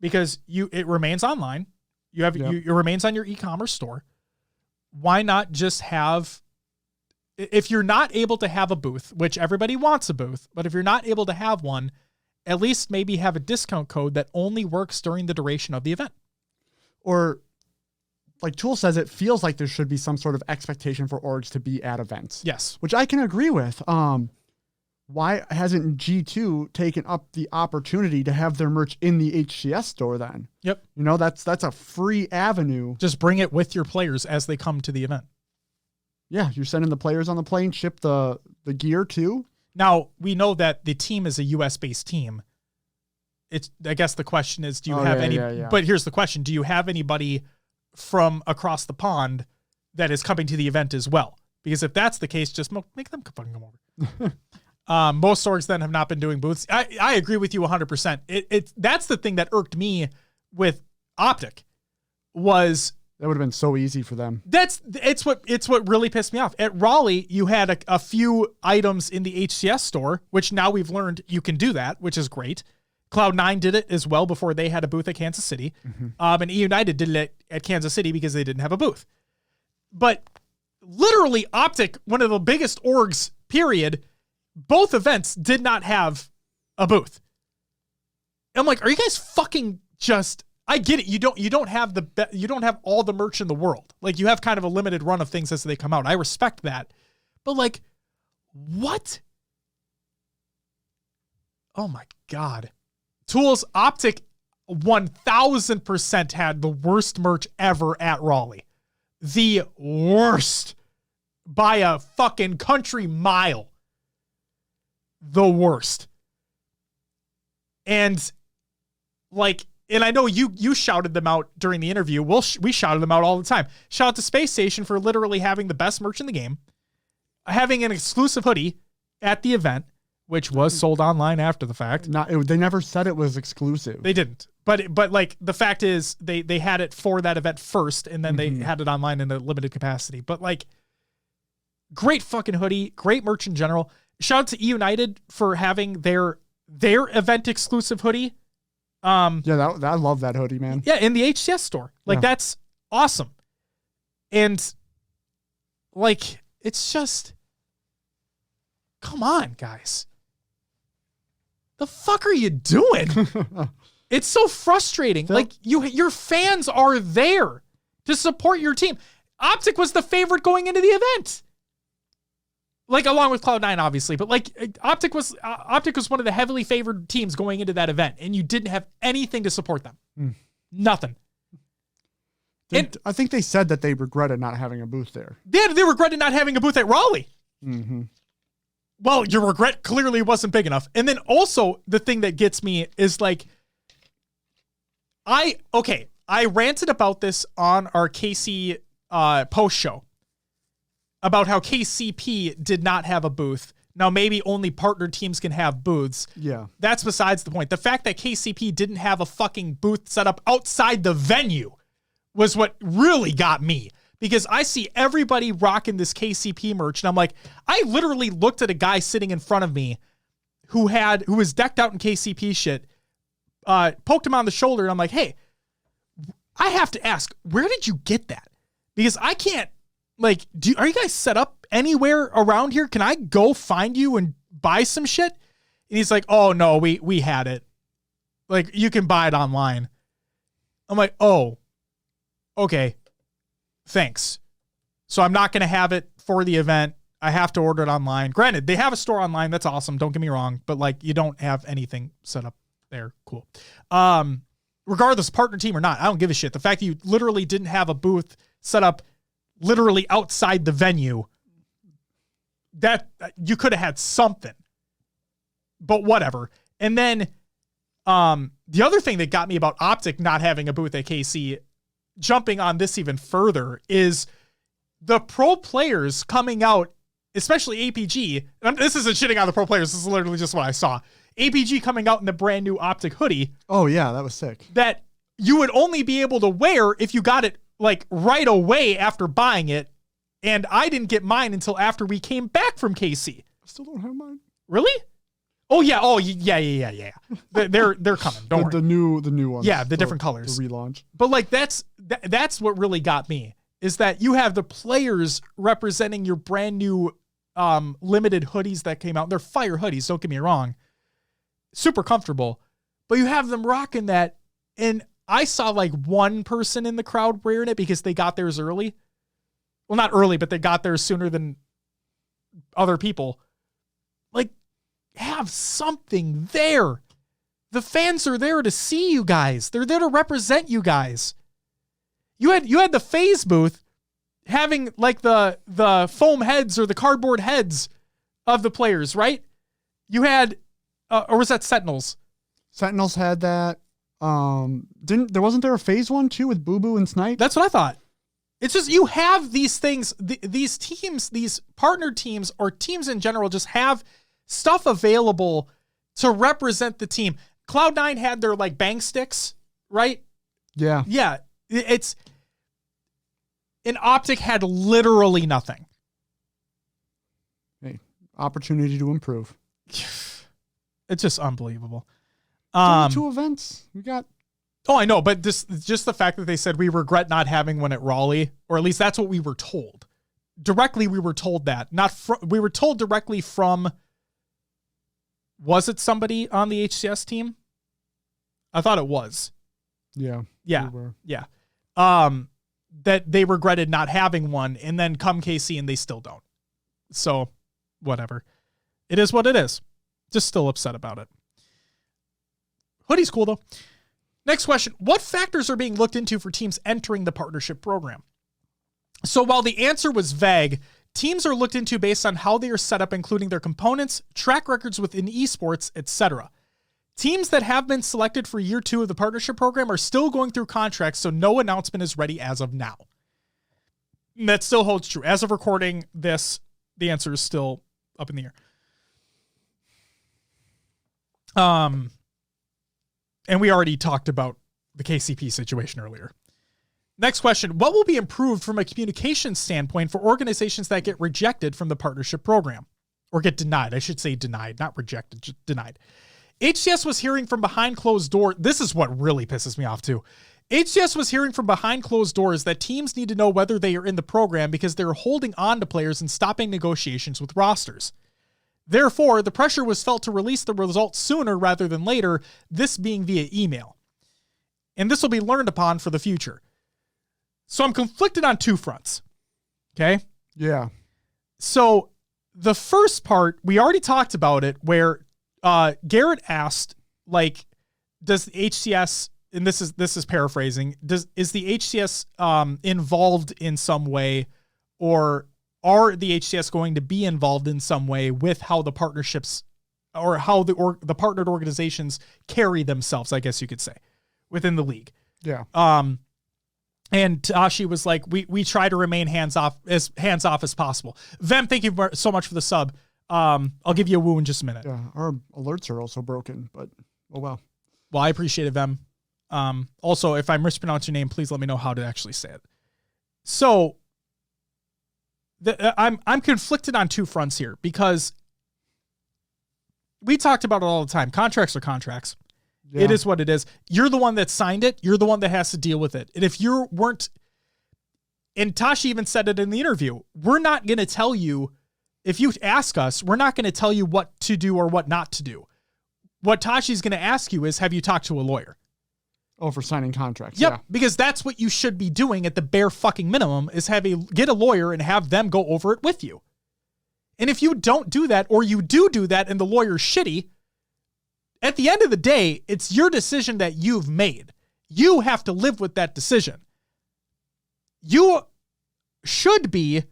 Because it remains online. It remains on your e-commerce store. Why not just have, if you're not able to have a booth, which everybody wants a booth, but if you're not able to have one, at least maybe have a discount code that only works during the duration of the event. Or like Tool says, it feels like there should be some sort of expectation for orgs to be at events. Yes. Which I can agree with. Why hasn't G2 taken up the opportunity to have their merch in the HCS store then? Yep. You know, that's a free avenue. Just bring it with your players as they come to the event. Yeah, you're sending the players on the plane, ship the gear too. Now, we know that the team is a US-based team. I guess the question is, do you have any... Yeah. But here's the question. Do you have anybody from across the pond that is coming to the event as well? Because if that's the case, just make them fucking come over. Most orgs then have not been doing booths. I agree with you 100%. That's the thing that irked me with Optic was... That would have been so easy for them. It's what really pissed me off. At Raleigh, you had a few items in the HCS store, which now we've learned you can do that, which is great. Cloud9 did it as well before they had a booth at Kansas City. Mm-hmm. And E United did it at Kansas City because they didn't have a booth. But literally Optic, one of the biggest orgs, period, both events did not have a booth. I'm like, are you guys fucking just... I get it. You don't have you don't have all the merch in the world. Like, you have kind of a limited run of things as they come out. I respect that. But like, what? Oh my God. Tools Optic 1000% had the worst merch ever at Raleigh. The worst by a fucking country mile. The worst. And like, and I know you shouted them out during the interview. We shouted them out all the time. Shout out to Space Station for literally having the best merch in the game, having an exclusive hoodie at the event, which was sold online after the fact. They never said it was exclusive. They didn't. But like, the fact is they had it for that event first, and then they had it online in a limited capacity. But like, great fucking hoodie, great merch in general. Shout out to E United for having their event exclusive hoodie. I love that hoodie, man. Yeah, in the HCS store. Like, that's awesome. And like, it's just, come on, guys. The fuck are you doing? It's so frustrating. Like, your fans are there to support your team. Optic was the favorite going into the event. Like, along with Cloud9, obviously, but like, Optic was one of the heavily favored teams going into that event, and you didn't have anything to support them. Nothing. I think they said that they regretted not having a booth there. They regretted not having a booth at Raleigh. Mm-hmm. Well, your regret clearly wasn't big enough. And then also, the thing that gets me is like, I ranted about this on our KC post show, about how KCP did not have a booth. Now, maybe only partner teams can have booths. Yeah. That's besides the point. The fact that KCP didn't have a fucking booth set up outside the venue was what really got me. Because I see everybody rocking this KCP merch, and I'm like, I literally looked at a guy sitting in front of me who was decked out in KCP shit, poked him on the shoulder, and I'm like, hey, I have to ask, where did you get that? Because I can't, like, are you guys set up anywhere around here? Can I go find you and buy some shit? And he's like, oh no, we had it. Like, you can buy it online. I'm like, oh, okay, thanks. So I'm not going to have it for the event. I have to order it online. Granted, they have a store online. That's awesome. Don't get me wrong. But like, you don't have anything set up there. Cool. Regardless, partner team or not, I don't give a shit. The fact that you literally didn't have a booth set up literally outside the venue, that you could have had something. but whatever. And then the other thing that got me about Optic not having a booth at KC, jumping on this even further, is the pro players coming out, especially APG. And this isn't shitting on the pro players. This is literally just what I saw. APG coming out in the brand new Optic hoodie. Oh yeah, that was sick. That you would only be able to wear if you got it like right away after buying it. And I didn't get mine until after we came back from KC. I still don't have mine. Really? Oh yeah. Oh yeah. They're coming. Don't worry. The new ones. Yeah, the different colors. The relaunch. But like that's what really got me, is that you have the players representing your brand new limited hoodies that came out. They're fire hoodies, don't get me wrong. Super comfortable. But you have them rocking that, and I saw like one person in the crowd wearing it because they got theirs early. Well, not early, but they got theirs sooner than other people. Like, have something there. The fans are there to see you guys. They're there to represent you guys. You had the FaZe booth having like the foam heads or the cardboard heads of the players, right? You had, or was that Sentinels? Sentinels had that. Wasn't there a FaZe one too with Boo Boo and Snipe? That's what I thought. It's just, you have these things, these teams, these partnered teams or teams in general just have stuff available to represent the team. Cloud9 had their like bang sticks, right? Yeah. Yeah. It's an Optic had literally nothing. Hey, opportunity to improve. It's just unbelievable. Two events. We got. Oh, I know, but just the fact that they said we regret not having one at Raleigh, or at least that's what we were told. Directly, we were told that. We were told directly from. Was it somebody on the HCS team? I thought it was. Yeah. Yeah. We were. Yeah. That they regretted not having one, and then come KC and they still don't. So, whatever. It is what it is. Just still upset about it. Hoodie's cool though. Next question. What factors are being looked into for teams entering the partnership program? So while the answer was vague, teams are looked into based on how they are set up, including their components, track records within esports, etc. Teams that have been selected for year 2 of the partnership program are still going through contracts, so no announcement is ready as of now. And that still holds true. As of recording this, the answer is still up in the air. And we already talked about the KCP situation earlier. Next question. What will be improved from a communication standpoint for organizations that get rejected from the partnership program? Or get denied. I should say denied, not rejected, just denied. HCS was hearing from behind closed doors. This is what really pisses me off too. HCS was hearing from behind closed doors that teams need to know whether they are in the program because they're holding on to players and stopping negotiations with rosters. Therefore, the pressure was felt to release the results sooner rather than later, this being via email. And this will be learned upon for the future. So I'm conflicted on two fronts. Okay? Yeah. So the first part, we already talked about it, where Garrett asked, like, does the HCS, and this is paraphrasing, is the HCS involved in some way, or are the HCS going to be involved in some way with how the partnerships or how the partnered organizations carry themselves, I guess you could say, within the league? Yeah. And Tashi was like, we try to remain hands off as possible. Vem, thank you so much for the sub. I'll give you a woo in just a minute. Yeah. Our alerts are also broken, but oh well. Well, I appreciate it, Vem. Also, if I mispronounce your name, please let me know how to actually say it. So I'm conflicted on two fronts here, because we talked about it all the time. Contracts are contracts. Yeah. It is what it is. You're the one that signed it. You're the one that has to deal with it. And if you weren't, and Tashi even said it in the interview, we're not going to tell you, if you ask us, we're not going to tell you what to do or what not to do. What Tashi's going to ask you is, have you talked to a lawyer? Oh, for signing contracts. Yep, yeah. Because that's what you should be doing at the bare fucking minimum, is get a lawyer and have them go over it with you. And if you don't do that, or you do that and the lawyer's shitty, at the end of the day, it's your decision that you've made. You have to live with that decision. You should be,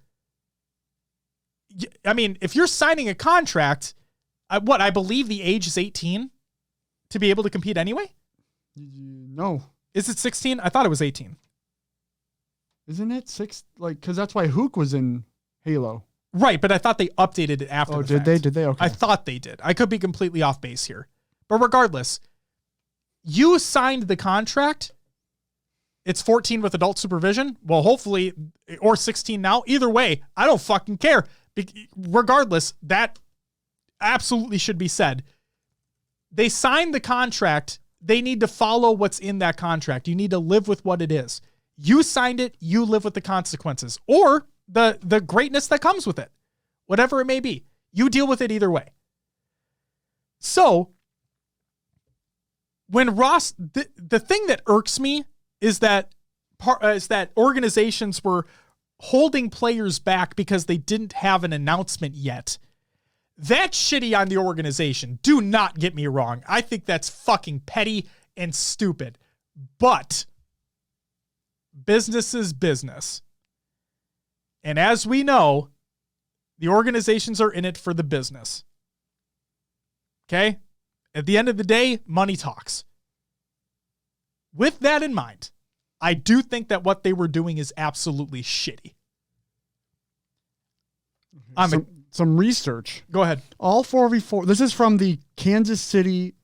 I mean, if you're signing a contract, I believe the age is 18 to be able to compete anyway? No. Is it 16? I thought it was 18. Isn't it because that's why Hook was in Halo. Right, but I thought they updated it after the fact. Did they? Okay. I thought they did. I could be completely off base here. But regardless, you signed the contract. It's 14 with adult supervision. Well, hopefully, or 16 now. Either way, I don't fucking care. Regardless, that absolutely should be said. They signed the contract. They need to follow what's in that contract. You need to live with what it is. You signed it. You live with the consequences or the greatness that comes with it. Whatever it may be. You deal with it either way. So, when Ross, the thing that irks me is that organizations were holding players back because they didn't have an announcement yet. That's shitty on the organization. Do not get me wrong. I think that's fucking petty and stupid. But business is business. And as we know, the organizations are in it for the business. Okay? At the end of the day, money talks. With that in mind, I do think that what they were doing is absolutely shitty. Some research. Go ahead. All 4v4. This is from the Kansas City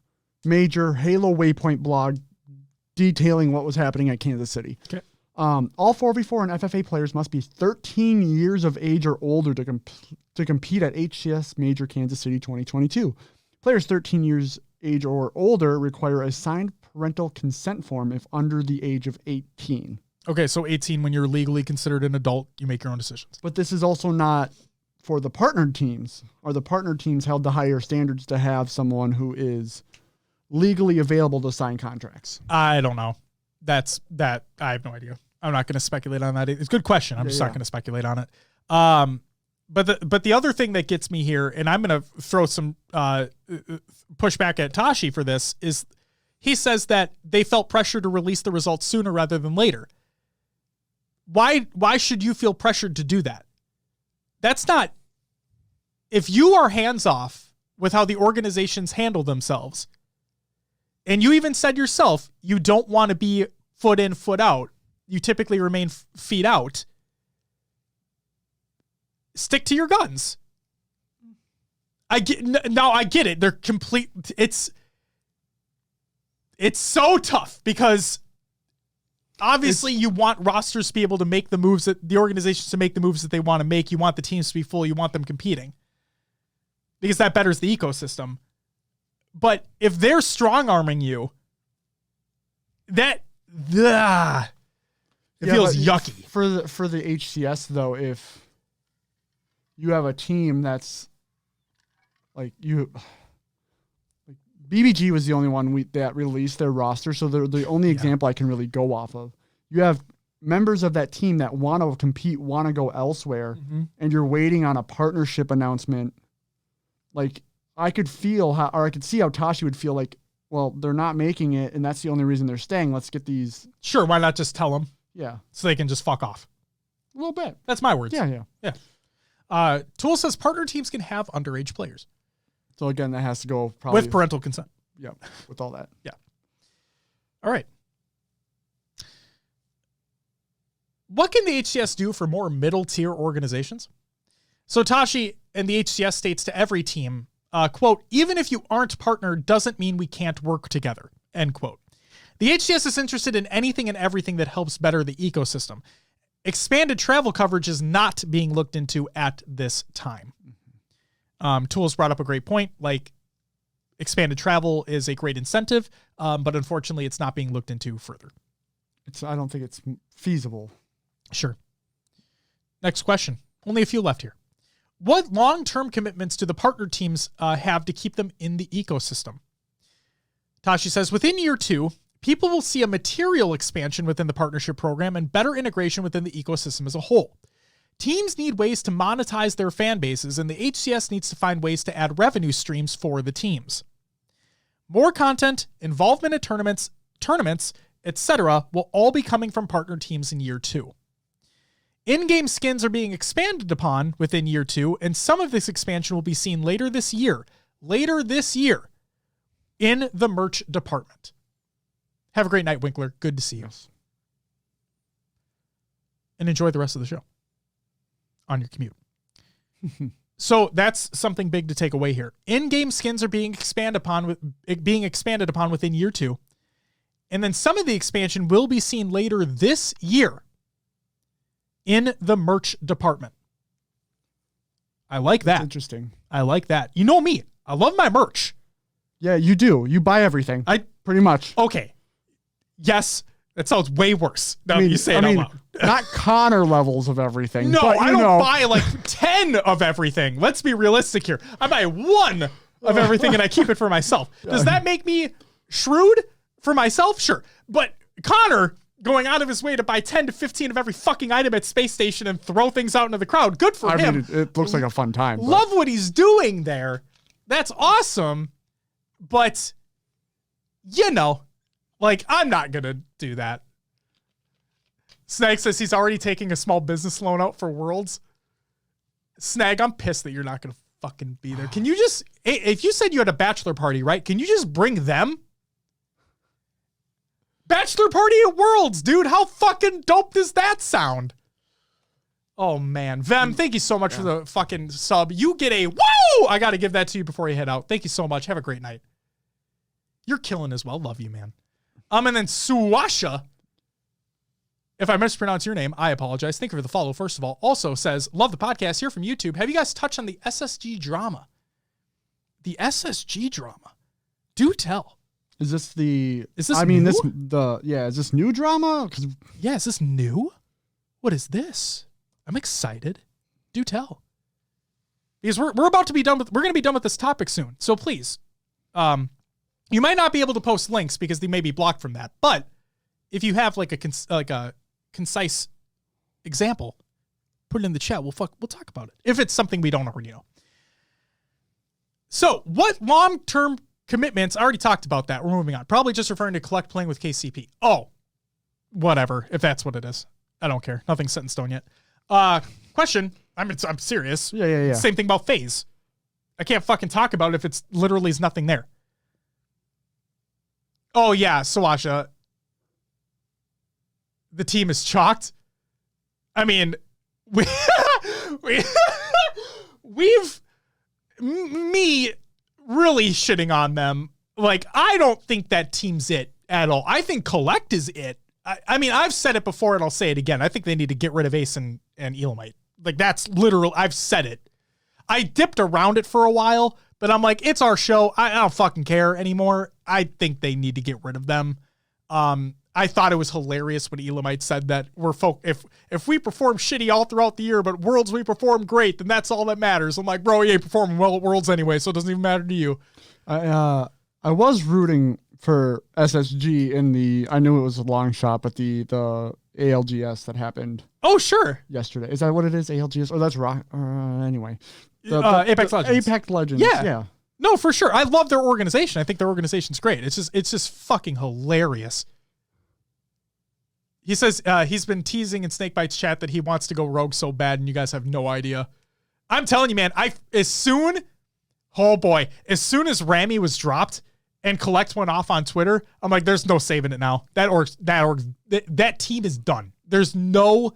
Major Halo Waypoint blog detailing what was happening at Kansas City. Okay. All 4v4 and FFA players must be 13 years of age or older to compete at HCS Major Kansas City 2022. Players 13 years age or older require a signed parental consent form if under the age of 18. Okay, so 18 when you're legally considered an adult, you make your own decisions. But this is also not for the partnered teams. Are the partnered teams held to higher standards to have someone who is legally available to sign contracts? I don't know. I have no idea. I'm not going to speculate on that. It's a good question. I'm just not going to speculate on it. But the other thing that gets me here, and I'm going to throw some pushback at Tashi for this, is he says that they felt pressure to release the results sooner rather than later. Why should you feel pressured to do that? That's not... If you are hands-off with how the organizations handle themselves, and you even said yourself, you don't want to be foot in, foot out, you typically remain feet out, stick to your guns. I get it. They're complete. It's so tough because obviously you want rosters to be able to make the moves that the organizations to make the moves that they want to make. You want the teams to be full. You want them competing because that betters the ecosystem. But if they're strong arming you, it feels yucky. For the HCS though, if you have a team that's BBG was the only one that released their roster, so they're the only example I can really go off of. You have members of that team that want to compete, want to go elsewhere, and you're waiting on a partnership announcement. Like, I could feel how, or I could see how Tashi would feel like, well, they're not making it, and that's the only reason they're staying. Let's get these. Sure, why not just tell them? Yeah. So they can just fuck off. A little bit. That's my words. Yeah. Tool says partner teams can have underage players. So again, that has to go probably with parental consent. Yeah, with all that. Yeah. All right. What can the HCS do for more middle tier organizations? So Tashi and the HCS states to every team, quote, even if you aren't partnered doesn't mean we can't work together, end quote. The HCS is interested in anything and everything that helps better the ecosystem. Expanded travel coverage is not being looked into at this time. Tools brought up a great point. Like, expanded travel is a great incentive, but unfortunately it's not being looked into further. I don't think it's feasible. Sure. Next question. Only a few left here. What long-term commitments do the partner teams have to keep them in the ecosystem? Tashi says, within year 2, people will see a material expansion within the partnership program and better integration within the ecosystem as a whole. Teams need ways to monetize their fan bases, and the HCS needs to find ways to add revenue streams for the teams. More content, involvement in tournaments, etc. will all be coming from partner teams in year 2. In-game skins are being expanded upon within year 2, and some of this expansion will be seen later this year, later this year in the merch department. Have a great night, Winkler. Good to see you. And enjoy the rest of the show on your commute. So that's something big to take away here. In-game skins are being expanded upon within year 2. And then some of the expansion will be seen later this year in the merch department. I like that. That's interesting. I like that. You know me. I love my merch. Yeah, you do. You buy everything. Pretty much. Okay. Yes. That sounds way worse now that you say it out loud. Not Connor levels of everything. No, but I don't buy like 10 of everything. Let's be realistic here. I buy 1 of everything and I keep it for myself. Does that make me shrewd for myself? Sure. But Connor going out of his way to buy 10 to 15 of every fucking item at Space Station and throw things out into the crowd. Good for him. I mean, it looks like a fun time. Love what he's doing there. That's awesome. But, like, I'm not going to do that. Snag says he's already taking a small business loan out for Worlds. Snag, I'm pissed that you're not going to fucking be there. Can you just, if you said you had a bachelor party, right? Can you just bring them? Bachelor party at Worlds, dude. How fucking dope does that sound? Oh, man. Vem, thank you so much for the fucking sub. You get a woo! I got to give that to you before you head out. Thank you so much. Have a great night. You're killing as well. Love you, man. And then Suwasha, if I mispronounce your name, I apologize. Thank you for the follow, first of all. Also says, love the podcast here from YouTube. Have you guys touched on the SSG drama? The SSG drama. Do tell. Is this new? Is this new drama? Yeah, is this new? What is this? I'm excited. Do tell. Because we're about to be done with, we're going to be done with this topic soon. So please, you might not be able to post links because they may be blocked from that. But if you have like a concise example, put it in the chat. We'll talk about it if it's something we don't already know. So what long-term commitments? I already talked about that. We're moving on. Probably just referring to collect playing with KCP. Oh, whatever. If that's what it is, I don't care. Nothing's set in stone yet. Question. I'm serious. Yeah. Same thing about FaZe. I can't fucking talk about it if it's literally is nothing there. Oh yeah, Sawasha. The team is chalked. I mean, we've me really shitting on them. Like, I don't think that team's it at all. I think Collect is it. I mean, I've said it before and I'll say it again. I think they need to get rid of Ace and Elamite. Like, that's literal. I've said it. I dipped around it for a while, but I'm like, it's our show. I don't fucking care anymore. I think they need to get rid of them. I thought it was hilarious when Elamite said that if we perform shitty all throughout the year, but Worlds we perform great, then that's all that matters. I'm like, bro, you ain't performing well at Worlds anyway, so it doesn't even matter to you. I was rooting for SSG I knew it was a long shot, but the ALGS that happened. Oh, sure. Yesterday. Is that what it is? ALGS? Oh, that's Rock. Anyway. Apex Legends. Apex Legends. Yeah. No, for sure. I love their organization. I think their organization's great. It's just fucking hilarious. He says he's been teasing in Snakebites chat that he wants to go rogue so bad, and you guys have no idea. I'm telling you, man, as soon as Rami was dropped and Collect went off on Twitter, I'm like, there's no saving it now. That team is done. There's no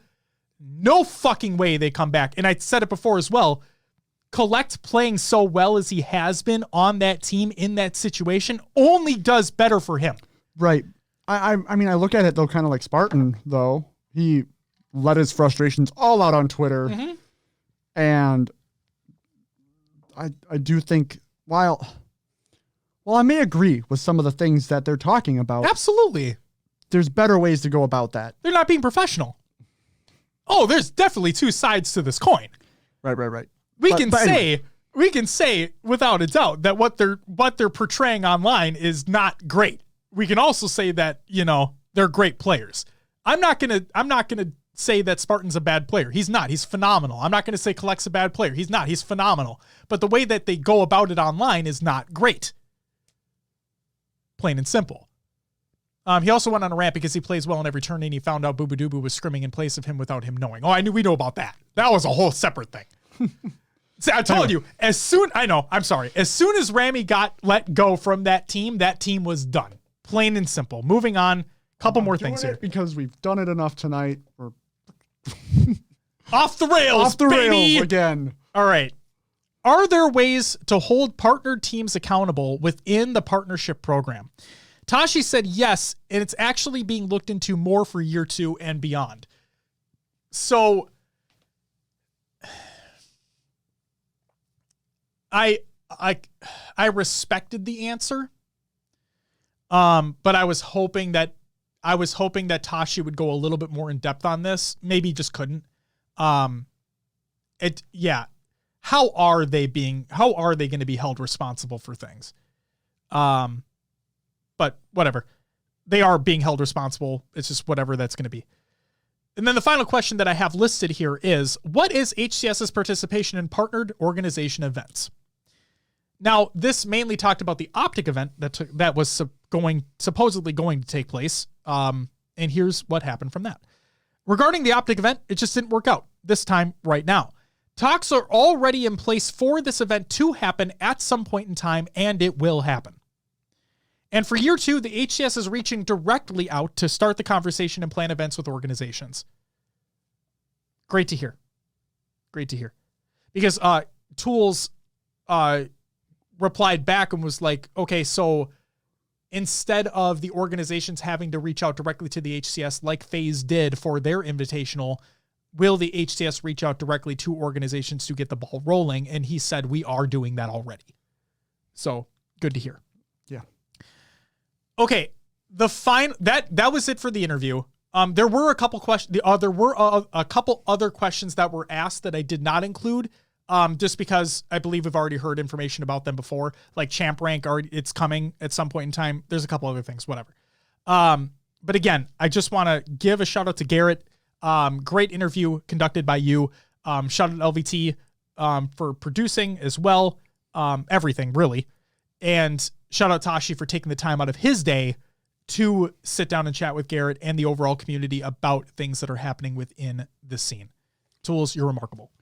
fucking way they come back. And I said it before as well. Collect playing so well as he has been on that team in that situation only does better for him. Right. I mean, I look at it though, kind of like Spartan though. He let his frustrations all out on Twitter. Mm-hmm. And I do think while I may agree with some of the things that they're talking about. Absolutely. There's better ways to go about that. They're not being professional. Oh, there's definitely two sides to this coin. Right. We can say without a doubt that what they're portraying online is not great. We can also say that, they're great players. I'm not gonna say that Spartan's a bad player. He's not. He's phenomenal. I'm not gonna say Collect's a bad player. He's not. He's phenomenal. But the way that they go about it online is not great. Plain and simple. He also went on a rant because he plays well in every turn and he found out Booba Doobu was scrimming in place of him without him knowing. Oh, we know about that. That was a whole separate thing. See, I told you, as soon as Rami got let go from that team was done. Plain and simple. Moving on. Couple more things here. Because we've done it enough tonight. We're off the rails, baby. Rails again. All right. Are there ways to hold partnered teams accountable within the partnership program? Tashi said yes, and it's actually being looked into more for year 2 and beyond. So I respected the answer. But I was hoping that Tashi would go a little bit more in depth on this. Maybe just couldn't. How are they going to be held responsible for things? But whatever. They are being held responsible. It's just whatever that's going to be. And then the final question that I have listed here is, what is HCS's participation in partnered organization events? Now, this mainly talked about the Optic event that was supposedly going to take place. And here's what happened from that. Regarding the Optic event, it just didn't work out this time right now. Talks are already in place for this event to happen at some point in time, and it will happen. And for year 2, the HCS is reaching directly out to start the conversation and plan events with organizations. Great to hear. Great to hear. Because Tools replied back and was like, okay, so instead of the organizations having to reach out directly to the HCS like FaZe did for their invitational, will the HCS reach out directly to organizations to get the ball rolling? And he said, we are doing that already. So good to hear. Yeah. Okay. That was it for the interview. There were a couple questions. There were a couple other questions that were asked that I did not include. Just because I believe we've already heard information about them before, like champ rank, it's coming at some point in time. There's a couple other things, whatever. But again, I just want to give a shout out to Garrett. Great interview conducted by you. Shout out to LVT, for producing as well. Everything really. And shout out Tashi for taking the time out of his day to sit down and chat with Garrett and the overall community about things that are happening within the scene. Tools, you're remarkable.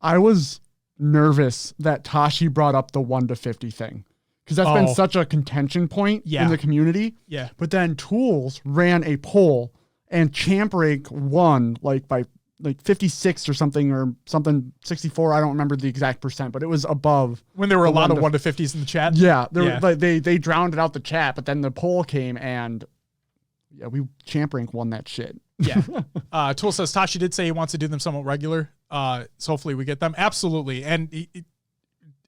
I was nervous that Tashi brought up the 1 to 50 thing, because that's been such a contention point in the community. Yeah. But then Tools ran a poll and champ rank won by 56 or something 64. I don't remember the exact percent, but it was above. When there were a lot of 1 to 50s in the chat. Yeah. They drowned out the chat, but then the poll came and we champ rank won that shit. Yeah. Tool says Tashi did say he wants to do them somewhat regular. So hopefully we get them. Absolutely. And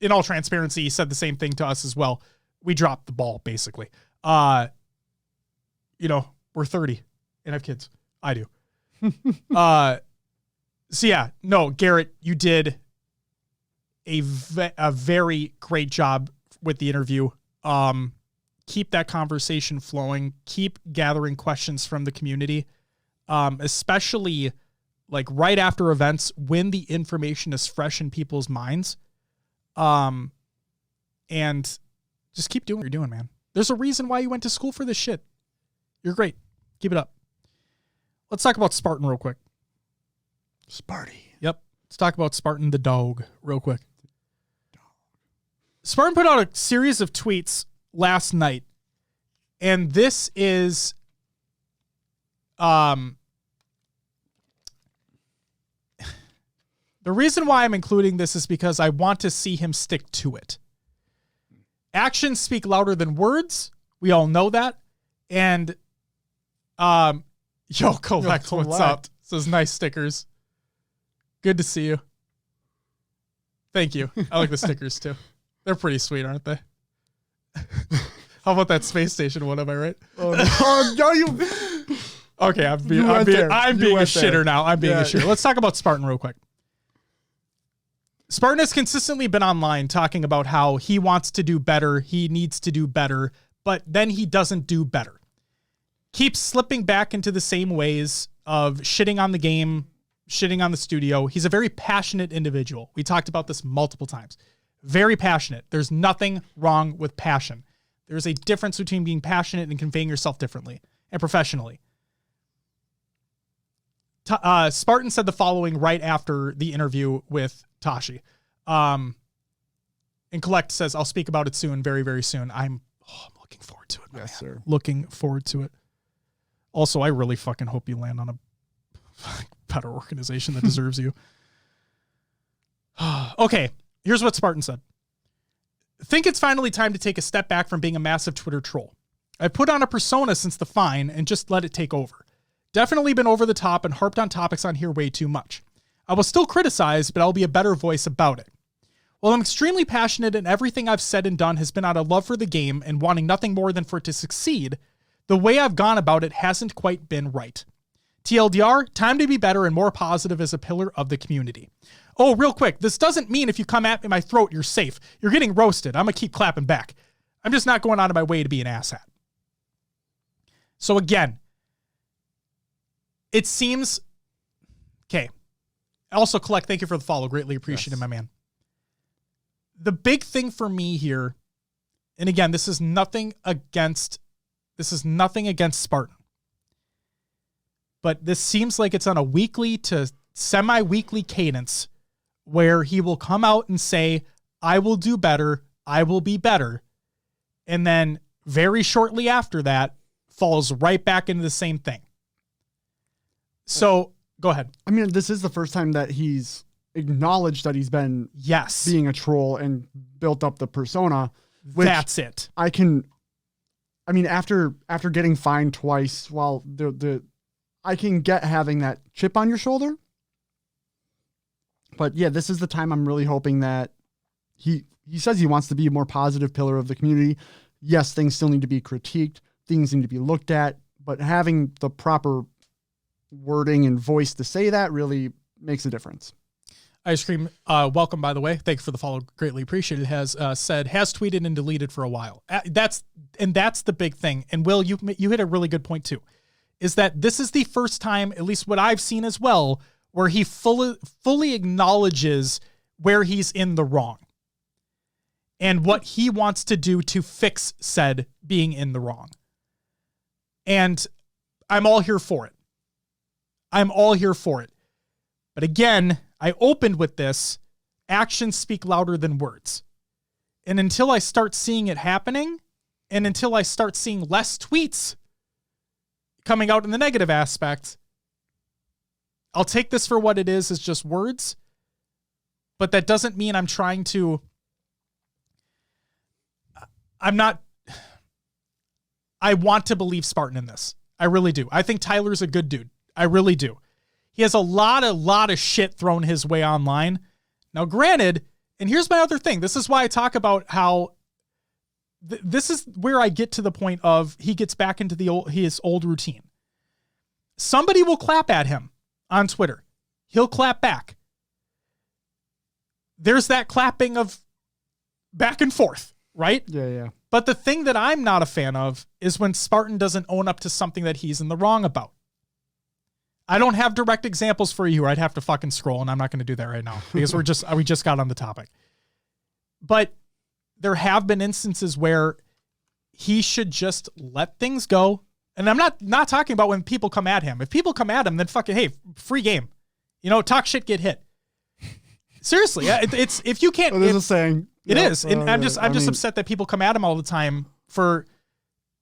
in all transparency, he said the same thing to us as well. We dropped the ball, basically. We're 30 and have kids. I do. So yeah, no, Garrett, you did a very great job with the interview. Keep that conversation flowing. Keep gathering questions from the community. Especially like right after events when the information is fresh in people's minds. And just keep doing what you're doing, man. There's a reason why you went to school for this shit. You're great. Keep it up. Let's talk about Spartan real quick. Sparty. Yep. Let's talk about Spartan the dog real quick. Spartan put out a series of tweets last night, and this is the reason why I'm including this is because I want to see him stick to it. Actions speak louder than words. We all know that. And Collect, what's up? Says nice stickers. Good to see you. Thank you. I like the stickers too. They're pretty sweet, aren't they? How about that space station one? Am I right? Oh, no, you. Okay, I'm being a shitter now. I'm being a shitter. Let's talk about Spartan real quick. Spartan has consistently been online talking about how he wants to do better. He needs to do better, but then he doesn't do better. Keeps slipping back into the same ways of shitting on the game, shitting on the studio. He's a very passionate individual. We talked about this multiple times. Very passionate. There's nothing wrong with passion. There's a difference between being passionate and conveying yourself differently and professionally. Spartan said the following right after the interview with Tashi. And Collect says, I'll speak about it soon, very, very soon. I'm looking forward to it. Yes, sir. Looking forward to it. Also, I really fucking hope you land on a better organization that deserves you. Okay, here's what Spartan said. Think it's finally time to take a step back from being a massive Twitter troll. I put on a persona since the fine and just let it take over. Definitely been over the top and harped on topics on here way too much. I will still criticize, but I'll be a better voice about it. While I'm extremely passionate and everything I've said and done has been out of love for the game and wanting nothing more than for it to succeed, the way I've gone about it hasn't quite been right. TLDR, time to be better and more positive as a pillar of the community. Oh, real quick, this doesn't mean if you come at me my throat, you're safe. You're getting roasted. I'm going to keep clapping back. I'm just not going out of my way to be an asshat. So again, it seems... Okay. Also, Collect, thank you for the follow. Greatly appreciated, my man. The big thing for me here, and again, this is nothing against Spartan. But this seems like it's on a weekly to semi-weekly cadence where he will come out and say, I will do better, I will be better. And then very shortly after that, falls right back into the same thing. So, go ahead. I mean, this is the first time that he's acknowledged that he's been being a troll and built up the persona. That's it. After getting fined twice, I can get having that chip on your shoulder. But yeah, this is the time I'm really hoping that he says he wants to be a more positive pillar of the community. Yes, things still need to be critiqued. Things need to be looked at, but having the proper wording and voice to say that really makes a difference. Ice Cream, welcome, by the way. Thank you for the follow. Greatly appreciated. Has tweeted and deleted for a while. That's the big thing. And Will, you hit a really good point too, is that this is the first time, at least what I've seen as well, where he fully acknowledges where he's in the wrong and what he wants to do to fix said being in the wrong. And I'm all here for it. But again, I opened with this, actions speak louder than words. And until I start seeing it happening, and until I start seeing less tweets coming out in the negative aspect, I'll take this for what it is as just words. But that doesn't mean I'm trying to... I want to believe Spartan in this. I really do. I think Tyler's a good dude. I really do. He has a lot of shit thrown his way online. Now, granted, and here's my other thing. This is why I talk about how this is where I get to the point of he gets back into his old routine. Somebody will clap at him on Twitter. He'll clap back. There's that clapping of back and forth, right? Yeah. But the thing that I'm not a fan of is when Spartan doesn't own up to something that he's in the wrong about. I don't have direct examples for you, or I'd have to fucking scroll, and I'm not going to do that right now because we just got on the topic. But there have been instances where he should just let things go. And I'm not talking about when people come at him. If people come at him, then fucking, hey, free game. Talk shit, get hit. Seriously, it's if you can't. There's a saying. It is, and I'm just upset that people come at him all the time for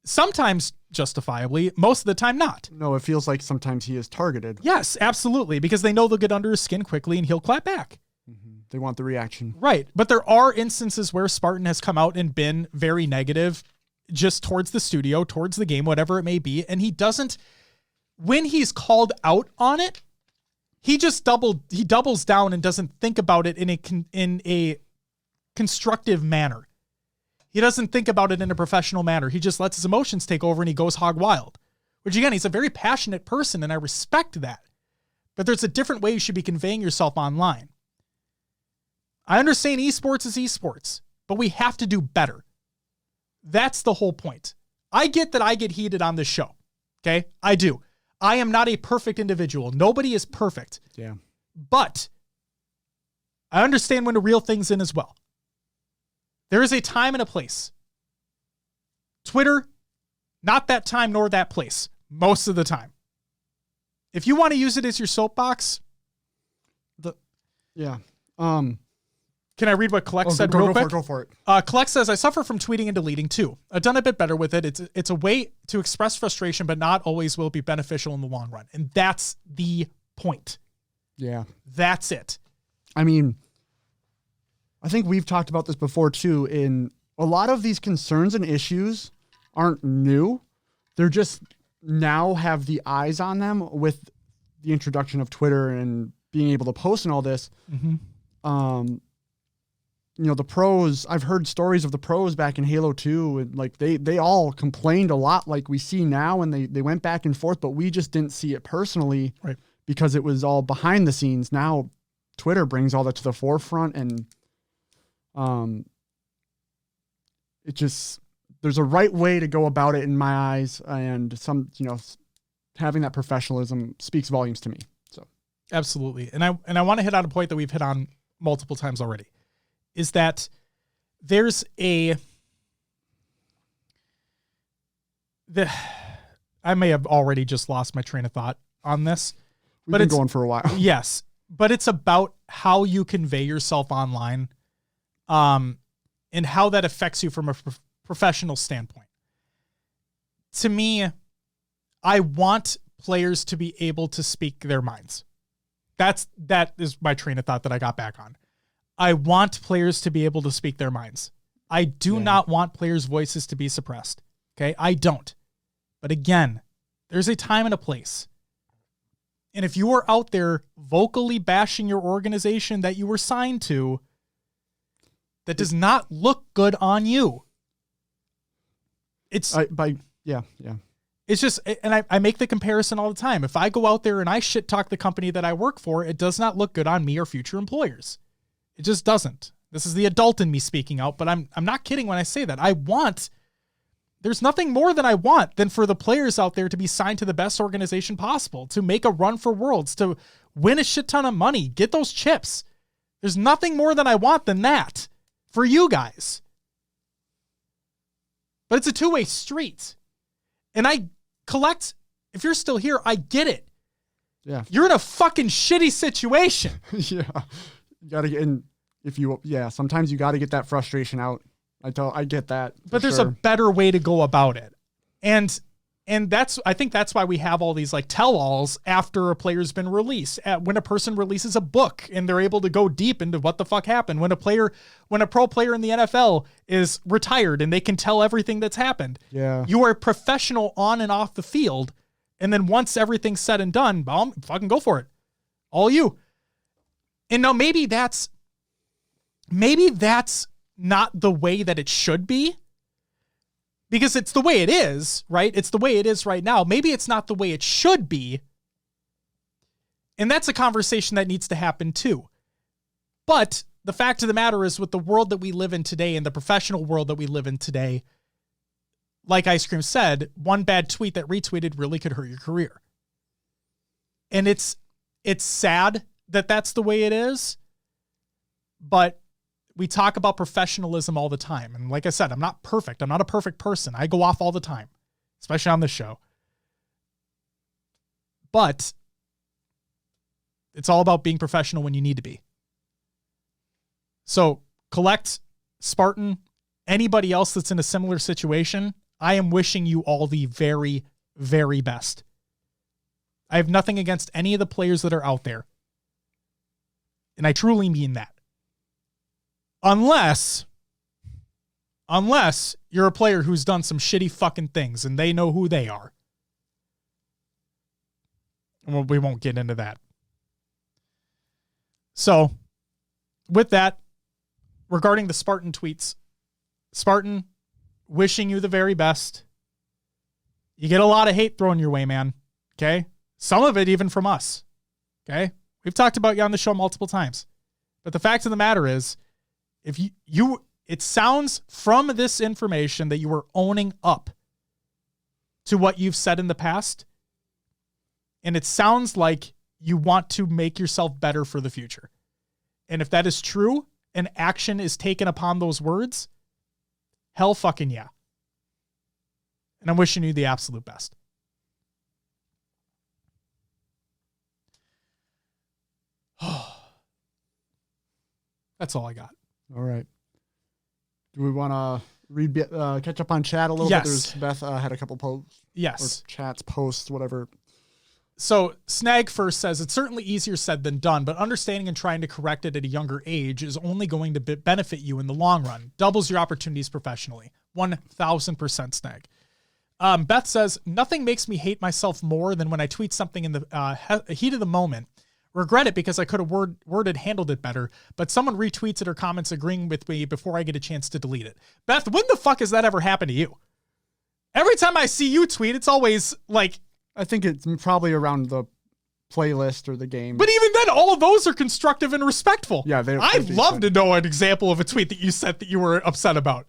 sometimes justifiably, most of the time not. No, it feels like sometimes he is targeted. Yes, absolutely, because they know they'll get under his skin quickly and he'll clap back. Mm-hmm. They want the reaction. Right, but there are instances where Spartan has come out and been very negative just towards the studio, towards the game, whatever it may be, and he doesn't, when he's called out on it, he doubles down and doesn't think about it in a constructive manner. He doesn't think about it in a professional manner. He just lets his emotions take over and he goes hog wild. Which again, he's a very passionate person and I respect that. But there's a different way you should be conveying yourself online. I understand esports is esports, but we have to do better. That's the whole point. I get that I get heated on this show. Okay? I do. I am not a perfect individual. Nobody is perfect. Yeah. But I understand when to reel things in as well. There is a time and a place. Twitter, not that time nor that place, most of the time. If you want to use it as your soapbox. Can I read what Collect said go, real go quick? Go for it. Collect says, I suffer from tweeting and deleting too. I've done a bit better with it. It's a way to express frustration, but not always will be beneficial in the long run. And that's the point. Yeah. That's it. I mean, I think we've talked about this before too. In a lot of these concerns and issues aren't new. They're just now have the eyes on them with the introduction of Twitter and being able to post and all this. Mm-hmm. You know, the pros, I've heard stories of the pros back in Halo 2, and like they all complained a lot like we see now, and they went back and forth, but we just didn't see it personally, right? Because it was all behind the scenes. Now Twitter brings all that to the forefront, and it just, there's a right way to go about it in my eyes, and some, you know, having that professionalism speaks volumes to me. So absolutely. And I want to hit on a point that we've hit on multiple times already, is that there's I may have already just lost my train of thought on this. We've been going for a while. Yes, but it's about how you convey yourself online, and how that affects you from a professional standpoint. To me, I want players to be able to speak their minds. That is my train of thought that I got back on. I want players to be able to speak their minds. I do not want players' voices to be suppressed. Okay, I don't. But again, there's a time and a place. And if you are out there vocally bashing your organization that you were signed to, that does not look good on you. It's It's just, and I make the comparison all the time. If I go out there and I shit talk the company that I work for, it does not look good on me or future employers. It just doesn't. This is the adult in me speaking out, but I'm not kidding when I say that. There's nothing more than I want than for the players out there to be signed to the best organization possible, to make a run for Worlds, to win a shit ton of money, get those chips. There's nothing more than I want than that for you guys. But it's a two-way street. And Collect, if you're still here, I get it. Yeah. You're in a fucking shitty situation. Yeah. You gotta get in sometimes you gotta get that frustration out. I get that. But there's a better way to go about it. And I think that's why we have all these like tell-alls after a player's been released. When a person releases a book and they're able to go deep into what the fuck happened. When a pro player in the NFL is retired and they can tell everything that's happened. Yeah. You are a professional on and off the field. And then once everything's said and done, fucking go for it. All you. And now maybe that's not the way that it should be. Because it's the way it is, right? It's the way it is right now. Maybe it's not the way it should be. And that's a conversation that needs to happen too. But the fact of the matter is, with the world that we live in today and the professional world that we live in today, like Ice Cream said, one bad tweet that retweeted really could hurt your career. And it's sad that that's the way it is. But we talk about professionalism all the time. And like I said, I'm not perfect. I'm not a perfect person. I go off all the time, especially on this show. But it's all about being professional when you need to be. So Collect, Spartan, anybody else that's in a similar situation, I am wishing you all the very, very best. I have nothing against any of the players that are out there. And I truly mean that. Unless you're a player who's done some shitty fucking things and they know who they are. Well, we won't get into that. So, with that, regarding the Spartan tweets, Spartan, wishing you the very best. You get a lot of hate thrown your way, man. Okay? Some of it even from us. Okay? We've talked about you on the show multiple times. But the fact of the matter is, if it sounds from this information that you were owning up to what you've said in the past. And it sounds like you want to make yourself better for the future. And if that is true and action is taken upon those words, hell fucking yeah. And I'm wishing you the absolute best. That's all I got. All right. Do we want to read catch up on chat a little Yes. bit? Beth had a couple posts. Yes. Or chats, posts, whatever. So Snag first says, it's certainly easier said than done, but understanding and trying to correct it at a younger age is only going to benefit you in the long run. Doubles your opportunities professionally. 1,000% Snag. Beth says, nothing makes me hate myself more than when I tweet something in the heat of the moment. Regret it because I could have handled it better, but someone retweets it or comments agreeing with me before I get a chance to delete it. Beth, when the fuck has that ever happened to you? Every time I see you tweet, it's always like... I think it's probably around the playlist or the game. But even then, all of those are constructive and respectful. Yeah, I'd love to know an example of a tweet that you sent that you were upset about.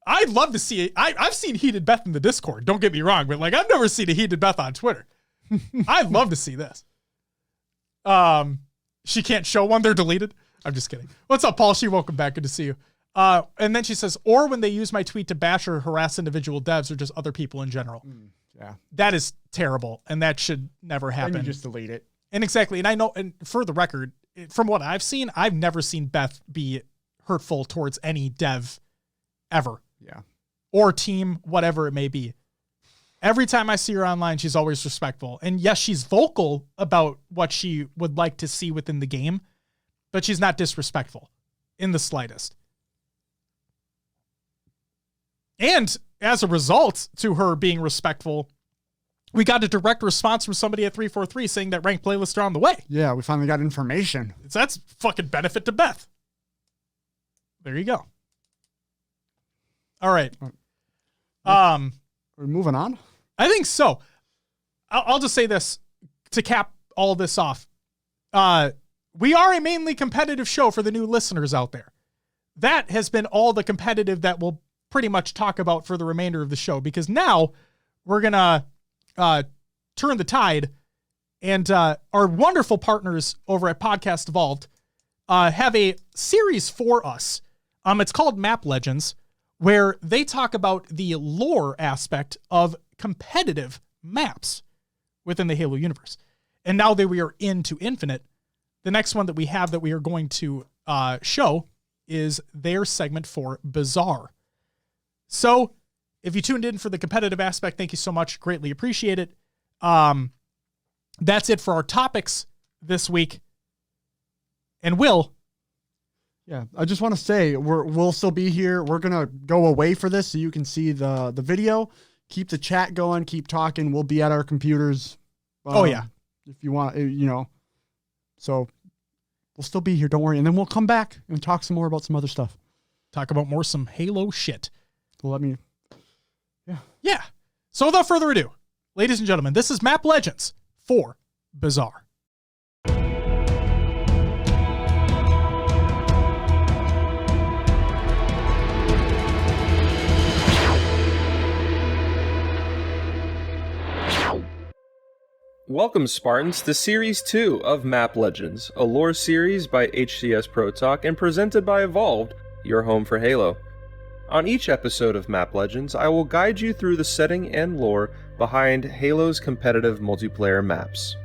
I'd love to see it. I've seen heated Beth in the Discord. Don't get me wrong, but like I've never seen a heated Beth on Twitter. I'd love to see this. She can't show one. They're deleted. I'm just kidding. What's up, Paul? Welcome back. Good to see you. And then she says, or when they use my tweet to bash or harass individual devs or just other people in general. Yeah. That is terrible, and that should never happen. Then you just delete it. And exactly, and I know, and for the record, from what I've seen, I've never seen Beth be hurtful towards any dev ever. Yeah. Or team, whatever it may be. Every time I see her online, she's always respectful. And yes, she's vocal about what she would like to see within the game, but she's not disrespectful in the slightest. And as a result to her being respectful, we got a direct response from somebody at 343 saying that ranked playlists are on the way. Yeah, we finally got information. That's fucking benefit to Beth. There you go. All right. We're moving on? I think so. I'll just say this to cap all this off. We are a mainly competitive show for the new listeners out there. That has been all the competitive that we'll pretty much talk about for the remainder of the show, because now we're going to turn the tide, and our wonderful partners over at Podcast Evolved have a series for us. It's called Map Legends, where they talk about the lore aspect of competitive maps within the Halo universe. And now that we are into Infinite, the next one that we have that we are going to show is their segment for Bazaar. So if you tuned in for the competitive aspect, thank you so much. Greatly appreciate it. That's it for our topics this week. And Will. Yeah, I just want to say we'll still be here. We're going to go away for this so you can see the video. Keep the chat going. Keep talking. We'll be at our computers. Oh, yeah. If you want, So we'll still be here. Don't worry. And then we'll come back and talk some more about some other stuff. Talk about some Halo shit. Let me. Yeah. So without further ado, ladies and gentlemen, this is Map Legends for Bazaar. Welcome, Spartans, to Series 2 of Map Legends, a lore series by HCS Pro Talk and presented by Evolved, your home for Halo. On each episode of Map Legends, I will guide you through the setting and lore behind Halo's competitive multiplayer maps.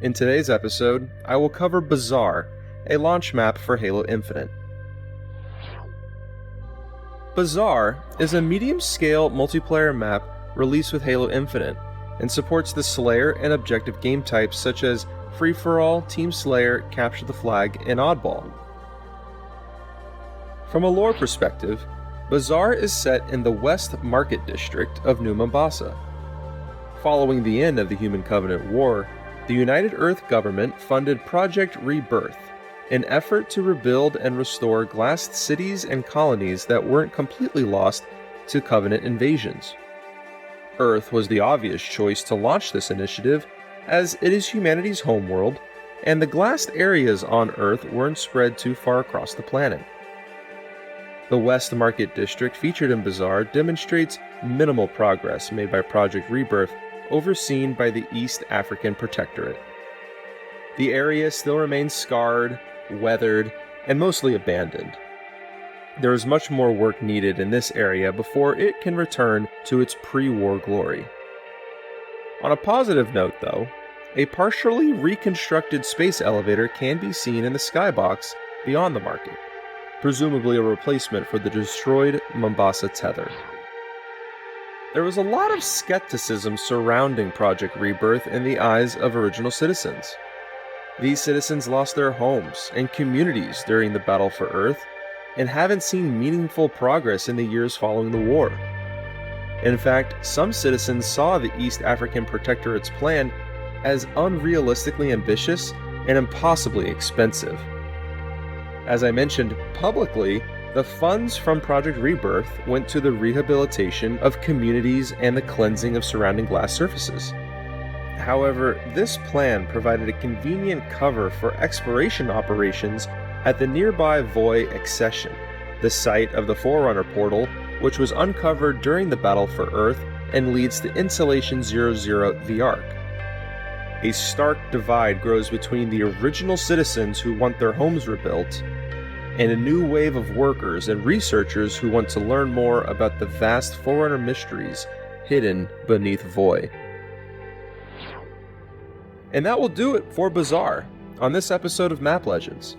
In today's episode, I will cover Bazaar, a launch map for Halo Infinite. Bazaar is a medium-scale multiplayer map released with Halo Infinite, and supports the Slayer and objective game types such as Free-for-All, Team Slayer, Capture the Flag, and Oddball. From a lore perspective, Bazaar is set in the West Market District of New Mombasa. Following the end of the Human Covenant War, the United Earth government funded Project Rebirth, an effort to rebuild and restore glassed cities and colonies that weren't completely lost to Covenant invasions. Earth was the obvious choice to launch this initiative, as it is humanity's homeworld, and the glassed areas on Earth weren't spread too far across the planet. The West Market District featured in Bazaar demonstrates minimal progress made by Project Rebirth, overseen by the East African Protectorate. The area still remains scarred, weathered, and mostly abandoned. There is much more work needed in this area before it can return to its pre-war glory. On a positive note, though, a partially reconstructed space elevator can be seen in the skybox beyond the market, presumably a replacement for the destroyed Mombasa tether. There was a lot of skepticism surrounding Project Rebirth in the eyes of original citizens. These citizens lost their homes and communities during the battle for Earth and haven't seen meaningful progress in the years following the war. In fact, some citizens saw the East African Protectorate's plan as unrealistically ambitious and impossibly expensive. As I mentioned publicly, the funds from Project Rebirth went to the rehabilitation of communities and the cleansing of surrounding glass surfaces. However, this plan provided a convenient cover for exploration operations at the nearby Voi accession, the site of the Forerunner portal, which was uncovered during the Battle for Earth and leads to Installation 00, the Ark. A stark divide grows between the original citizens who want their homes rebuilt and a new wave of workers and researchers who want to learn more about the vast Forerunner mysteries hidden beneath Voi. And that will do it for Bazaar on this episode of Map Legends.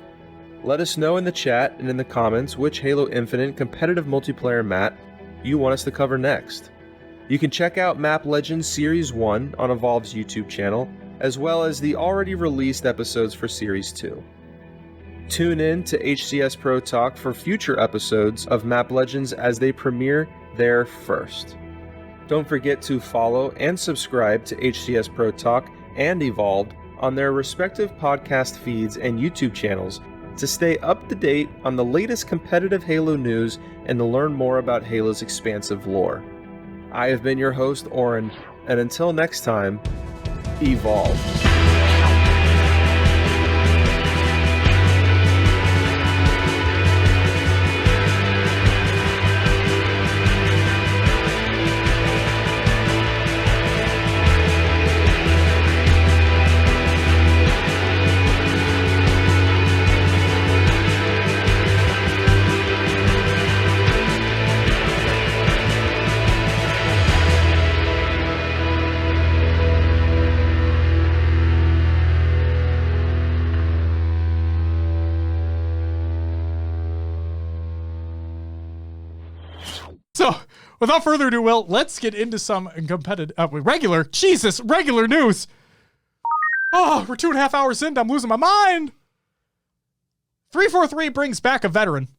Let us know in the chat and in the comments which Halo Infinite competitive multiplayer map you want us to cover next. You can check out Map Legends Series 1 on Evolve's YouTube channel, as well as the already released episodes for Series 2. Tune in to HCS Pro Talk for future episodes of Map Legends as they premiere there first. Don't forget to follow and subscribe to HCS Pro Talk and Evolved on their respective podcast feeds and YouTube channels to stay up to date on the latest competitive Halo news and to learn more about Halo's expansive lore. I have been your host, Oren, and until next time, Evolve. So, without further ado, Will, let's get into some regular news. Oh, we're 2.5 hours in. I'm losing my mind. 343 brings back a veteran.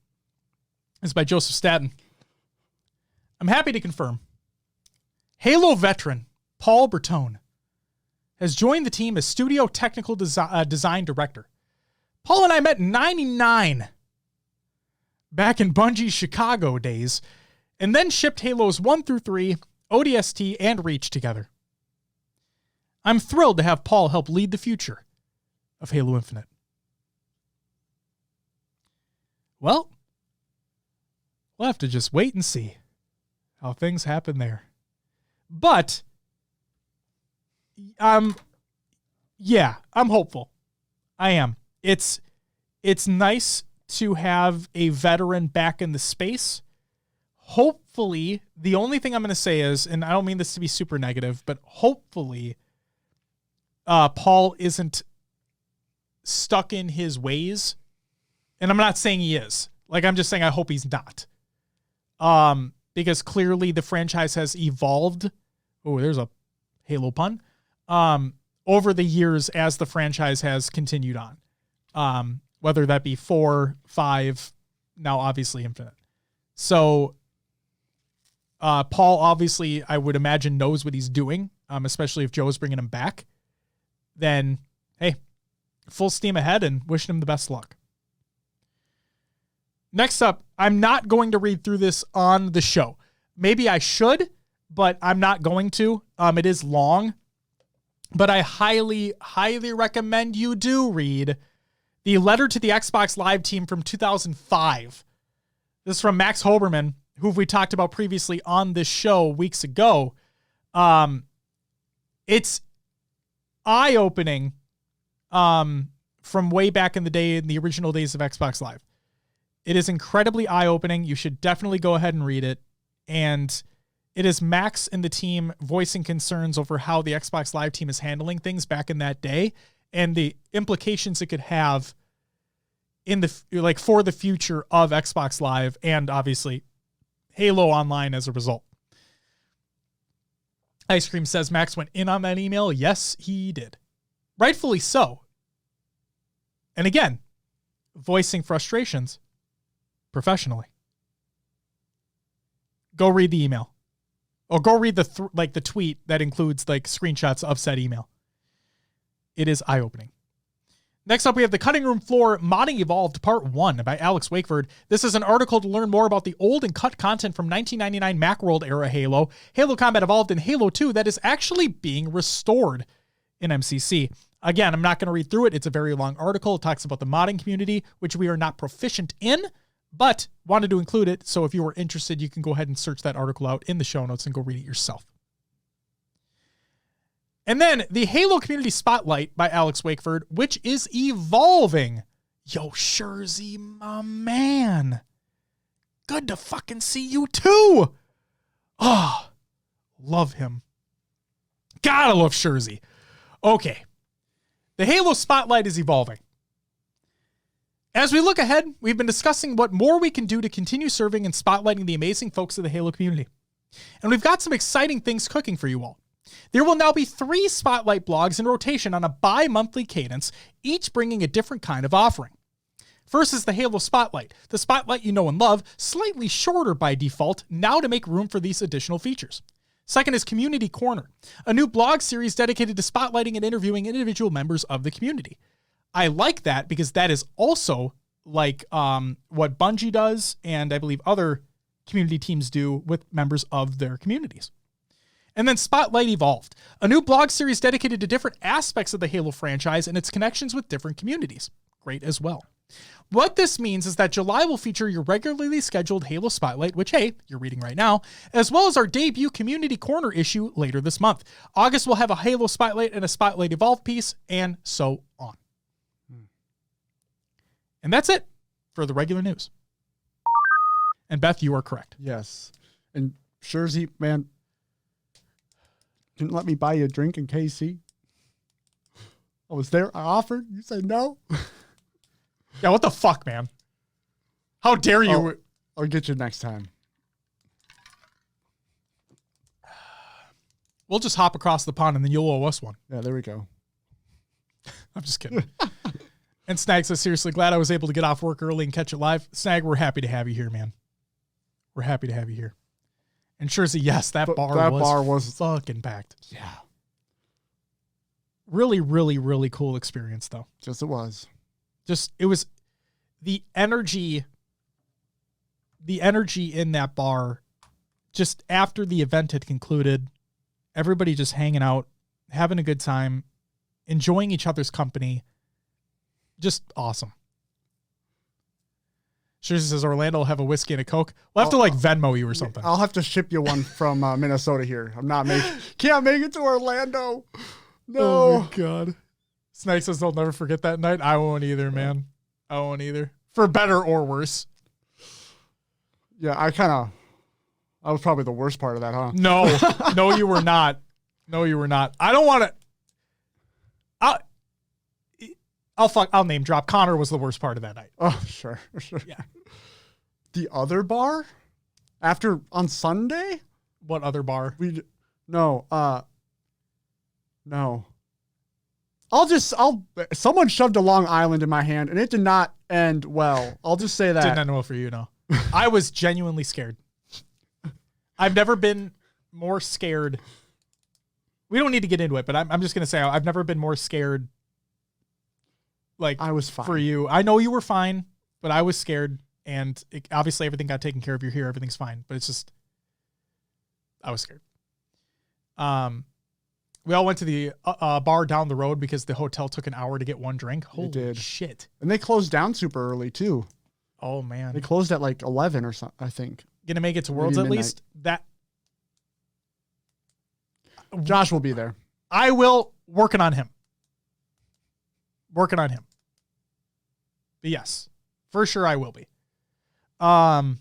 This is by Joseph Staten. I'm happy to confirm Halo veteran Paul Bertone has joined the team as studio technical design director. Paul and I met in '99 back in Bungie's Chicago days, and then shipped Halos 1 through 3, ODST, and Reach together. I'm thrilled to have Paul help lead the future of Halo Infinite. Well, we'll have to just wait and see how things happen there. But, yeah, I'm hopeful. I am. It's nice to have a veteran back in the space. Hopefully, the only thing I'm going to say is, and I don't mean this to be super negative, but hopefully Paul isn't stuck in his ways. And I'm not saying he is. Like, I'm just saying I hope he's not. Because clearly the franchise has evolved. Oh, there's a Halo pun. Over the years as the franchise has continued on. Whether that be 4, 5, now obviously Infinite. So Paul obviously, I would imagine, knows what he's doing, especially if Joe's bringing him back. Then, hey, full steam ahead and wishing him the best luck. Next up, I'm not going to read through this on the show. Maybe I should, but I'm not going to. It is long, but I highly, highly recommend you do read the letter to the Xbox Live team from 2005. This is from Max Hoberman, who we talked about previously on this show weeks ago. It's eye-opening from way back in the day, in the original days of Xbox Live. It is incredibly eye-opening. You should definitely go ahead and read it. And it is Max and the team voicing concerns over how the Xbox Live team is handling things back in that day and the implications it could have for the future of Xbox Live and obviously Halo Online as a result. Ice Cream says Max went in on that email. Yes, he did. Rightfully so. And again, voicing frustrations professionally. Go read the email. Or go read the tweet that includes like screenshots of said email. It is eye-opening. Next up, we have The Cutting Room Floor Modding Evolved Part 1 by Alex Wakeford. This is an article to learn more about the old and cut content from 1999 Macworld era Halo Combat Evolved, and Halo 2 that is actually being restored in MCC. Again, I'm not going to read through it. It's a very long article. It talks about the modding community, which we are not proficient in, but wanted to include it. So if you are interested, you can go ahead and search that article out in the show notes and go read it yourself. And then the Halo Community Spotlight by Alex Wakeford, which is evolving. Yo, Shurzy, my man. Good to fucking see you too. Oh, love him. Gotta love Shurzy. Okay. The Halo Spotlight is evolving. As we look ahead, we've been discussing what more we can do to continue serving and spotlighting the amazing folks of the Halo community. And we've got some exciting things cooking for you all. There will now be 3 Spotlight blogs in rotation on a bi-monthly cadence, each bringing a different kind of offering. First is the Halo Spotlight, the Spotlight you know and love, slightly shorter by default, now to make room for these additional features. Second is Community Corner, a new blog series dedicated to spotlighting and interviewing individual members of the community. I like that because that is also like what Bungie does, and I believe other community teams do with members of their communities. And then Spotlight Evolved, a new blog series dedicated to different aspects of the Halo franchise and its connections with different communities. Great as well. What this means is that July will feature your regularly scheduled Halo Spotlight, which, hey, you're reading right now, as well as our debut Community Corner issue later this month. August will have a Halo Spotlight and a Spotlight Evolved piece, and so on. And that's it for the regular news. And Beth, you are correct. Yes. And Shurzy, man, didn't let me buy you a drink in KC. I was there. I offered. You said no. Yeah, what the fuck, man? How dare you? I'll get you next time. We'll just hop across the pond and then you'll owe us one. Yeah, there we go. I'm just kidding. And Snag says, seriously, glad I was able to get off work early and catch it live. Snag, we're happy to have you here, man. We're happy to have you here. And Shurzy, yes, that bar was fucking packed. Yeah. Really, really, really cool experience, though. Just it was. It was the energy in that bar, just after the event had concluded, everybody just hanging out, having a good time, enjoying each other's company. Just awesome. Shurzy says Orlando will have a whiskey and a Coke. We'll have to Venmo you or something. I'll have to ship you one from Minnesota here. Can't make it to Orlando. No. Oh my God. Snake says they'll never forget that night. I won't either, man. I won't either. For better or worse. Yeah, I was probably the worst part of that, huh? No, you were not. No, you were not. I don't want to. I'll name drop. Connor was the worst part of that night. Oh, sure. Yeah. The other bar? On Sunday? What other bar? No. Someone shoved a Long Island in my hand and it did not end well. I'll just say that. Did not end well for you, no. I was genuinely scared. I've never been more scared. We don't need to get into it, but I'm just going to say I've never been more scared. I was fine. For you. I know you were fine, but I was scared, and obviously everything got taken care of. You're here. Everything's fine, but it's just, I was scared. We all went to the bar down the road because the hotel took an hour to get one drink. Holy shit. And they closed down super early too. Oh man. They closed at 11 or something, I think. Gonna make it to Worlds at least? Josh will be there. I will. Working on him. But yes, for sure I will be. And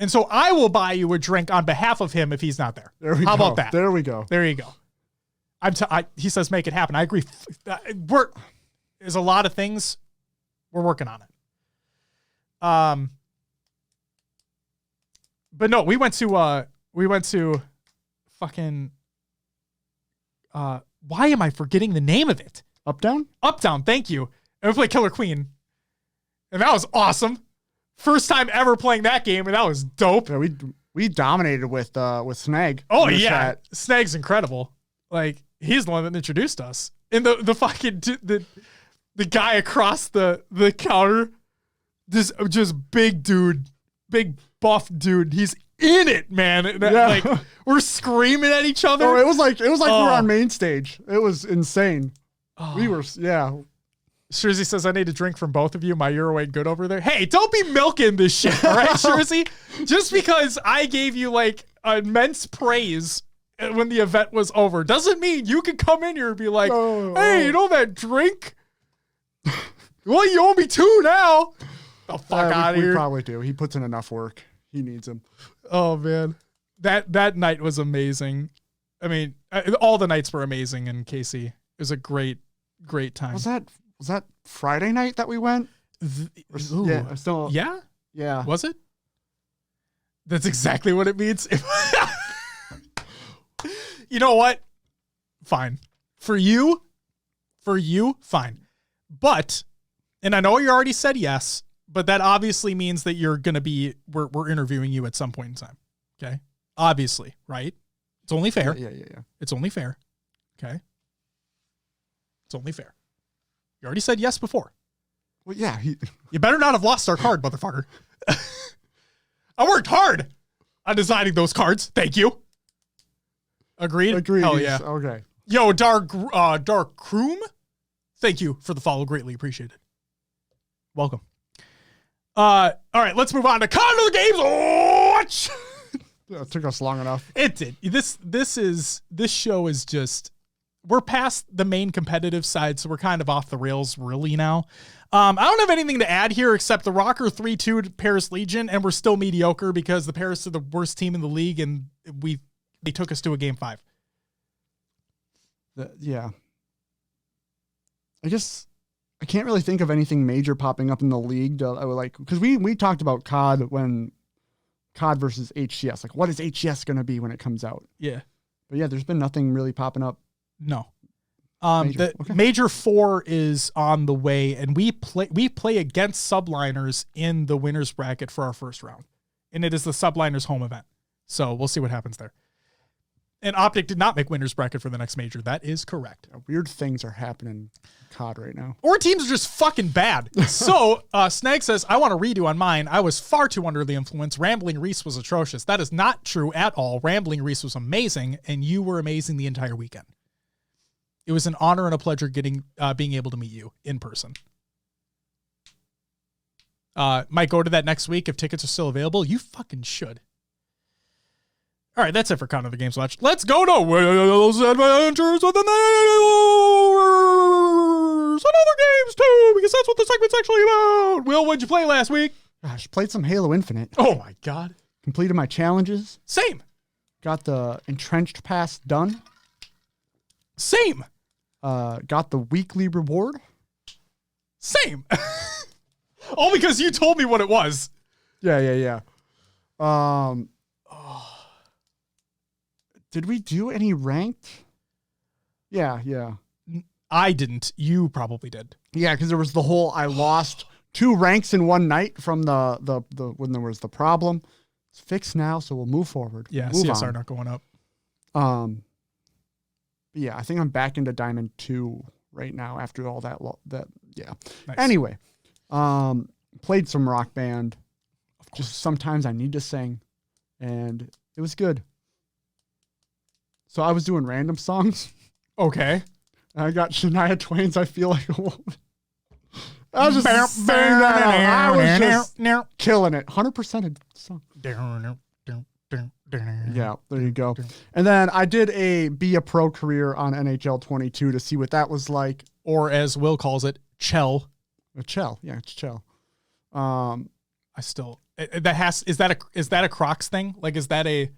so I will buy you a drink on behalf of him if he's not there. How about that? There we go. There you go. He says make it happen. I agree. There's a lot of things We're working on it. But no, we went to fucking, why am I forgetting the name of it? Uptown, thank you. And we played Killer Queen. And that was awesome. First time ever playing that game, and that was dope. Yeah, we dominated with Snag. Oh yeah, Snag's incredible. Like, he's the one that introduced us. And the fucking the guy across the counter, just big dude, big buff dude. He's in it, man. And like, we're screaming at each other. Oh, it was like we were on main stage. It was insane. We were, Shirzy says, I need a drink from both of you. My Euro ain't good over there. Hey, don't be milking this shit, all right, Shirzy? Just because I gave you, like, immense praise when the event was over doesn't mean you can come in here and be like, hey, you know that drink? Well, you owe me 2 now. The fuck out of here. We probably do. He puts in enough work. He needs them. Oh, man. That night was amazing. I mean, all the nights were amazing in KC. It was a great time. Was that Friday night that we went? Yeah? Yeah. Was it? That's exactly what it means. You know what? Fine. For you, fine. But, and I know you already said yes, but that obviously means that you're going to be, we're interviewing you at some point in time. Okay? Obviously, right? It's only fair. Yeah. It's only fair. Okay? It's only fair. You already said yes before. Well, yeah. You better not have lost our card, motherfucker. I worked hard on designing those cards. Thank you. Agreed? Hell yeah. Okay. Yo, Dark Kroom, thank you for the follow. Greatly appreciated. Welcome. All right, let's move on to Con of the Games. Watch. It took us long enough. It did. This show is just, we're past the main competitive side, so we're kind of off the rails really now. I don't have anything to add here except the Rocker 3-2 to Paris Legion, and we're still mediocre because the Paris are the worst team in the league, and they took us to a game 5. Yeah. I can't really think of anything major popping up in the league that I would like, because we talked about COD versus HCS. Like, what is HCS going to be when it comes out? Yeah. But yeah, there's been nothing really popping up. No. The Major 4 is on the way, and we play against subliners in the winners bracket for our first round. And it is the subliners home event. So we'll see what happens there. And Optic did not make winners bracket for the next major. That is correct. Weird things are happening in COD right now. Or teams are just fucking bad. So Snag says, I want to redo on mine. I was far too under the influence. Rambling Reese was atrocious. That is not true at all. Rambling Reese was amazing, and you were amazing the entire weekend. It was an honor and a pleasure being able to meet you in person. Might go to that next week if tickets are still available. You fucking should. All right, that's it for Con of the Games Watch. Let's go to Will's Adventures with the Neighbors and other games too, because that's what the segment's actually about. Will, what'd you play last week? Gosh, played some Halo Infinite. Oh my God. Completed my challenges. Same. Got the Entrenched Pass done. Same. Got the weekly reward. Same. All because you told me what it was. Yeah. Did we do any ranked? Yeah. I didn't. You probably did. Yeah, because there was the whole I lost 2 ranks in one night from the when there was the problem. It's fixed now, so we'll move forward. Yeah, move CSR on. not going up. Yeah, I think I'm back into Diamond 2 right now after all that. Yeah. Nice. Anyway, played some Rock Band. Just sometimes I need to sing, and it was good. So I was doing random songs. Okay. And I got Shania Twain's I Feel Like a Woman. I was just saying that out. I was just killing it. 100% song. Yeah, there you go. And then I did be a pro career on NHL 22 to see what that was like. Or as Will calls it, Chell. A Chell. Yeah, it's Chell. Is that a Crocs thing? Like, is that a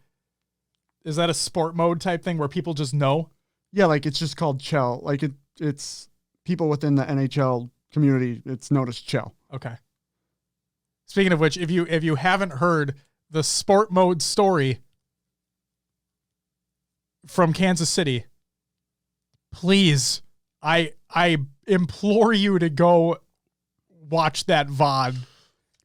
sport mode type thing where people just know? Yeah, like it's just called Chell. Like it's people within the NHL community, it's known as chill. Okay. Speaking of which, if you haven't heard the sport mode story from Kansas City, please, I implore you to go watch that VOD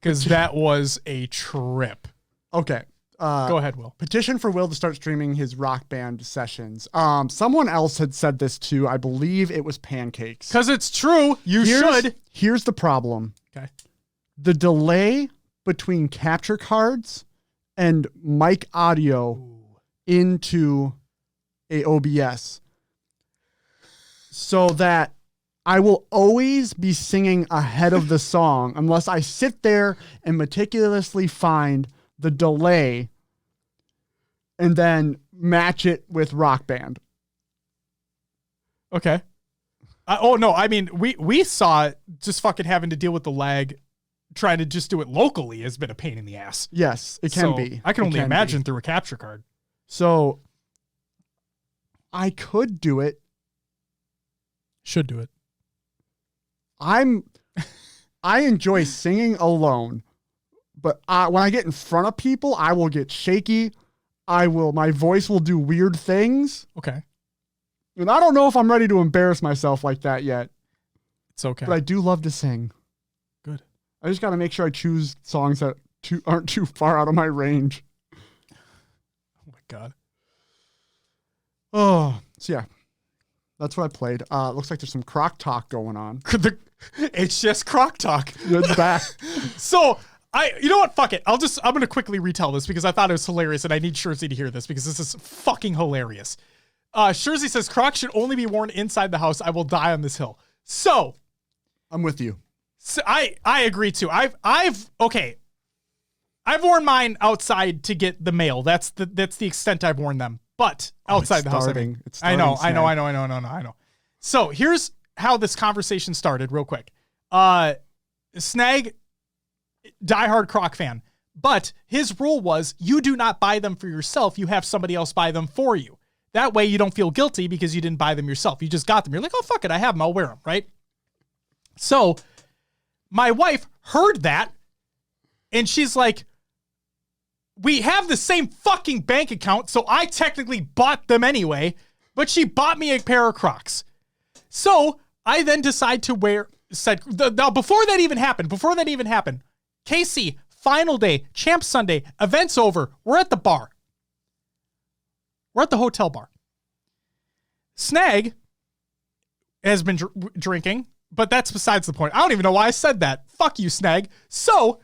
because that was a trip. Okay. Go ahead, Will. Petition for Will to start streaming his Rock Band sessions. Someone else had said this too. I believe it was Pancakes. Because it's true. You should. Here's the problem. Okay. The delay between capture cards and mic audio into a OBS, so that I will always be singing ahead of the song unless I sit there and meticulously find the delay and then match it with Rock Band. Okay. Oh no, I mean we saw it, just fucking having to deal with the lag. Trying to just do it locally has been a pain in the ass. Yes, it can be. I can only imagine through a capture card. So I could do it. Should do it. I enjoy singing alone, but when I get in front of people, I will get shaky. My voice will do weird things. Okay. And I don't know if I'm ready to embarrass myself like that yet. It's okay. But I do love to sing. Good. I just got to make sure I choose songs that aren't too far out of my range. Oh my God. Oh, so yeah. That's what I played. Looks like there's some Croc Talk going on. It's just Croc Talk. It's back. So you know what? Fuck it. I'm going to quickly retell this because I thought it was hilarious and I need Shurzy to hear this because this is fucking hilarious. Shurzy says Crocs should only be worn inside the house. I will die on this hill. So I'm with you. So I agree too. I've worn mine outside to get the mail. That's the extent I've worn them. But outside the house, I know. So here's how this conversation started real quick. Snag, diehard Croc fan, but his rule was you do not buy them for yourself. You have somebody else buy them for you. That way you don't feel guilty because you didn't buy them yourself. You just got them. You're like, oh, fuck it. I have them. I'll wear them. Right. So my wife heard that and she's like, we have the same fucking bank account, so I technically bought them anyway, but she bought me a pair of Crocs. So I then decide to now before that even happened, KC, final day, Champ Sunday, event's over. We're at the bar. We're at the hotel bar. Snag has been drinking, but that's besides the point. I don't even know why I said that. Fuck you, Snag. So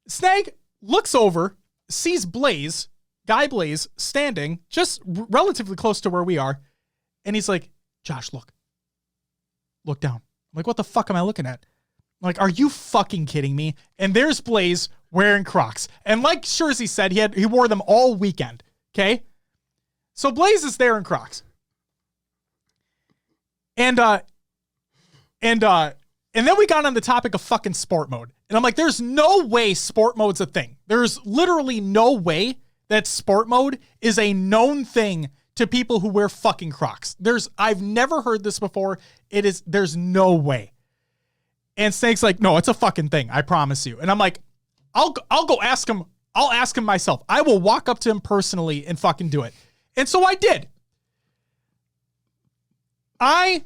Snag looks over, sees Guy Blaze, standing just relatively close to where we are. And he's like, Josh, look down. I'm like, what the fuck am I looking at? I'm like, are you fucking kidding me? And there's Blaze wearing Crocs. And like Shurzy said, he wore them all weekend. Okay. So Blaze is there in Crocs. And then we got on the topic of fucking sport mode. And I'm like, there's no way sport mode's a thing. There's literally no way that sport mode is a known thing to people who wear fucking Crocs. I've never heard this before. There's no way. And Snake's like, no, it's a fucking thing. I promise you. And I'm like, I'll go ask him. I'll ask him myself. I will walk up to him personally and fucking do it. And so I did. I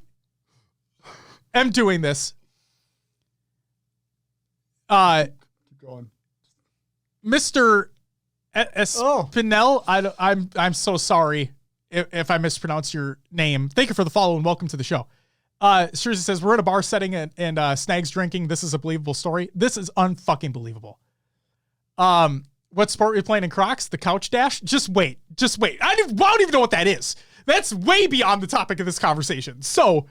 am doing this. Mr. Espinel, I'm so sorry if I mispronounce your name. Thank you for the follow and welcome to the show. Shurzy says, we're in a bar setting and Snag's drinking. This is a believable story. This is unfucking believable. What sport are you playing in Crocs? The couch dash? Just wait. I don't even know what that is. That's way beyond the topic of this conversation. So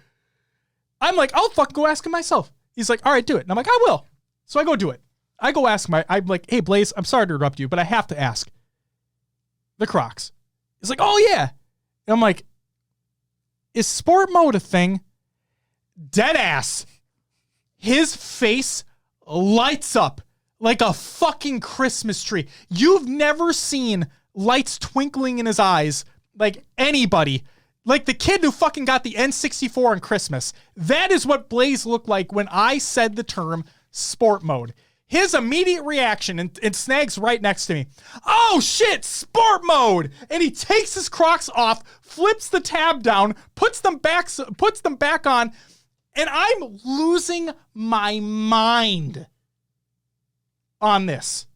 I'm like, I'll fucking go ask him myself. He's like, all right, do it. And I'm like, I will. So I go do it. I go ask I'm like, hey, Blaze, I'm sorry to interrupt you, but I have to ask. The Crocs. He's like, oh, yeah. And I'm like, is sport mode a thing? Dead ass. His face lights up like a fucking Christmas tree. You've never seen lights twinkling in his eyes like anybody. Like the kid who fucking got the N64 on Christmas. That is what Blaze looked like when I said the term sport mode. His immediate reaction, and Snag's right next to me. Oh shit, sport mode! And he takes his Crocs off, flips the tab down, puts them back on, and I'm losing my mind on this.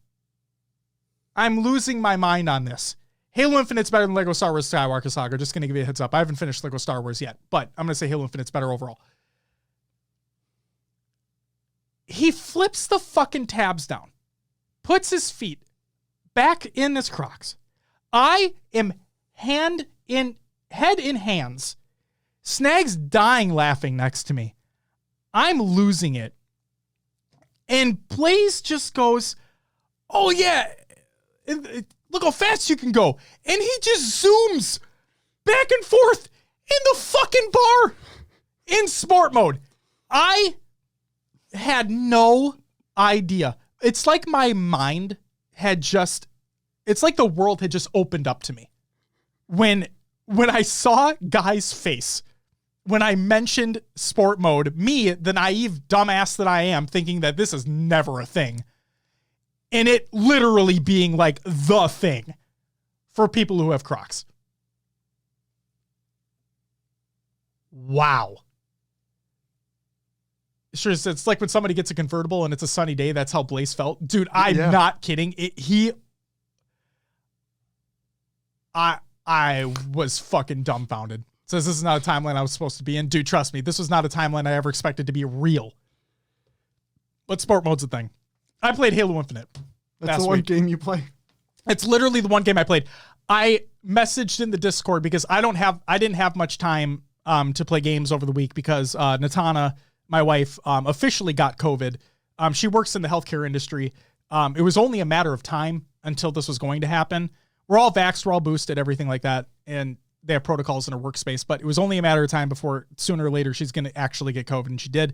I'm losing my mind on this. Halo Infinite's better than Lego Star Wars Skywalker Saga. Just going to give you a heads up. I haven't finished Lego Star Wars yet, but I'm going to say Halo Infinite's better overall. He flips the fucking tabs down, puts his feet back in his Crocs. I am head in hands. Snag's dying laughing next to me. I'm losing it. And Blaze just goes, oh yeah, look how fast you can go. And he just zooms back and forth in the fucking bar in sport mode. I had no idea. It's like my mind had just, it's like the world had just opened up to me. When I saw Guy's face, when I mentioned sport mode, me, the naive dumbass that I am, thinking that this is never a thing. And it literally being like the thing for people who have Crocs. Wow. Sure, it's like when somebody gets a convertible and it's a sunny day. That's how Blaze felt. Dude, I'm not kidding. I was fucking dumbfounded. Says this is not a timeline I was supposed to be in. Dude, trust me, this was not a timeline I ever expected to be real. But sport mode's a thing. I played Halo Infinite. That's the one game you play? It's literally the one game I played. I messaged in the Discord because I didn't have much time to play games over the week because Natana, my wife, officially got COVID. She works in the healthcare industry. It was only a matter of time until this was going to happen. We're all vaxxed, we're all boosted, everything like that. And they have protocols in her workspace, but it was only a matter of time before sooner or later she's going to actually get COVID, and she did.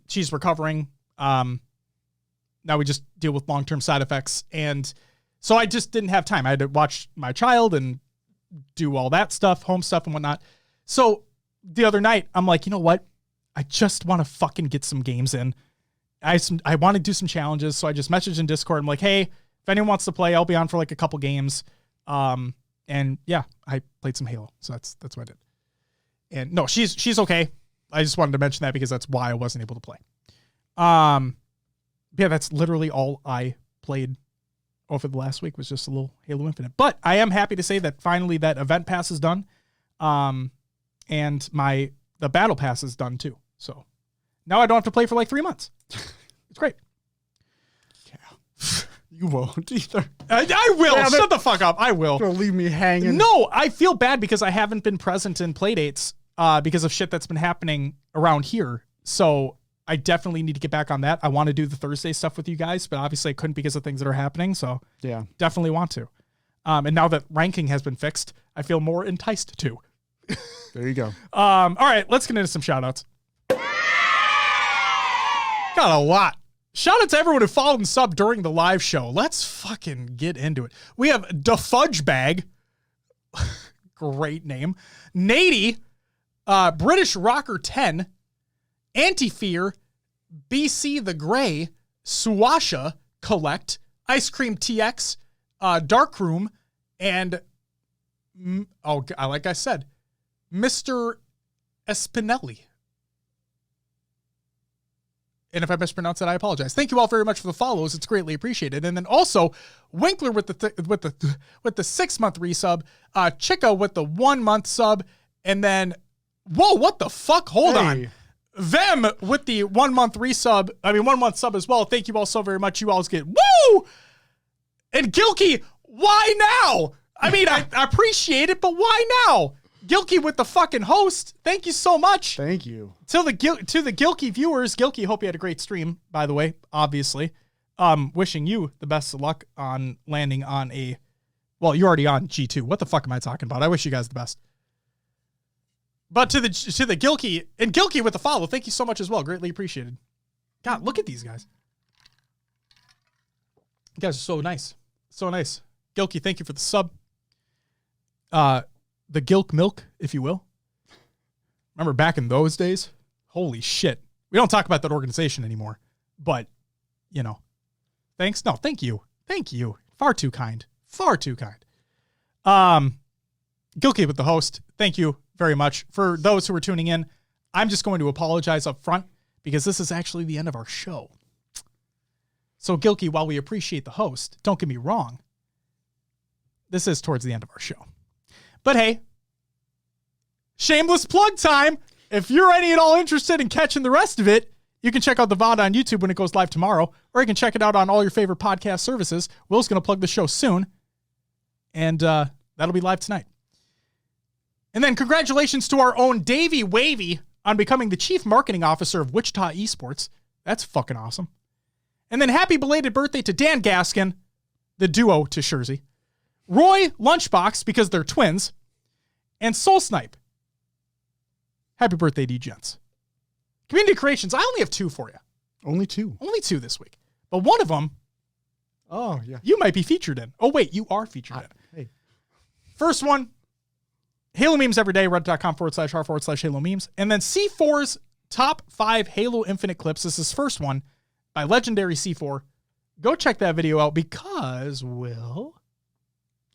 She's recovering. Now we just deal with long-term side effects. And so I just didn't have time. I had to watch my child and do all that stuff, home stuff and whatnot. So the other night, I'm like, you know what? I just want to fucking get some games in. I want to do some challenges. So I just messaged in Discord. I'm like, hey, if anyone wants to play, I'll be on for like a couple games. And yeah, I played some Halo. So that's what I did. And no, she's okay. I just wanted to mention that because that's why I wasn't able to play. Yeah, that's literally all I played over the last week was just a little Halo Infinite. But I am happy to say that finally that event pass is done. And the battle pass is done too. So now I don't have to play for like 3 months. It's great. Yeah. You won't either. I will. Yeah, shut the fuck up. I will. You'll leave me hanging. No, I feel bad because I haven't been present in playdates because of shit that's been happening around here. So I definitely need to get back on that. I want to do the Thursday stuff with you guys, but obviously I couldn't because of things that are happening. So yeah, definitely want to. And now that ranking has been fixed, I feel more enticed to. There you go. All right, let's get into some shoutouts. Got a lot. Shout out to everyone who followed and subbed during the live show. Let's fucking get into it. We have Da Fudge Bag. Great name. Nady, British Rocker 10, Anti-Fear, BC the Gray, Suasha, Collect, Ice Cream TX, Darkroom, and, like I said, Mr. Espinelli. And if I mispronounced that, I apologize. Thank you all very much for the follows. It's greatly appreciated. And then also Winkler with the 6 month resub, Chica with the 1 month sub, and then whoa, what the fuck? Hold on. Them with the 1 month resub. 1 month sub as well. Thank you all so very much. You all get woo. And Gilkey, why now? I appreciate it, but why now? Gilkey with the fucking host. Thank you so much. Thank you. To the Gilkey viewers, Gilkey, hope you had a great stream, by the way, obviously. Wishing you the best of luck on landing on you're already on G2. What the fuck am I talking about? I wish you guys the best. But to the Gilkey, and Gilkey with the follow, thank you so much as well. Greatly appreciated. God, look at these guys. You guys are so nice. So nice. Gilkey, thank you for the sub. the Gilk Milk, if you will. Remember back in those days? Holy shit. We don't talk about that organization anymore. But, you know, thanks. No, thank you. Thank you. Far too kind. Far too kind. Gilky with the host. Thank you very much. For those who are tuning in, I'm just going to apologize up front because this is actually the end of our show. So, Gilky, while we appreciate the host, don't get me wrong, this is towards the end of our show. But hey, shameless plug time. If you're any at all interested in catching the rest of it, you can check out the VOD on YouTube when it goes live tomorrow, or you can check it out on all your favorite podcast services. Will's going to plug the show soon, and that'll be live tonight. And then congratulations to our own Davey Wavy on becoming the Chief Marketing Officer of Wichita Esports. That's fucking awesome. And then happy belated birthday to Dan Gaskin, the duo to Schurzy, Roy Lunchbox, because they're twins, and Soul Snipe. Happy birthday to you, gents. Community Creations, I only have 2 for you. Only 2? Only 2 this week. But one of them, oh, yeah, you might be featured in. Oh, wait, you are featured in. Hey. First one, Halo Memes Every Day, reddit.com/r/Halo Memes. And then C4's top 5 Halo Infinite clips. This is first one by legendary C4. Go check that video out because, Will,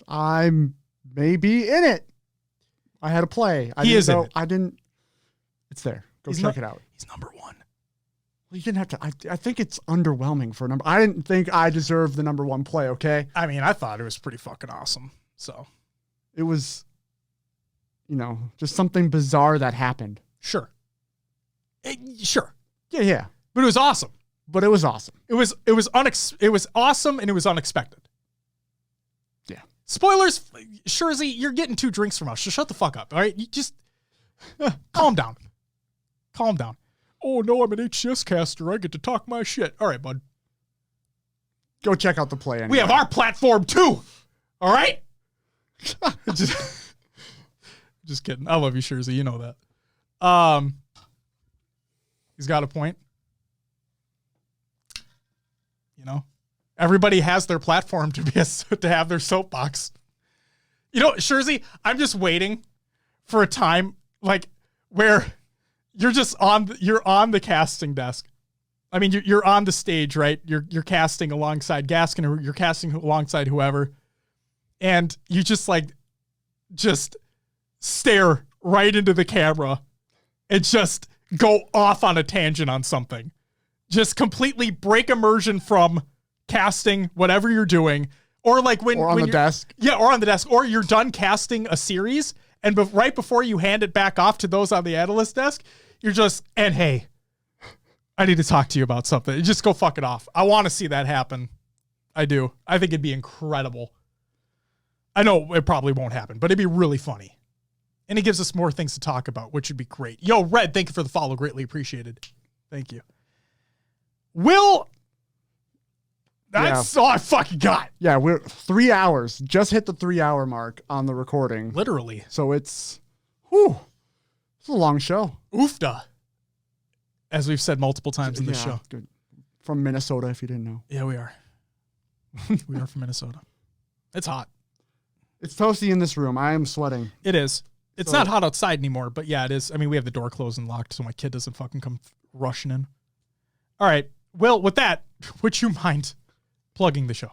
I'm maybe in it. I had to play. He is in it. I didn't. It's there. Go check it out. He's number 1. Well, you didn't have to. I think it's underwhelming for a number. I didn't think I deserved the number 1 play, okay? I mean, I thought it was pretty fucking awesome. So it was, just something bizarre that happened. Sure. Sure. Yeah. But it was awesome. But it was awesome. It was awesome and it was unexpected. Yeah. Spoilers, Schurzy, you're getting 2 drinks from us. So shut the fuck up. All right. You just calm down. Calm down. Oh no, I'm an HCS caster. I get to talk my shit. All right, bud. Go check out the play anyway. We have our platform too. All right. Just kidding. I love you, Schurzy. You know that. He's got a point. Everybody has their platform to have their soapbox. Schurzy, I'm just waiting for a time where you're just on the casting desk. I mean, you're on the stage, right? You're casting alongside Gaskin, or you're casting alongside whoever, and you just stare right into the camera and just go off on a tangent on something. Just completely break immersion from casting whatever you're doing, or when the desk. Yeah, or on the desk, or you're done casting a series, and right before you hand it back off to those on the analyst desk, you're just, and hey, I need to talk to you about something. You just go fuck it off. I want to see that happen. I do. I think it'd be incredible. I know it probably won't happen, but it'd be really funny. And it gives us more things to talk about, which would be great. Yo, Red, thank you for the follow. Greatly appreciated. Thank you. Will, that's all I fucking got. Yeah, we're 3 hours. Just hit the 3-hour mark on the recording. Literally. So it's a long show. Oofda. As we've said multiple times in this show. Good. From Minnesota, if you didn't know. Yeah, we are. We are from Minnesota. It's hot. It's toasty in this room. I am sweating. It is. It's not hot outside anymore, but yeah, it is. I mean, we have the door closed and locked so my kid doesn't fucking come rushing in. All right. Well, with that, would you mind plugging the show?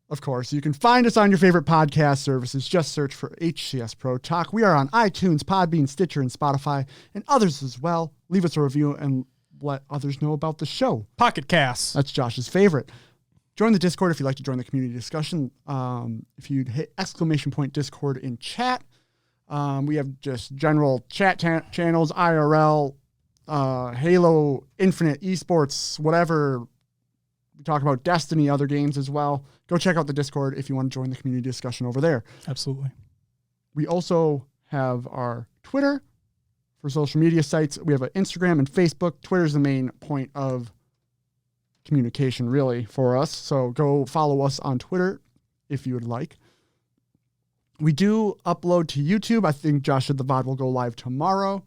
Of course. You can find us on your favorite podcast services. Just search for HCS Pro Talk. We are on iTunes, Podbean, Stitcher, and Spotify, and others as well. Leave us a review and let others know about the show. Pocket Cast. That's Josh's favorite. Join the Discord if you'd like to join the community discussion. If you'd hit !Discord in chat. We have just general chat channels, IRL, Halo, Infinite, Esports, whatever. We talk about Destiny, other games as well. Go check out the Discord if you want to join the community discussion over there. Absolutely. We also have our Twitter for social media sites. We have an Instagram and Facebook. Twitter is the main point of communication, really, for us. So go follow us on Twitter if you would like. We do upload to YouTube. I think Josh said the VOD will go live tomorrow.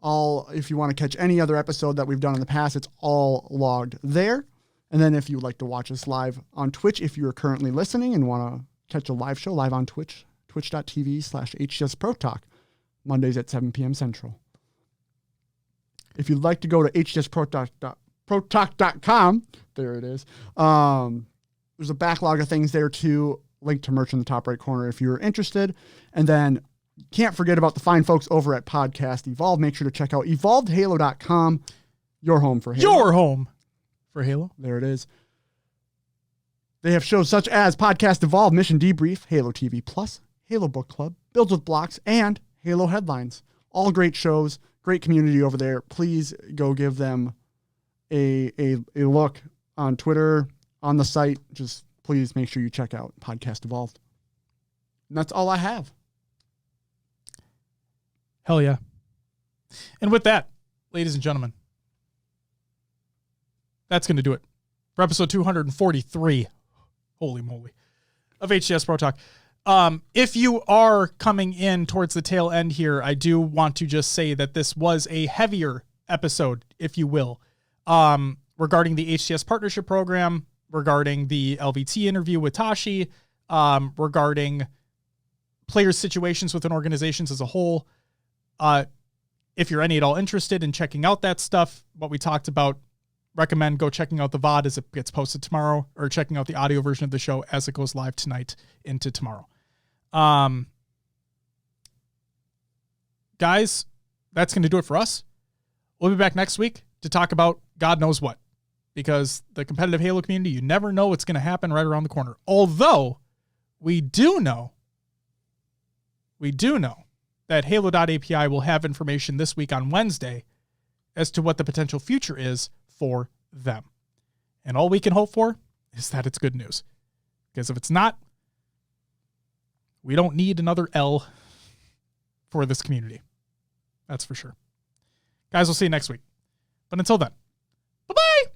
If you want to catch any other episode that we've done in the past, it's all logged there. And then if you'd like to watch us live on Twitch, if you're currently listening and want to catch a live show live on Twitch, twitch.tv/HCS Pro Talk, Mondays at 7 p.m. Central. If you'd like to go to hcsprotalk.com, there it is. There's a backlog of things there too. Link to merch in the top right corner if you're interested. And then can't forget about the fine folks over at Podcast Evolve. Make sure to check out evolvedhalo.com. Your home for Halo. Your home for Halo. There it is. They have shows such as Podcast Evolve, Mission Debrief, Halo TV Plus, Halo Book Club, Builds with Blocks, and Halo Headlines. All great shows, great community over there. Please go give them a look on Twitter, on the site. Just please make sure you check out Podcast Evolved. And that's all I have. Hell yeah. And with that, ladies and gentlemen, that's going to do it for episode 243. Holy moly. Of HCS Pro Talk. If you are coming in towards the tail end here, I do want to just say that this was a heavier episode, if you will, regarding the HCS Partnership Program, regarding the LVT interview with Tashi, regarding players' situations within organizations as a whole. If you're any at all interested in checking out that stuff, what we talked about, recommend go checking out the VOD as it gets posted tomorrow, or checking out the audio version of the show as it goes live tonight into tomorrow. Guys, that's going to do it for us. We'll be back next week to talk about God knows what, because the competitive Halo community, you never know what's going to happen right around the corner. Although we do know that Halo.api will have information this week on Wednesday as to what the potential future is for them. And all we can hope for is that it's good news. Because if it's not, we don't need another L for this community. That's for sure. Guys, we'll see you next week. But until then, bye-bye!